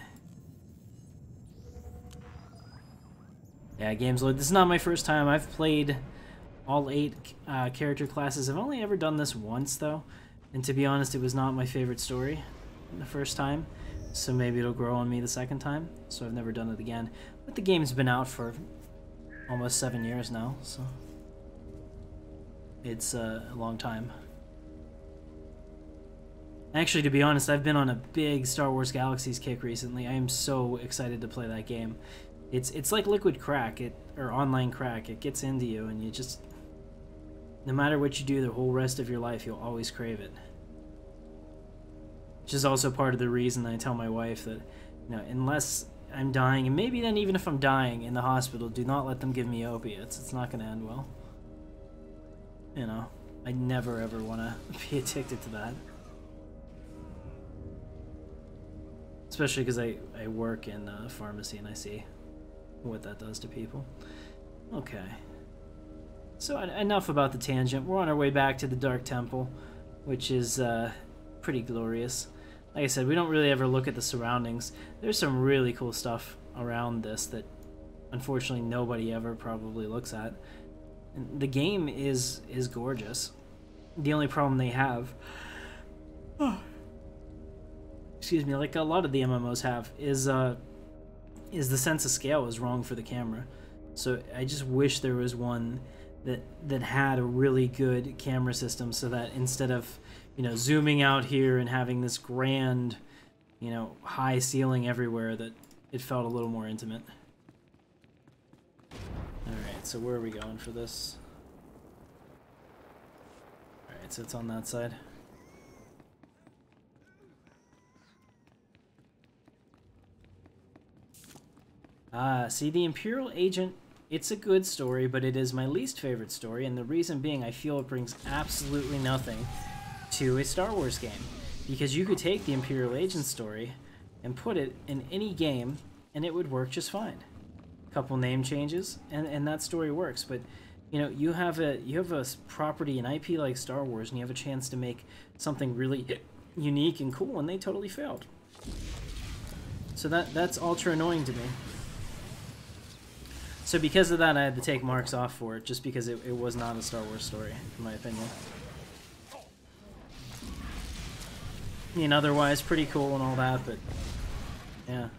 Yeah, games load. This is not my first time. I've played all 8 character classes. I've only ever done this once, though. And to be honest, it was not my favorite story the first time. So maybe it'll grow on me the second time. So I've never done it again. But the game's been out for almost 7 years now, so it's a long time. Actually, to be honest, I've been on a big Star Wars Galaxies kick recently. I am so excited to play that game. It's like liquid crack, or online crack. It gets into you, and you just, no matter what you do the whole rest of your life, you'll always crave it. Which is also part of the reason I tell my wife that, you know, unless I'm dying, and maybe then even if I'm dying in the hospital, do not let them give me opiates. It's not going to end well. You know, I never ever want to be addicted to that. Especially because I work in a pharmacy and I see what that does to people. Okay. So enough about the tangent. We're on our way back to the Dark Temple, which is pretty glorious. Like I said, we don't really ever look at the surroundings. There's some really cool stuff around this that unfortunately nobody ever probably looks at. And the game is gorgeous. The only problem they have, excuse me, like a lot of the MMOs have, is the sense of scale is wrong for the camera. So I just wish there was one that had a really good camera system, so that instead of, you know, zooming out here and having this grand, you know, high ceiling everywhere, that it felt a little more intimate. Alright, so where are we going for this? Alright, so it's on that side. See, the Imperial Agent, it's a good story, but it is my least favorite story, and the reason being I feel it brings absolutely nothing to a Star Wars game. Because you could take the Imperial Agent story and put it in any game, and it would work just fine. A couple name changes, and that story works, but you know, you have a property, an IP like Star Wars, and you have a chance to make something really unique and cool, and they totally failed. So that's ultra annoying to me. So because of that, I had to take marks off for it, just because it was not a Star Wars story, in my opinion. I mean, otherwise, pretty cool and all that, but yeah.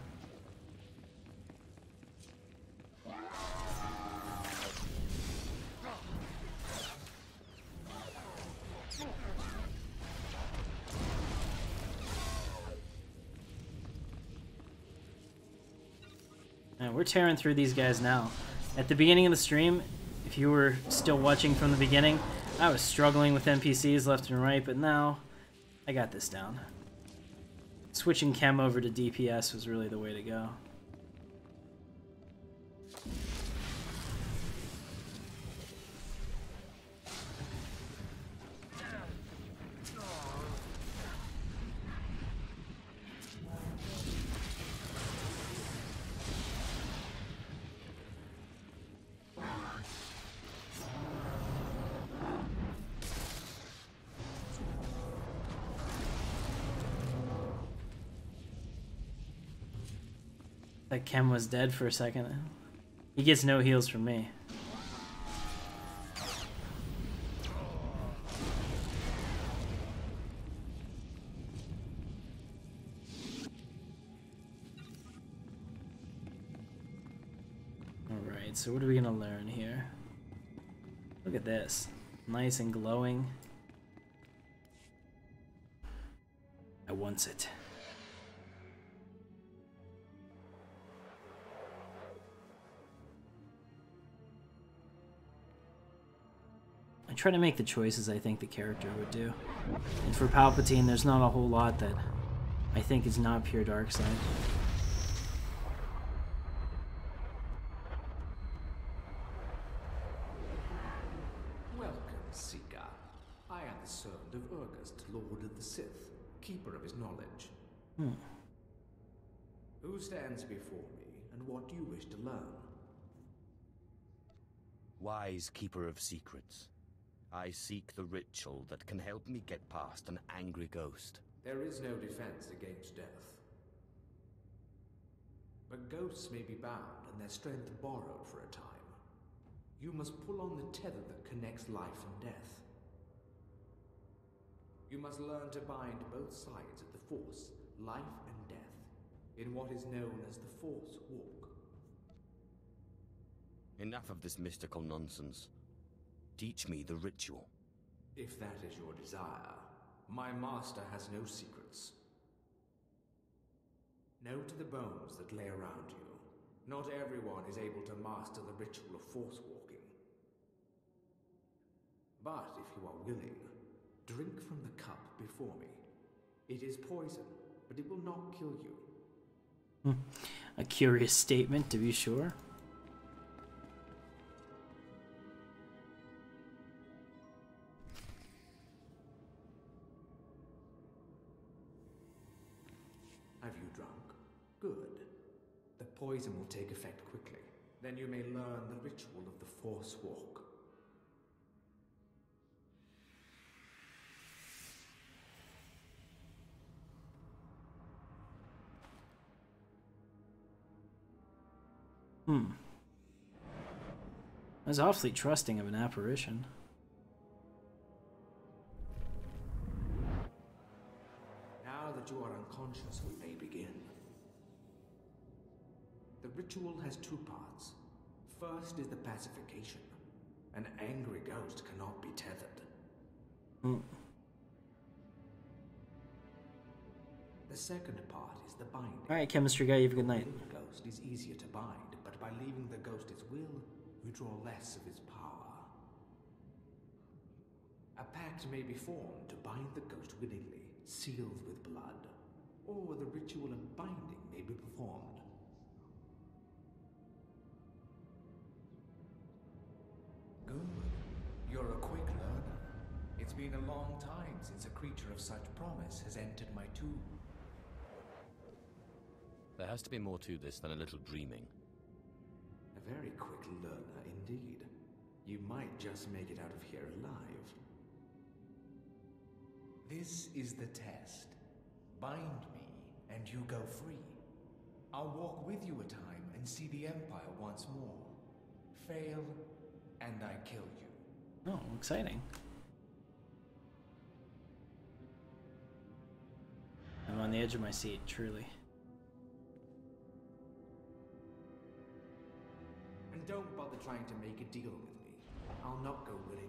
And we're tearing through these guys now. At the beginning of the stream, if you were still watching from the beginning, I was struggling with NPCs left and right, but now I got this down. Switching chem over to DPS was really the way to go. That Chem was dead for a second. He gets no heals from me. Alright, so what are we gonna learn here? Look at this. Nice and glowing. I want it. I try to make the choices I think the character would do. And for Palpatine, there's not a whole lot that I think is not pure dark side. Welcome, Seeker. I am the servant of Urgast, Lord of the Sith, keeper of his knowledge. Who stands before me, and what do you wish to learn? Wise keeper of secrets. I seek the ritual that can help me get past an angry ghost. There is no defense against death. But ghosts may be bound and their strength borrowed for a time. You must pull on the tether that connects life and death. You must learn to bind both sides of the Force, life and death, in what is known as the Force Walk. Enough of this mystical nonsense. Teach me the ritual. If that is your desire, my master has no secrets. Know to the bones that lay around you. Not everyone is able to master the ritual of force walking. But if you are willing, drink from the cup before me. It is poison, but it will not kill you. A curious statement, to be sure. Have you drunk? Good. The poison will take effect quickly. Then you may learn the ritual of the Force Walk. I was awfully trusting of an apparition. Now that you are unconscious, we may begin. The ritual has two parts. First is the pacification. An angry ghost cannot be tethered. The second part is the binding. Alright, chemistry guy, you have a good night. The ghost is easier to bind, but by leaving the ghost its will, we draw less of its power. A pact may be formed to bind the ghost willingly, sealed with blood, or the ritual of binding may be performed. Good. You're a quick learner. It's been a long time since a creature of such promise has entered my tomb. There has to be more to this than a little dreaming. A very quick learner indeed. You might just make it out of here alive. This is the test. Bind me, and you go free. I'll walk with you a time and see the Empire once more. Fail, and I kill you. Oh, exciting. I'm on the edge of my seat, truly. And don't bother trying to make a deal with me. I'll not go willingly.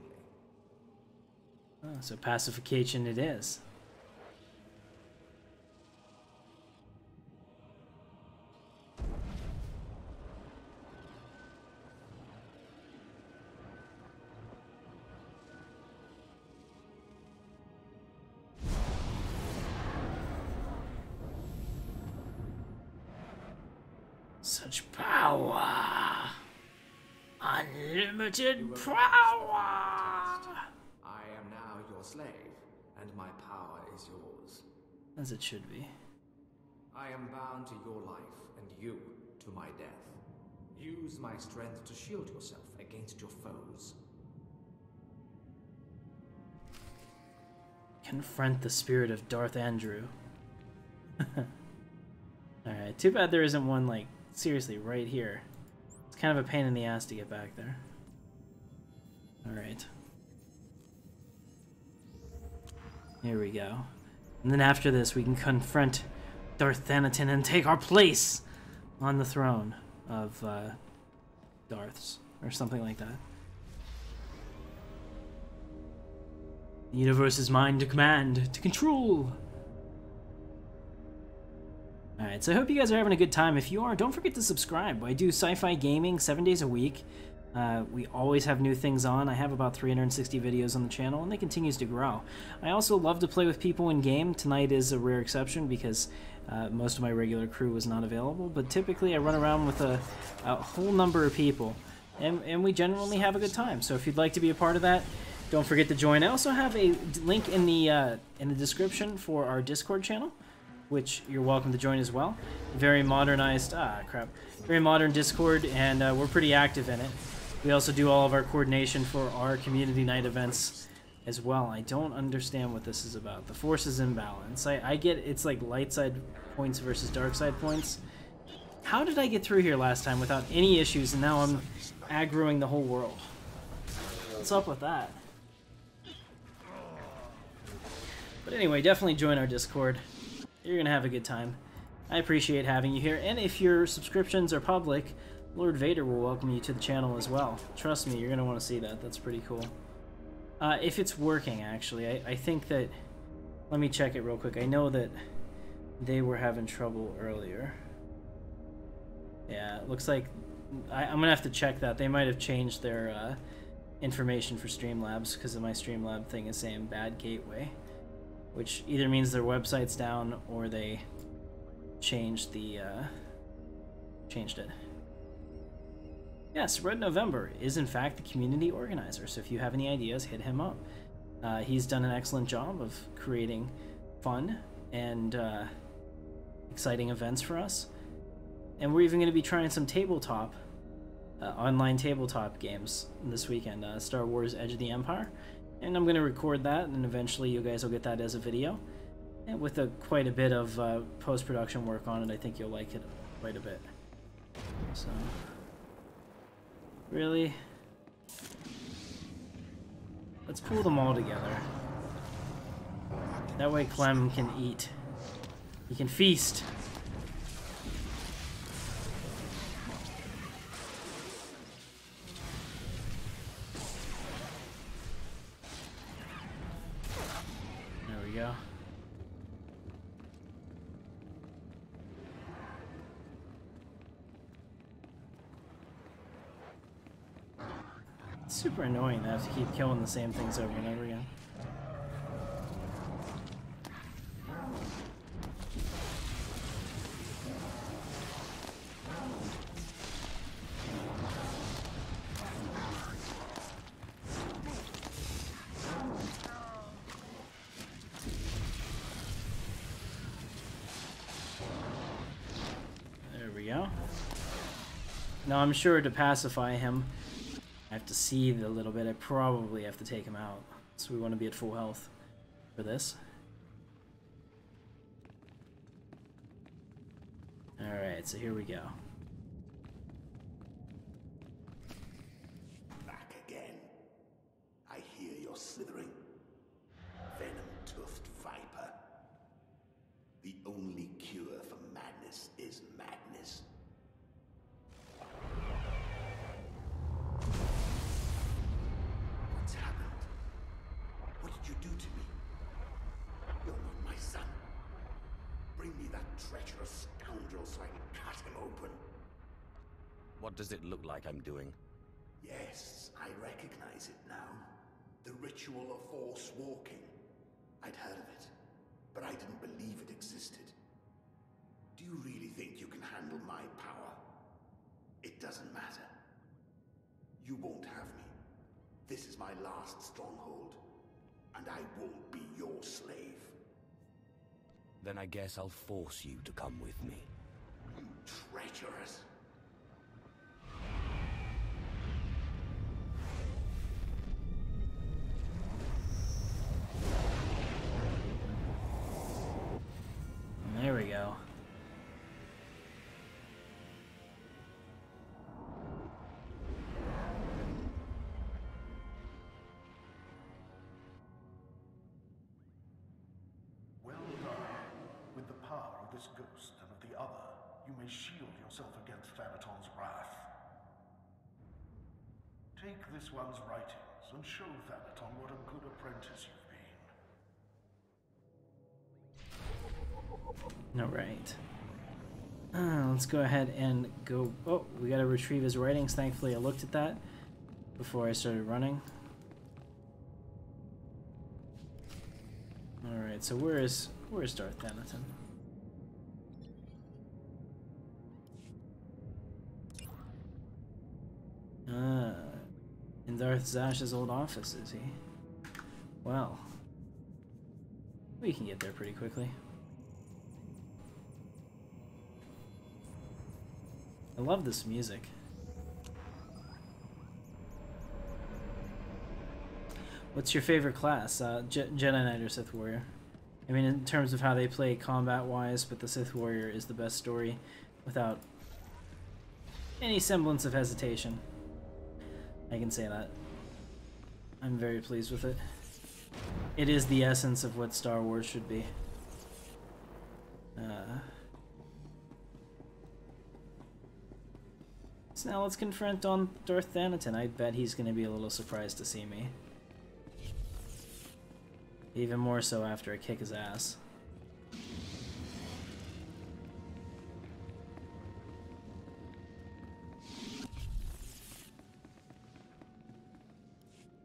Oh, so pacification it is. Such power! Unlimited power! I am now your slave, and my power is yours. As it should be. I am bound to your life, and you to my death. Use my strength to shield yourself against your foes. Confront the spirit of Darth Ondru. Alright, too bad there isn't one, like, seriously, right here. It's kind of a pain in the ass to get back there. Alright. Here we go. And then after this, we can confront Darth Thanaton and take our place on the throne of Darth's, or something like that. The universe is mine to command, to control. Alright, so I hope you guys are having a good time. If you are, don't forget to subscribe. I do sci-fi gaming 7 days a week. We always have new things on. I have about 360 videos on the channel, and it continues to grow. I also love to play with people in game. Tonight is a rare exception because most of my regular crew was not available, but typically I run around with a whole number of people, and we generally have a good time. So if you'd like to be a part of that, don't forget to join. I also have a link in the description for our Discord channel, which you're welcome to join as well. Very modernized, very modern Discord, and we're pretty active in it. We also do all of our coordination for our community night events as well. I don't understand what this is about. The Force is in balance. I get it's like light side points versus dark side points. How did I get through here last time without any issues, and now I'm aggroing the whole world? What's up with that? But anyway, definitely join our Discord. You're gonna have a good time. I appreciate having you here, and if your subscriptions are public, Lord Vader will welcome you to the channel as well. Trust me, you're gonna want to see that. That's pretty cool. If it's working, actually, I think that... Let me check it real quick. I know that they were having trouble earlier. Yeah, it looks like... I'm gonna have to check that. They might have changed their information for Streamlabs, because my Streamlab thing is saying bad gateway, which either means their website's down or they changed the changed it. Yes, Red November is in fact the community organizer, so if you have any ideas, hit him up. He's done an excellent job of creating fun and exciting events for us, and we're even going to be trying some tabletop, online tabletop games this weekend. Star Wars Edge of the Empire. And I'm going to record that, and eventually you guys will get that as a video. And with quite a bit of post-production work on it, I think you'll like it quite a bit. So, really, let's pull them all together. That way Clem can eat. He can feast. Go. It's super annoying to have to keep killing the same things over and over again. Now I'm sure to pacify him, I have to seethe a little bit. I probably have to take him out. So we want to be at full health for this. Alright, so here we go. Back again. I hear you're slithering. Venom-toothed viper. The only cure for madness is madness. What's happened? What did you do to me? You're not my son. Bring me that treacherous scoundrel so I can cut him open. What does it look like I'm doing? Yes, I recognize it now. The ritual of Force walking. I'd heard of it, but I didn't believe it existed. Do you really think you can handle my power? It doesn't matter. You won't have me. This is my last stronghold, and I won't be your slave. Then I guess I'll force you to come with me. You treacherous. There we go. Well done. With the power of this ghost and of the other, you may shield yourself against Thanaton's wrath. Take this one's writings and show Thanaton what a good apprentice you've been. Alright. Let's go ahead and go... Oh, we gotta retrieve his writings. Thankfully I looked at that before I started running. Alright, so where's Darth Thanaton? In Darth Zash's old office, is he? Well, we can get there pretty quickly. I love this music. What's your favorite class? Jedi Knight or Sith Warrior? I mean, in terms of how they play combat-wise, but the Sith Warrior is the best story without any semblance of hesitation. I can say that. I'm very pleased with it. It is the essence of what Star Wars should be. So now let's confront on Darth Thanaton. I bet he's going to be a little surprised to see me. Even more so after I kick his ass.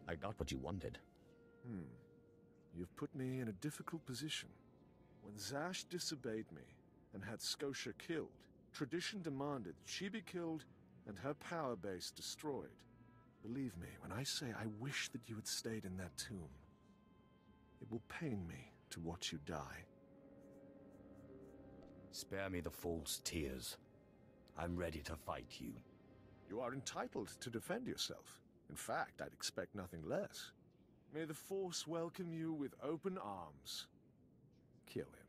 I got what you wanted. You've put me in a difficult position. When Zash disobeyed me and had Scotia killed, tradition demanded she be killed and her power base destroyed. Believe me when I say I wish that you had stayed in that tomb. It will pain me to watch you die. Spare me the false tears. I'm ready to fight you. You are entitled to defend yourself. In fact, I'd expect nothing less. May the Force welcome you with open arms. Kill him.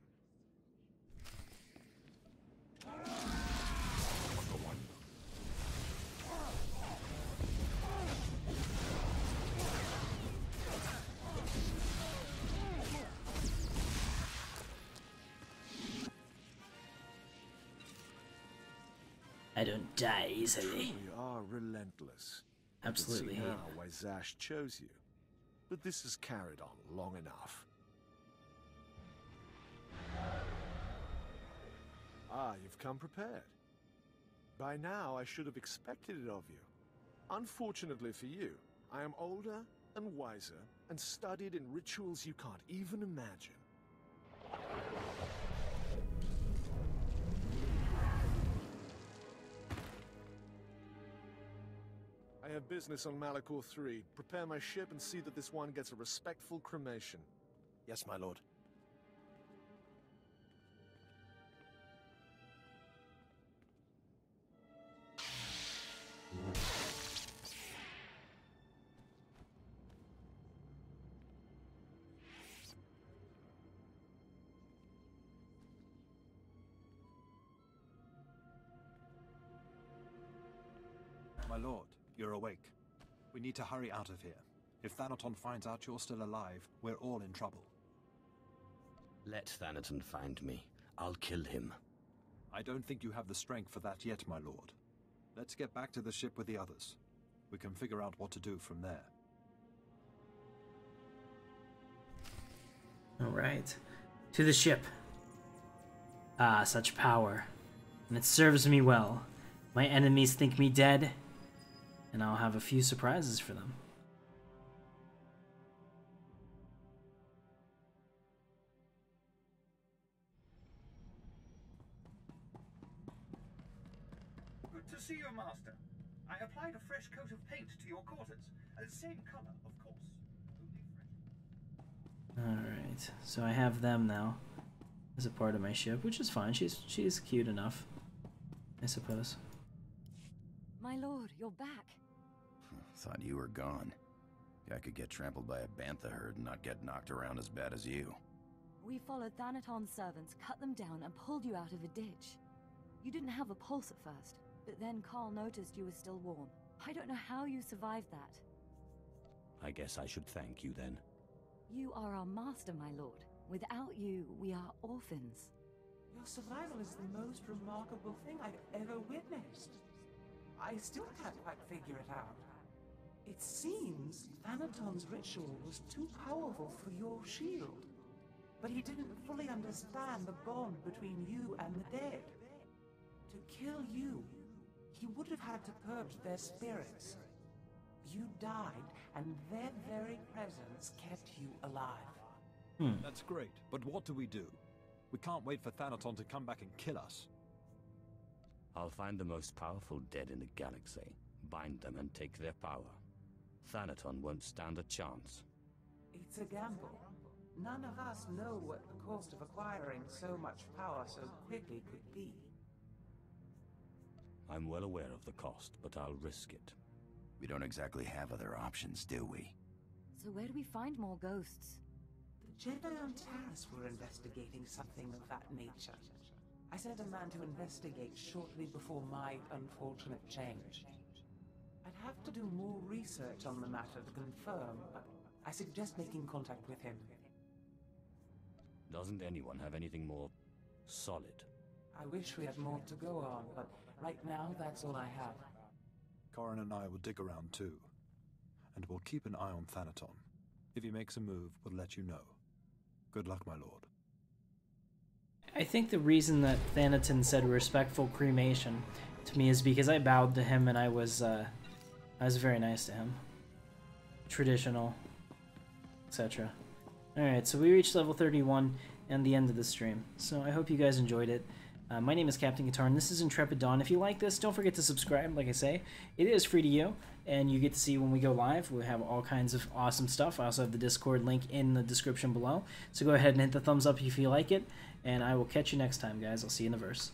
I don't die easily. You are relentless. Absolutely. I can see now why Zash chose you. But this has carried on long enough. Ah, you've come prepared. By now, I should have expected it of you. Unfortunately for you, I am older and wiser and studied in rituals you can't even imagine. I have business on Malachor 3. Prepare my ship and see that this one gets a respectful cremation. Yes, my lord. My lord, you're awake. We need to hurry out of here. If Thanaton finds out you're still alive, we're all in trouble. Let Thanaton find me. I'll kill him. I don't think you have the strength for that yet, my lord. Let's get back to the ship with the others. We can figure out what to do from there. Alright. To the ship. Ah, such power. And it serves me well. My enemies think me dead, and I'll have a few surprises for them. Good to see you, Master. applied a fresh coat of paint to your quarters. Same color, of course. Alright, so I have them now as a part of my ship, which is fine. She's cute enough, I suppose. My lord, you're back. Thought you were gone. I could get trampled by a bantha herd and not get knocked around as bad as you. We followed Thanaton's servants, cut them down, and pulled you out of a ditch. You didn't have a pulse at first, but then Carl noticed you were still warm. I don't know how you survived that. I guess I should thank you then. You are our master, my lord. Without you, we are orphans. Your survival is the most remarkable thing I've ever witnessed. I still can't quite figure it out. It seems Thanaton's ritual was too powerful for your shield. But he didn't fully understand the bond between you and the dead. To kill you, he would have had to purge their spirits. You died, and their very presence kept you alive. That's great, but what do? We can't wait for Thanaton to come back and kill us. I'll find the most powerful dead in the galaxy, bind them and take their power. Thanaton won't stand a chance. It's a gamble. None of us know what the cost of acquiring so much power so quickly could be. I'm well aware of the cost, but I'll risk it. We don't exactly have other options, do we? So where do we find more ghosts? The Jedi on Taris were investigating something of that nature. I sent a man to investigate shortly before my unfortunate change. I'd have to do more research on the matter to confirm, but I suggest making contact with him. Doesn't anyone have anything more solid? I wish we had more to go on, but right now that's all I have. Katarn and I will dig around too. And we'll keep an eye on Thanaton. If he makes a move, we'll let you know. Good luck, my lord. I think the reason that Thanaton said respectful cremation to me is because I bowed to him and I was very nice to him. Traditional, etc. Alright, so we reached level 31 and the end of the stream. So I hope you guys enjoyed it. My name is Captain Katarn. This is Intrepid Dawn. If you like this, don't forget to subscribe. Like I say, it is free to you, and you get to see when we go live. We have all kinds of awesome stuff. I also have the Discord link in the description below. So go ahead and hit the thumbs up if you like it, and I will catch you next time, guys. I'll see you in the verse.